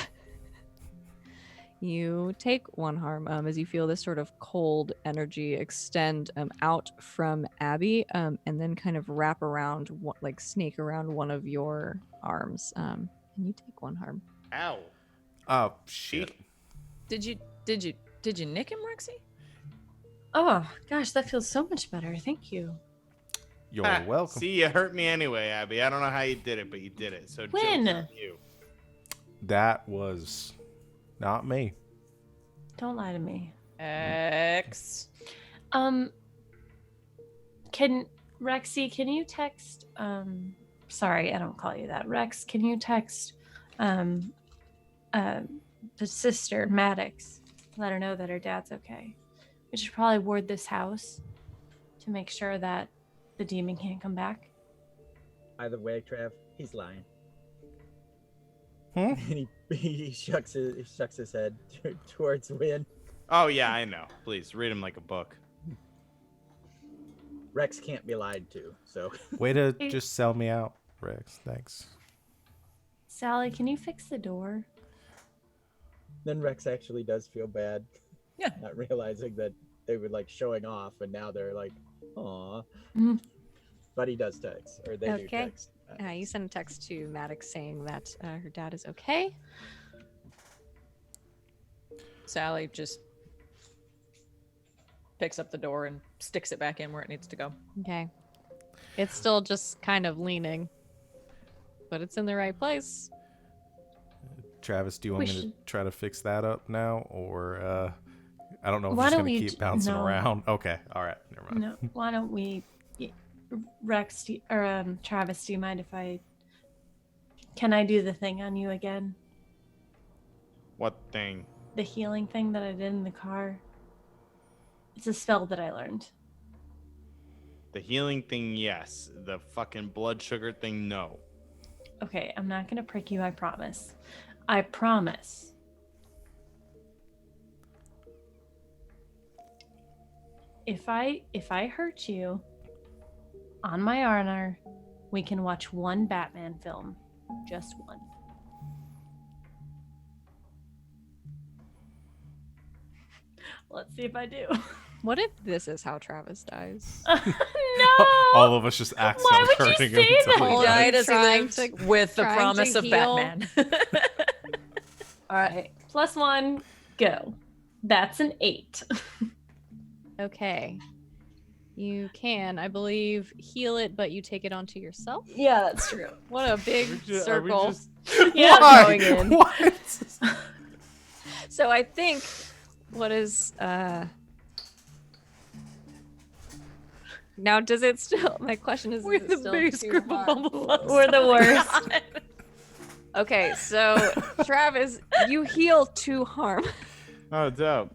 you take 1 harm as you feel this sort of cold energy extend out from Abby, and then kind of wrap around, like snake around one of your arms, and you take 1 harm. Ow. Oh shit. Did you nick him, Rexy? Oh gosh, that feels so much better. Thank you. You're Ah, welcome. See, you hurt me anyway, Abby. I don't know how you did it, but you did it. So When? joke's on you. That was not me. Don't lie to me. X. Can Rexy, can you text sorry, I don't call you that. Rex, can you text the sister, Maddox, let her know that her dad's okay? We should probably ward this house to make sure that the demon can't come back. Either way, Trav, he's lying. Hmm? And he shucks his head towards Win. Oh, yeah, I know. Please, read him like a book. Rex can't be lied to, so Way to just sell me out, Rex. Thanks. Sally, can you fix the door? then Rex actually does feel bad. Yeah. Not realizing that they were like showing off and now they're like, aw. Mhm. But he does text, or they do Okay. text. You send a text to Maddox saying that her dad is okay. Sally just picks up the door and sticks it back in where it needs to go. Okay. It's still just kind of leaning, but it's in the right place. Travis, do you want We me to should- try to fix that up now, or I don't know if Why it's don't gonna we keep bouncing no. around. Okay, all right, never mind. No, why don't we, Rex or Travis? Do you mind if can I do the thing on you again? What thing? The healing thing that I did in the car. It's a spell that I learned. The healing thing, yes. The fucking blood sugar thing, no. Okay, I'm not gonna prick you. I promise. I promise. If I hurt you on my honor, we can watch one Batman film. Just one. Let's see if I do. What if this is how Travis dies? No! All of us just Why accidentally would you hurting say him. that? until he He dies. died as he Trying lived to- with the trying to promise of heal. Batman. All right, +1, go. That's an 8. Okay. You can, I believe, heal it, but you take it onto yourself. Yeah, that's true. What a big circle. Yeah, Why? going in. What? So I think what is now does it still my question is We're it the still biggest too group hard? of bumblefucks. We're the worst. Okay, so Travis, you heal 2 harm. Oh, dope.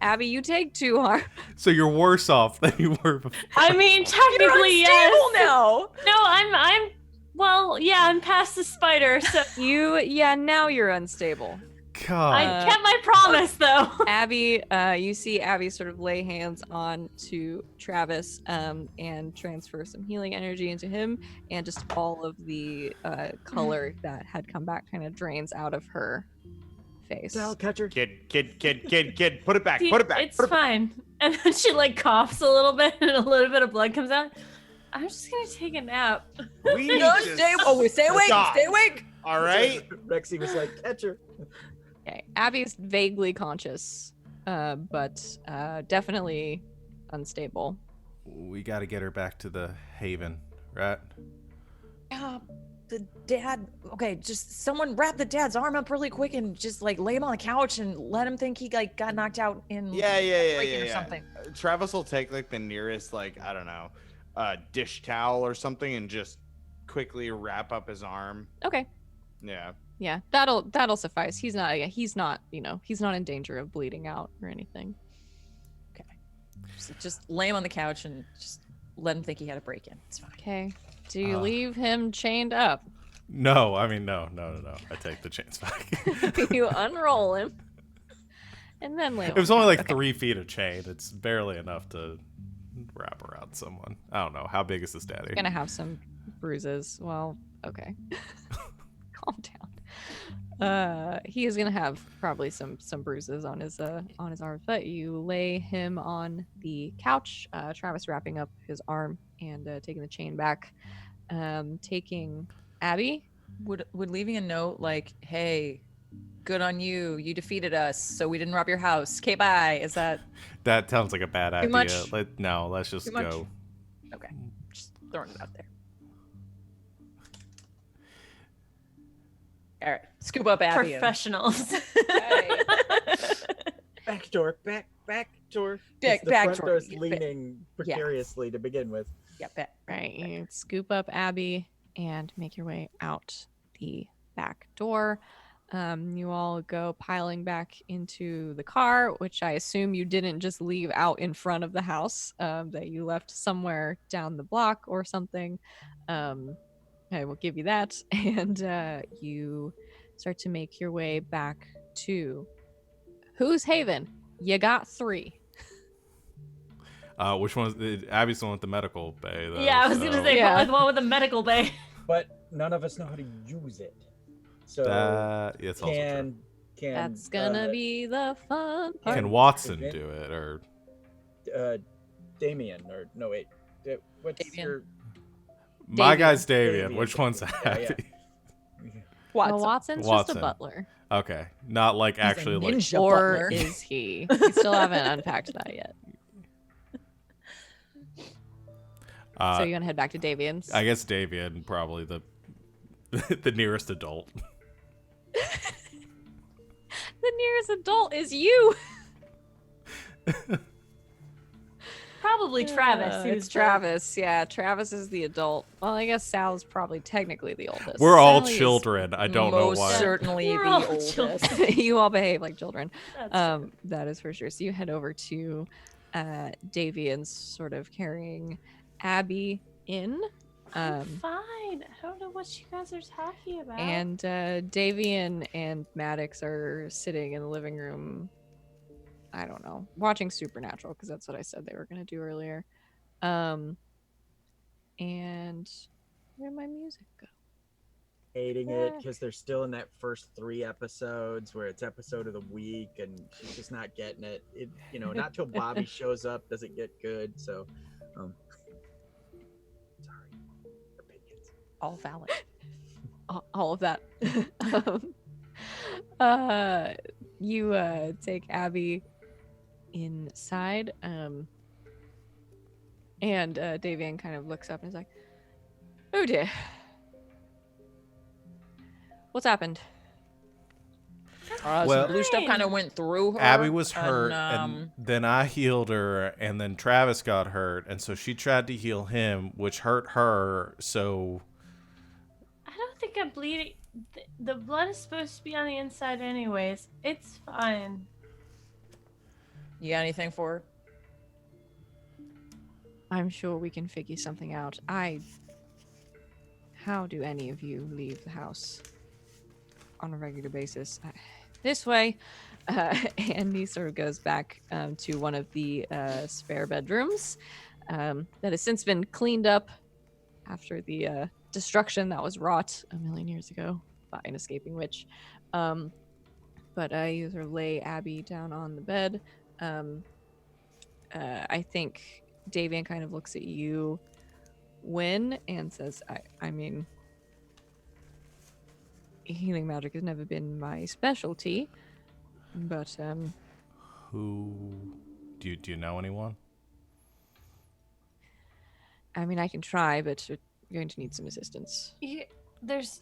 Abby, you take 2 harm. So you're worse off than you were before. I mean, technically, yes. now. No, I'm. Well, yeah, I'm past the spider, so Now you're unstable. God. I kept my promise, though. Abby, you see Abby sort of lay hands on to Travis and transfer some healing energy into him, and just all of the color that had come back kind of drains out of her face. Sal, catcher. Kid. Put it back. See, Put it back. It's Put it back. fine. And then she like coughs a little bit, and a little bit of blood comes out. I'm just gonna take a nap. We need No, to stay awake. stop. Stay awake. All right. Rexy was like, catcher. Okay, Abby's vaguely conscious, but definitely unstable. We got to get her back to the haven, right? The dad. Okay, just someone wrap the dad's arm up really quick and just like lay him on the couch and let him think he like got knocked out in breaking or something. Travis will take like the nearest like I don't know, dish towel or something and just quickly wrap up his arm. Okay. Yeah. Yeah, that'll suffice. He's not, he's not in danger of bleeding out or anything. Just lay him on the couch and just let him think he had a break-in. It's fine. Okay. Do you leave him chained up? No, I mean, no. I take the chains back. You unroll him and then lay him. It was on only top. like 3 feet of chain. It's barely enough to wrap around someone. I don't know. How big is this daddy? He's gonna have some bruises. Well, okay. Calm down. He is gonna have probably some bruises on his arms, but you lay him on the couch. Travis wrapping up his arm and taking the chain back. Taking Abby. Would leaving a note like, "Hey, good on you. You defeated us, so we didn't rob your house. Okay, bye." Is that That sounds like a bad idea. much? Let's just Too much? go. okay? Just throwing it out there. All right, scoop up Abby. Professionals. Back door. Back The front door. door's Yeah, leaning precariously to begin with. Yeah, bet. Right. You scoop up Abby and make your way out the back door. You all go piling back into the car, which I assume you didn't just leave out in front of the house, that you left somewhere down the block or something. I will give you that. And you start to make your way back to Who's Haven? You got 3. Which one's Abby's the one with the medical bay? Though, Yeah, I was gonna say Yeah. probably the one with the medical bay. But none of us know how to use it. So it's also true. can That's gonna be the fun part. Can Watson do it or? Damien or no wait, what's Damien. your My Davian. guy's Davian. Davian. Which one's Yeah, Abby? yeah. Well, Watson's just Watson. a butler. Okay, not like He's a actually like. ninja Or butler. is he? We still haven't unpacked that yet. So you're gonna head back to Davian's? I guess Davian probably the nearest adult. The nearest adult is you. Probably Travis. It's who's the- Travis. Yeah, Travis is the adult. Well, I guess Sal's probably technically the oldest. We're all Sally is- children. I don't know Most why. certainly We're the all oldest. children. You all behave like children. That's true. That is for sure. So you head over to Davian's, sort of carrying Abby in. I'm fine. I don't know what you guys are talking about. And Davian and Maddox are sitting in the living room. I don't know, watching Supernatural, because that's what I said they were going to do earlier. And where'd my music go? hating it because they're still in that first 3 episodes where it's episode of the week and she's just not getting it. Not till Bobby shows up does it get good. So, sorry, opinions. All valid. All of that. You take Abby inside, and Davian kind of looks up and is like, "Oh dear, what's happened?" Well, Well- blue stuff kind of went through her. Abby was hurt, and, and then I healed her, and then Travis got hurt, and so she tried to heal him, which hurt her. So I don't think I'm bleeding. The blood is supposed to be on the inside, anyways. It's fine. you got anything for her? I'm sure we can figure something out. How do any of you leave the house on a regular basis? This way. And he sort of goes back to one of the spare bedrooms that has since been cleaned up after the destruction that was wrought a million years ago by an escaping witch. But you sort of lay Abby down on the bed. I think Davian kind of looks at you, Win, and says, I mean, healing magic has never been my specialty, but who do you know anyone? I mean, I can try, but you're going to need some assistance. There's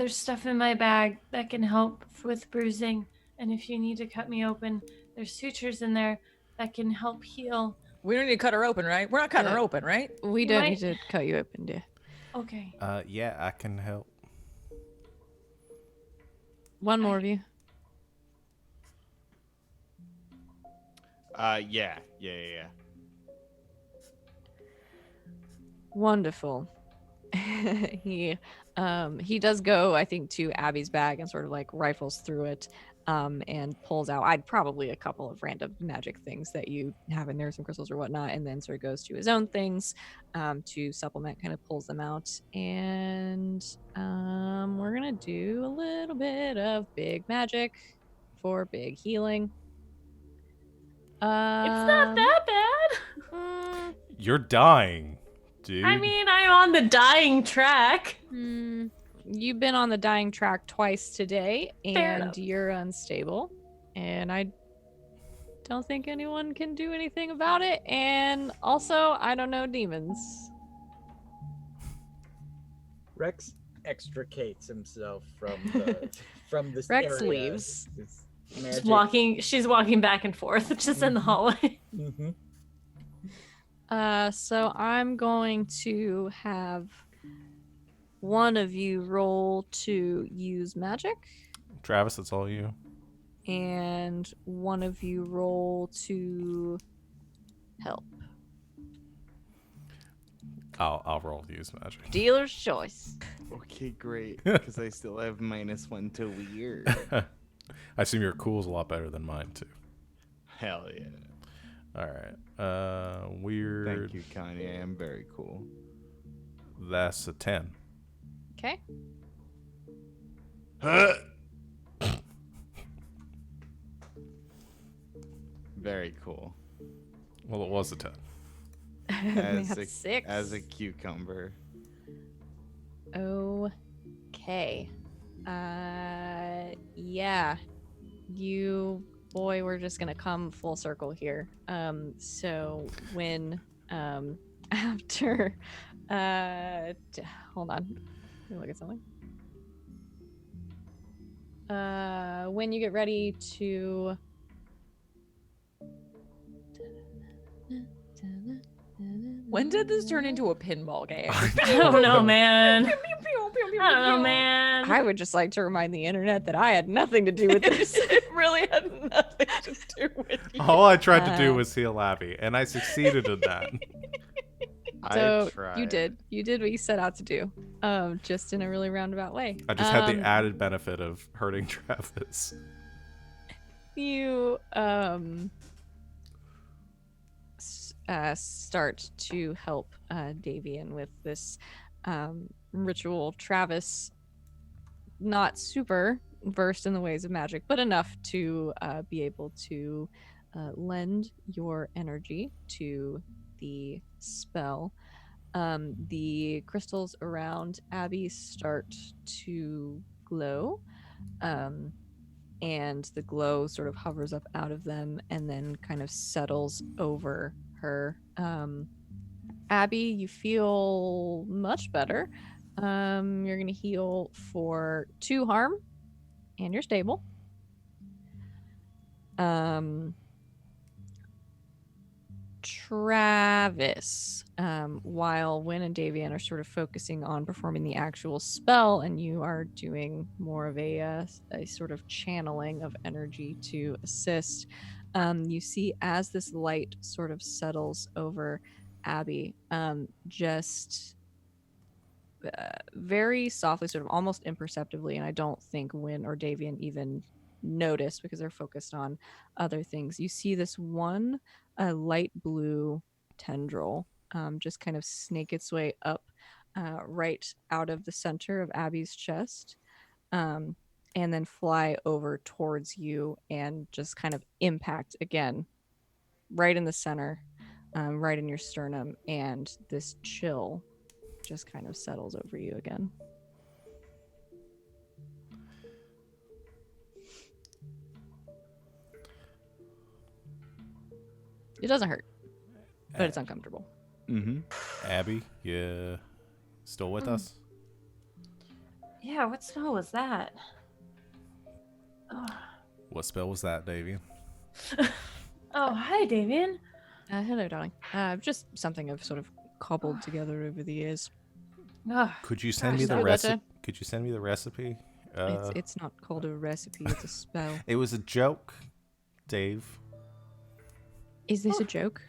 stuff in my bag that can help with bruising, and if you need to cut me open, there's sutures in there that can help heal. We don't need to cut her open, right? We're not cutting her open, right? We You don't might- need to cut you open, dear. Okay. Yeah, I can help. One more of you. Yeah. Wonderful. he does go, I think, to Abby's bag and sort of like rifles through it, and pulls out I'd probably a couple of random magic things that you have in there, some crystals or whatnot, and then sort of goes to his own things to supplement, kind of pulls them out. And we're gonna do a little bit of big magic for big healing. It's not that bad. You're dying, dude. I mean, I'm on the dying track. You've been on the dying track twice today, Fair and enough. you're unstable. And I don't think anyone can do anything about it. And also, I don't know demons. Rex extricates himself from the from this Rex area. leaves. This She's walking back and forth, just in the hallway. Mm-hmm. So I'm going to have one of you roll to use magic, Travis, it's all you. and one of you roll to help. I'll roll to use magic. Dealer's choice. Okay, great. Because I still have -1 to weird. I assume your cool's a lot better than mine too. Hell yeah. All right. Weird. Thank you, Kanye. I'm very cool. That's a 10. Okay. Very cool. Well, it was a 10. That's 6. As a cucumber. Okay. Yeah. You, boy, we're just gonna come full circle here. So when, after, hold on. Let me look at something. When you get ready to. When did this turn into a pinball game? I don't know, man. I don't know, man. I would just like to remind the internet that I had nothing to do with this. It really had nothing to do with you. All I tried to do was heal Abby, and I succeeded in that. So I tried. you did what you set out to do, just in a really roundabout way. I just had the added benefit of hurting Travis. You start to help Davian with this ritual. Travis, not super versed in the ways of magic, but enough to be able to lend your energy to the spell. The crystals around Abby start to glow, and the glow sort of hovers up out of them and then kind of settles over her. Abby, you feel much better. You're gonna heal for 2 harm, and you're stable. Travis, while Wynn and Davian are sort of focusing on performing the actual spell, and you are doing more of a sort of channeling of energy to assist, you see as this light sort of settles over Abby, just very softly, sort of almost imperceptibly, and I don't think Wynn or Davian even notice because they're focused on other things. You see this one light blue tendril just kind of snake its way up right out of the center of Abby's chest, and then fly over towards you and just kind of impact again right in the center, right in your sternum, and this chill just kind of settles over you again. It doesn't hurt, but it's uncomfortable. Mm-hmm. Abby, you still with us? Yeah, what spell was that? What spell was that, Davian? Oh, hi, Davian. Hello, darling. Just something I've sort of cobbled together over the years. Could you send me Gosh, the that- recipe? Could you send me the recipe It's not called a recipe, it's a spell. It was a joke, Dave. Is this a joke?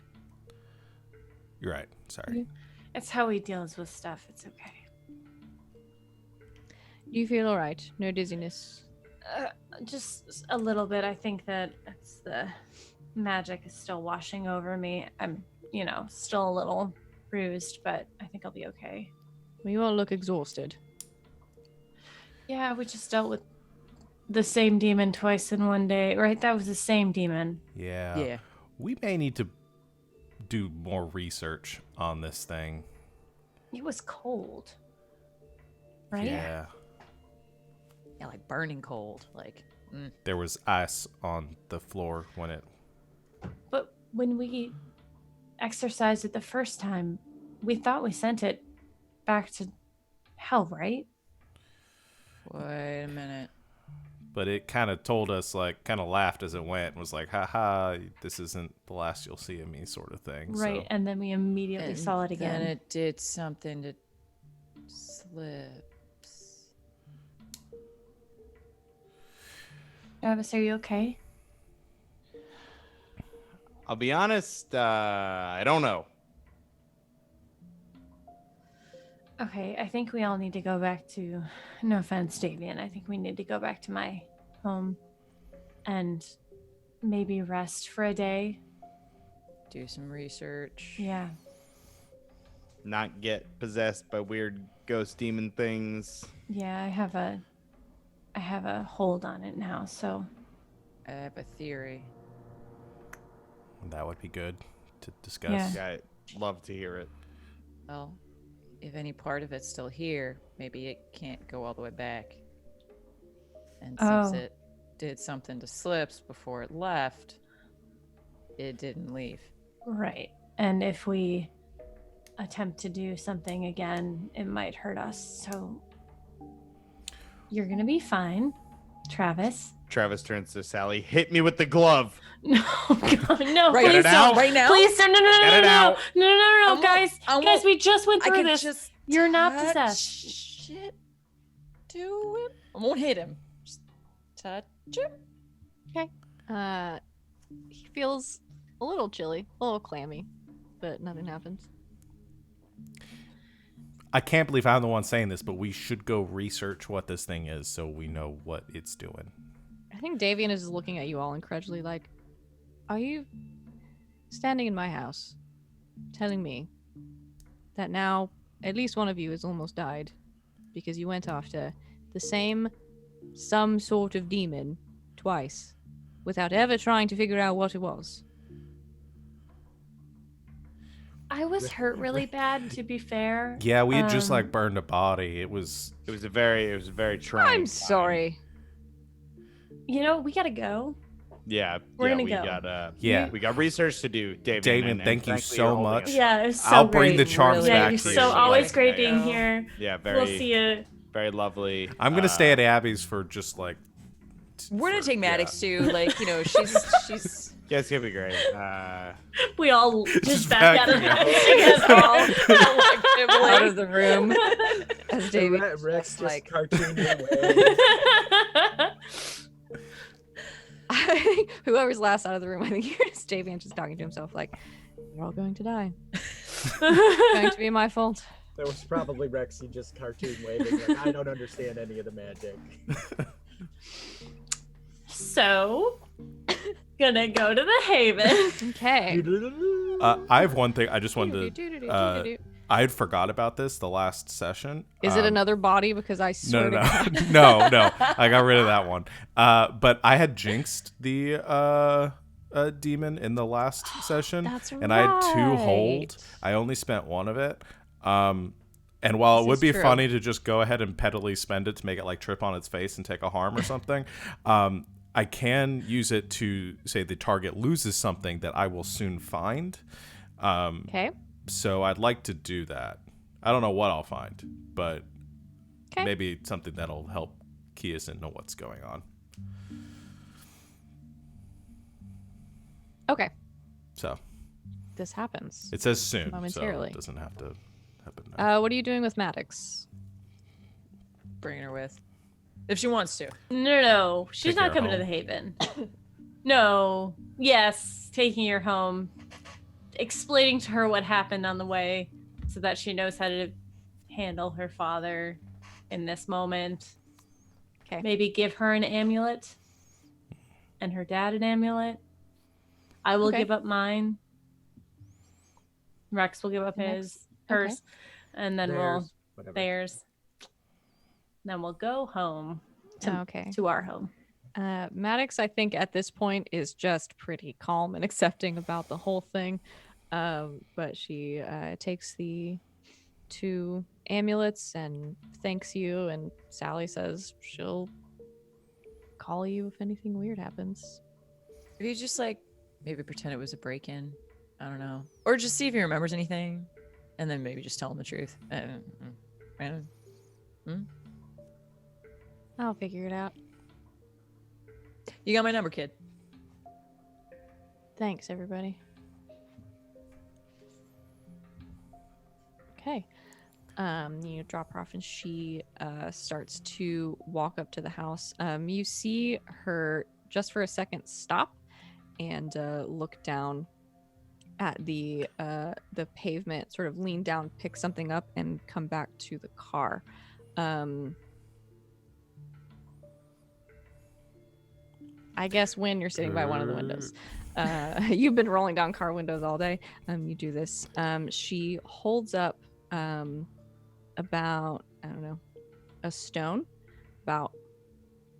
You're right. Sorry. It's how he deals with stuff. It's okay. Do you feel all right? No dizziness? Just a little bit. I think that it's the magic is still washing over me. I'm, still a little bruised, but I think I'll be okay. Well, you all look exhausted. Yeah, we just dealt with the same demon twice in one day, right? That was the same demon. Yeah. Yeah. We may need to do more research on this thing. It was cold, right? Yeah. Yeah, like burning cold. Like, There was ice on the floor when it. But when we exercised it the first time, we thought we sent it back to hell, right? wait a minute. But it kind of told us, like, kind of laughed as it went and was like, haha, this isn't the last you'll see of me, sort of thing. Right, So. and then we immediately And saw it again. Then it did something to slips. Travis, are you okay? I'll be honest, I don't know. Okay, I think we all need to go back to, no offense, Davian, I think we need to go back to my home and maybe rest for a day. Do some research. Yeah. Not get possessed by weird ghost demon things. Yeah, I have a hold on it now, so I have a theory. That would be good to discuss. Yeah. Yeah, I'd love to hear it. Well, if any part of it's still here, maybe it can't go all the way back. And since Oh. it did something to Slips before it left, it didn't leave. right. And if we attempt to do something again, it might hurt us. So you're gonna be fine, Travis. Travis turns to Sally. Hit me with the glove. No, God, no, Right, Get please it out. don't. right now? Please don't. No, no, no, Get no, it no, out. no, no, no, no, won't- guys, I guys, won't- we just went I through can this. just You're not touch possessed. Shit to him. I won't hit him. Just touch him. He feels a little chilly, a little clammy, but nothing happens. I can't believe I'm the one saying this, but we should go research what this thing is so we know what it's doing. I think Davian is looking at you all incredulously like, are you standing in my house telling me that now at least one of you has almost died because you went after the same some sort of demon twice without ever trying to figure out what it was? I was hurt really bad, to be fair. Yeah, we had just Um, like burned a body. It was It was a very trying. I'm time. sorry. We gotta go. Yeah, We're yeah, gonna we go. got Yeah. we got research to do, David. Damon, and thank you frankly, so you're holding much. us Yeah, it was so I'll great. bring the charms Really Yeah, back you're to you. so always Like, great being yeah. here. Yeah, very. We'll see you. Very lovely. I'm gonna stay at Abby's for just like. We're gonna for- take Maddox too. Like, she's Yeah, it's gonna be great. We all just Just back out of backing the up. house together. out of the room. As David Rex just like- cartooned away. I think whoever's last out of the room, I think it's Davian just talking to himself like, you're all going to die. It's going to be my fault. That was probably Rexy just cartoon waving. Like, I don't understand any of the magic. So, gonna go to the Haven. Okay. I have one thing I just wanted to. I had forgot about this the last session. Is it another body? Because I swear No, to God. no. I got rid of that one. But I had jinxed the demon in the last session, That's and I had 2 right. hold. I only spent 1 of it. And while This it would is be true. funny to just go ahead and pettily spend it to make it like trip on its face and take a harm or something, I can use it to say the target loses something that I will soon find. Okay. So I'd like to do that. I don't know what I'll find, but Okay. maybe something that'll help Kiasin know what's going on. Okay. So This happens. it says soon, so Momentarily. it doesn't have to happen now. What are you doing with Maddox? bringing her with. If she wants to. No. She's Take not her coming to home. the Haven. No. Yes, taking her home, explaining to her what happened on the way so that she knows how to handle her father in this moment. Okay. Maybe give her an amulet and her dad an amulet. I will Okay. give up mine. Rex will give up Next. hers, and then Theirs, whatever. theirs. Then we'll go home Okay. to our home. Maddox, I think at this point is just pretty calm and accepting about the whole thing. But she takes the 2 amulets and thanks you. And Sally says she'll call you if anything weird happens. If you just like maybe pretend it was a break-in, I don't know, or just see if he remembers anything, and then maybe just tell him the truth. I'll figure it out. You got my number, kid. Thanks, everybody. Okay. You drop her off, and she starts to walk up to the house. You see her just for a second stop and look down at the pavement, sort of lean down, pick something up, and come back to the car. I guess when you're sitting by one of the windows. You've been rolling down car windows all day. You do this. She holds up about, I don't know, a stone about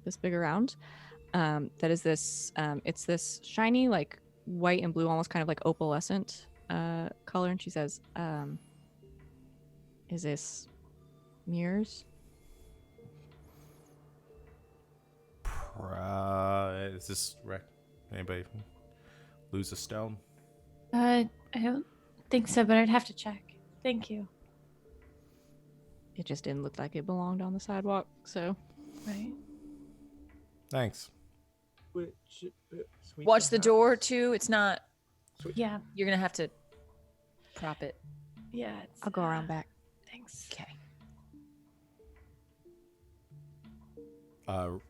this big around. That is this, it's this shiny, like white and blue, almost kind of like opalescent color. And she says, is this mirrors? Is this anybody lose a stone? I don't think so, but I'd have to check. Thank you. It just didn't look like it belonged on the sidewalk, so. Right. Thanks. Sweep Watch the door house. too. It's not. Yeah. You're gonna have to prop it. Yeah. I'll go around back. Thanks. Okay.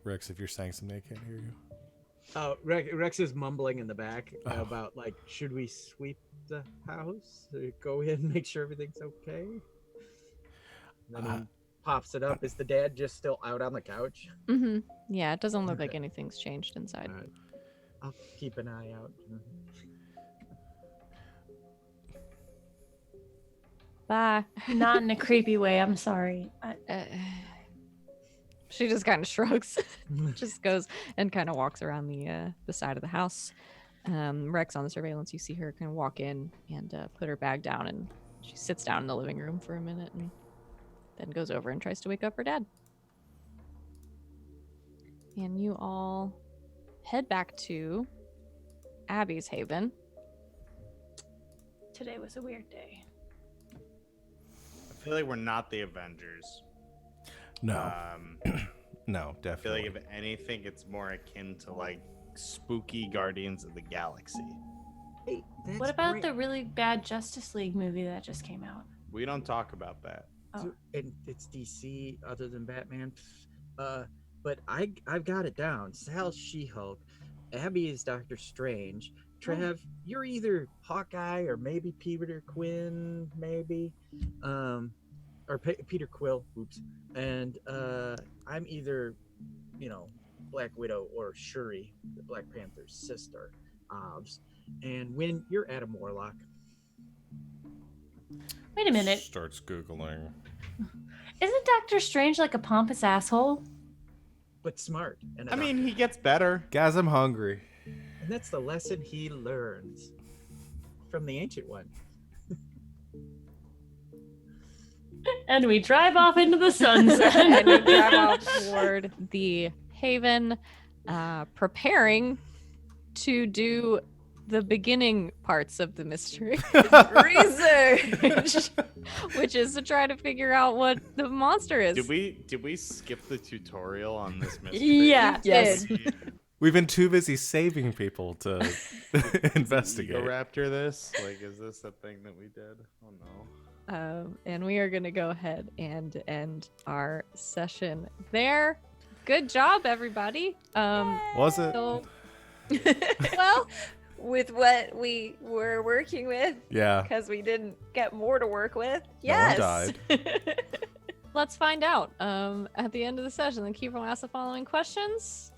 Rex, if you're saying something, I can't hear you. Rex is mumbling in the back Oh. about like, should we sweep the house? Go in and make sure everything's okay. And then he pops it up. Is the dad just still out on the couch? Mm-hmm. Yeah, it doesn't look like Okay. anything's changed inside. All right. I'll keep an eye out. Bye. Not in a creepy way. I'm sorry. She just kind of shrugs, just goes and kind of walks around the side of the house. Rex on the surveillance, you see her kind of walk in and put her bag down, and she sits down in the living room for a minute and then goes over and tries to wake up her dad. And you all head back to Abby's Haven. Today was a weird day. I feel like we're not the Avengers. No. No, I feel definitely. like if anything, it's more akin to like spooky Guardians of the Galaxy. Hey, that's What about great. the really bad Justice League movie that just came out? We don't talk about that. Oh. And it's DC other than Batman. But I've got it down. Sal's She-Hulk. Abby is Doctor Strange. Trev, you're either Hawkeye or maybe Peter Quinn, maybe. Or Peter Quill. Oops. And I'm either, Black Widow or Shuri, the Black Panther's sister. And when you're Adam Warlock. Wait a minute. Starts Googling. Isn't Doctor Strange like a pompous asshole? But smart. And a I mean, doctor. he gets better. Guys, I'm hungry. And that's the lesson he learns from the Ancient One. And we drive off into the sunset. And you drive off toward the Haven, preparing to do the beginning parts of the mystery. Research. Which is to try to figure out what the monster is. Did we skip the tutorial on this mystery? Yeah. Yes. We've been too busy saving people to investigate. Raptor this? Like, is this a thing that we did? Oh no. And we are going to go ahead and end our session there. Good job, everybody. Was it? So, Well, with what we were working with, Yeah. because we didn't get more to work with. No one Yes. died. let's find out at the end of the session. Then keep on asking the following questions.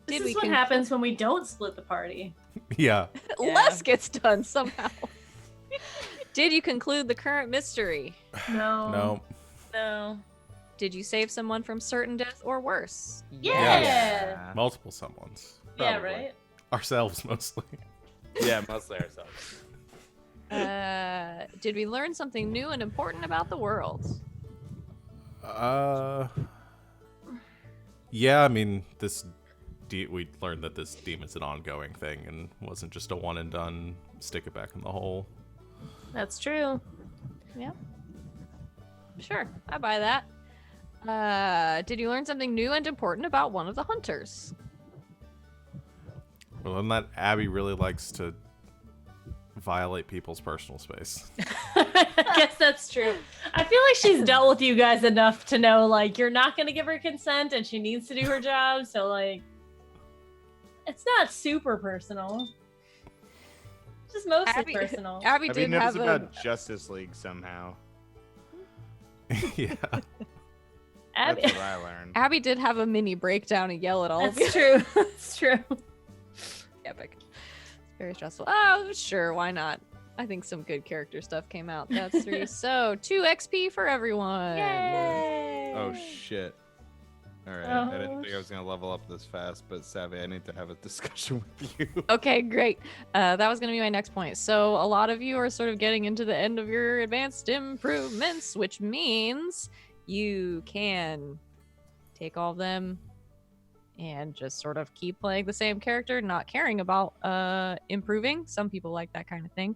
This Did is we what conclude- happens when we don't split the party. Yeah. Yeah. Less gets done somehow. Did you conclude the current mystery? No. No. No. Did you save someone from certain death or worse? Yeah. Multiple someones. Yeah, Probably. right? Ourselves mostly. Yeah, mostly ourselves. Did we learn something new and important about the world? Yeah, I mean, we learned that this demon's an ongoing thing and wasn't just a one and done, stick it back in the hole. That's true. Sure, I buy that. Did you learn something new and important about one of the hunters? Well, and that Abby really likes to violate people's personal space. I guess that's true. I feel like she's dealt with you guys enough to know, like, you're not going to give her consent and she needs to do her job. So, like, it's not super personal. It's just mostly personal. Abby I did mean, it was have about Justice League somehow. Yeah. Abby, That's what I learned. Abby did have a mini breakdown and yell at all of you. that's true. That's true. Epic. Very stressful. Oh, sure, why not? I think some good character stuff came out. That's 3. So 2 XP for everyone. Yay. Oh shit. Alright, I didn't think I was gonna level up this fast, but Savvy, I need to have a discussion with you. Okay, great. That was going to be my next point. So a lot of you are sort of getting into the end of your advanced improvements, which means you can take all of them and just sort of keep playing the same character, not caring about improving. Some people like that kind of thing.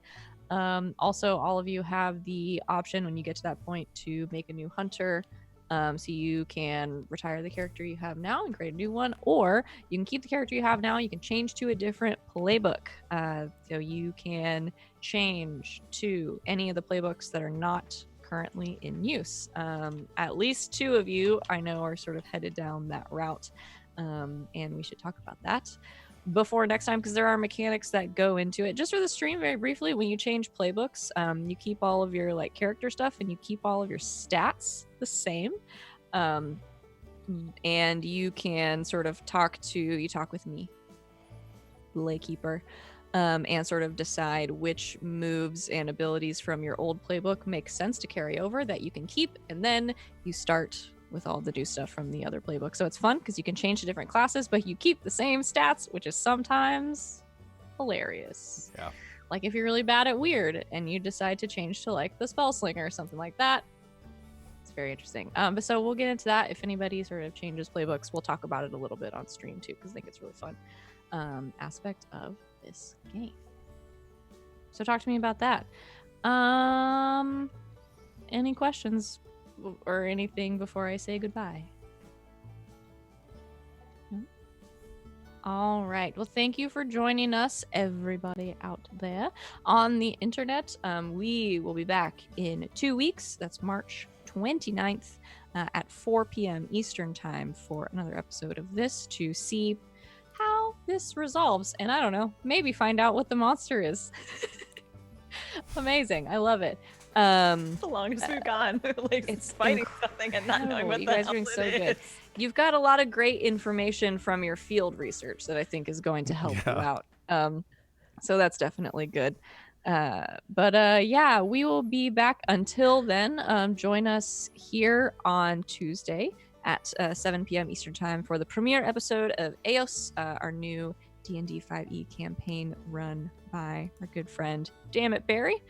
Also, all of you have the option when you get to that point to make a new hunter. So you can retire the character you have now and create a new one, or you can keep the character you have now. You can change to a different playbook. So you can change to any of the playbooks that are not currently in use. At least 2 of you I know are sort of headed down that route. And we should talk about that before next time, because there are mechanics that go into it. Just for the stream, very briefly, when you change playbooks, you keep all of your like character stuff and you keep all of your stats the same. And you can sort of talk with me, Laykeeper, and sort of decide which moves and abilities from your old playbook make sense to carry over that you can keep, and then you start with all the new stuff from the other playbook. So it's fun because you can change to different classes, but you keep the same stats, which is sometimes hilarious. Yeah. Like if you're really bad at weird and you decide to change to like the spell slinger or something like that, it's very interesting. But so we'll get into that. If anybody sort of changes playbooks, we'll talk about it a little bit on stream too, because I think it's really fun aspect of this game. So talk to me about that. Any questions or anything before I say goodbye? No? All right. Well, thank you for joining us, everybody out there on the internet. We will be back in 2 weeks. That's March 29th at 4 p.m. Eastern time for another episode of this to see how this resolves. And I don't know, maybe find out what the monster is. Amazing. I love it. The longest we've gone. Like it's fighting something and not knowing what you the guys hell are doing it so is. good. You've got a lot of great information from your field research that I think is going to help you out. So that's definitely good. Yeah, we will be back. Until then, join us here on Tuesday at 7 p.m. Eastern time for the premiere episode of Eos, our new D&D 5e campaign run by our good friend Dammit Barry.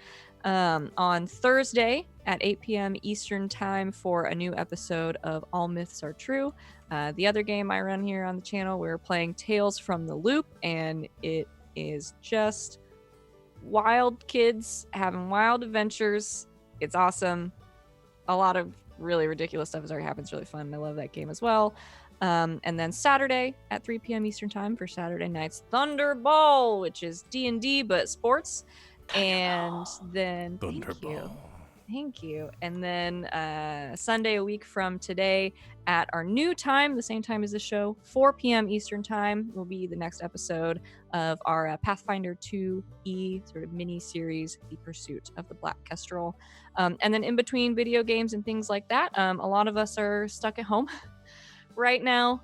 On Thursday at 8 p.m. Eastern time for a new episode of All Myths Are True. The other game I run here on the channel, we're playing Tales from the Loop, and it is just wild kids having wild adventures. It's awesome. A lot of really ridiculous stuff has already happened. It's really fun. I love that game as well. And then Saturday at 3 p.m. Eastern time for Saturday night's Thunderball, which is D&D but sports. And then thank you. Thank you. And then Sunday, a week from today, at our new time, the same time as the show, 4 p.m. Eastern Time, will be the next episode of our Pathfinder 2E sort of mini series, The Pursuit of the Black Kestrel. And then in between video games and things like that, a lot of us are stuck at home right now.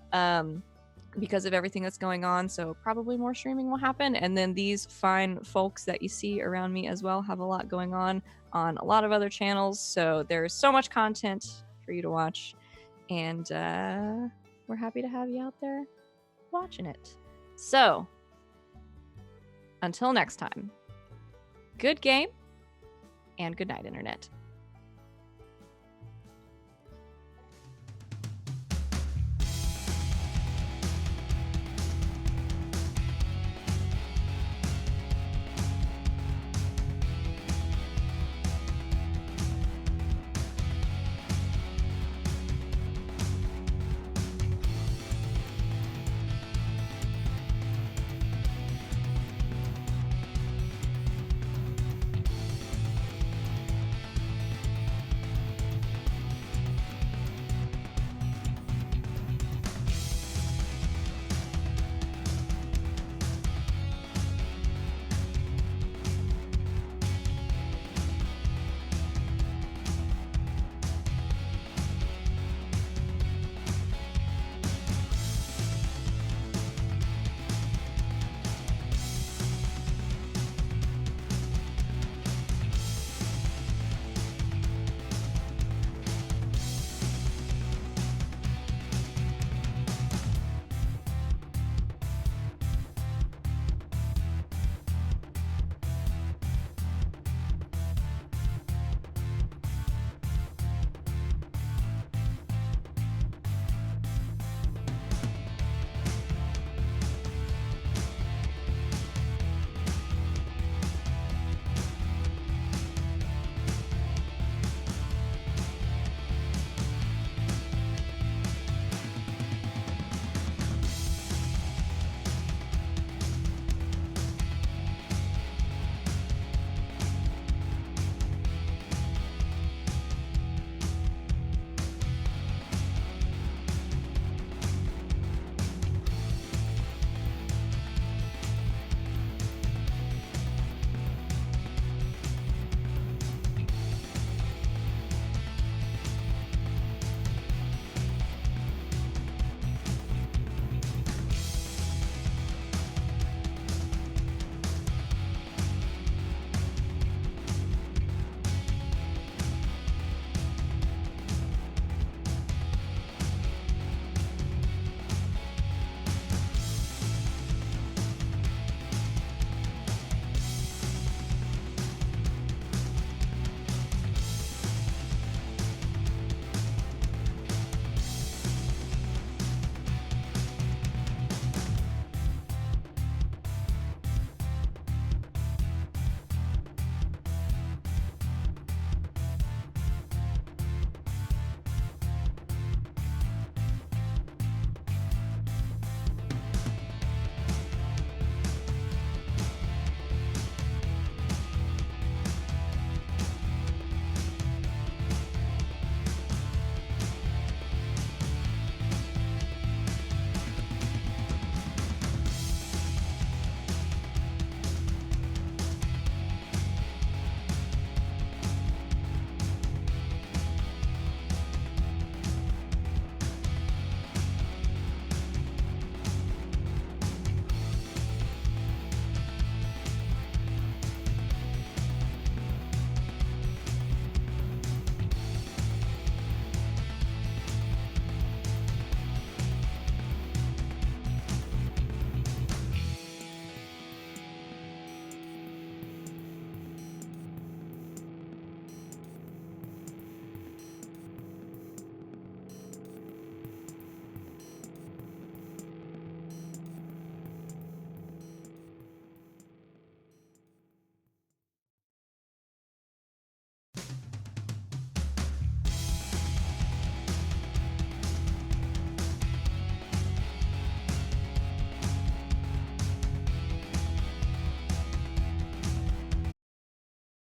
Because of everything that's going on, so probably more streaming will happen. And then these fine folks that you see around me as well have a lot going on a lot of other channels, so there's so much content for you to watch, and we're happy to have you out there watching it. So until next time, good game and good night, internet.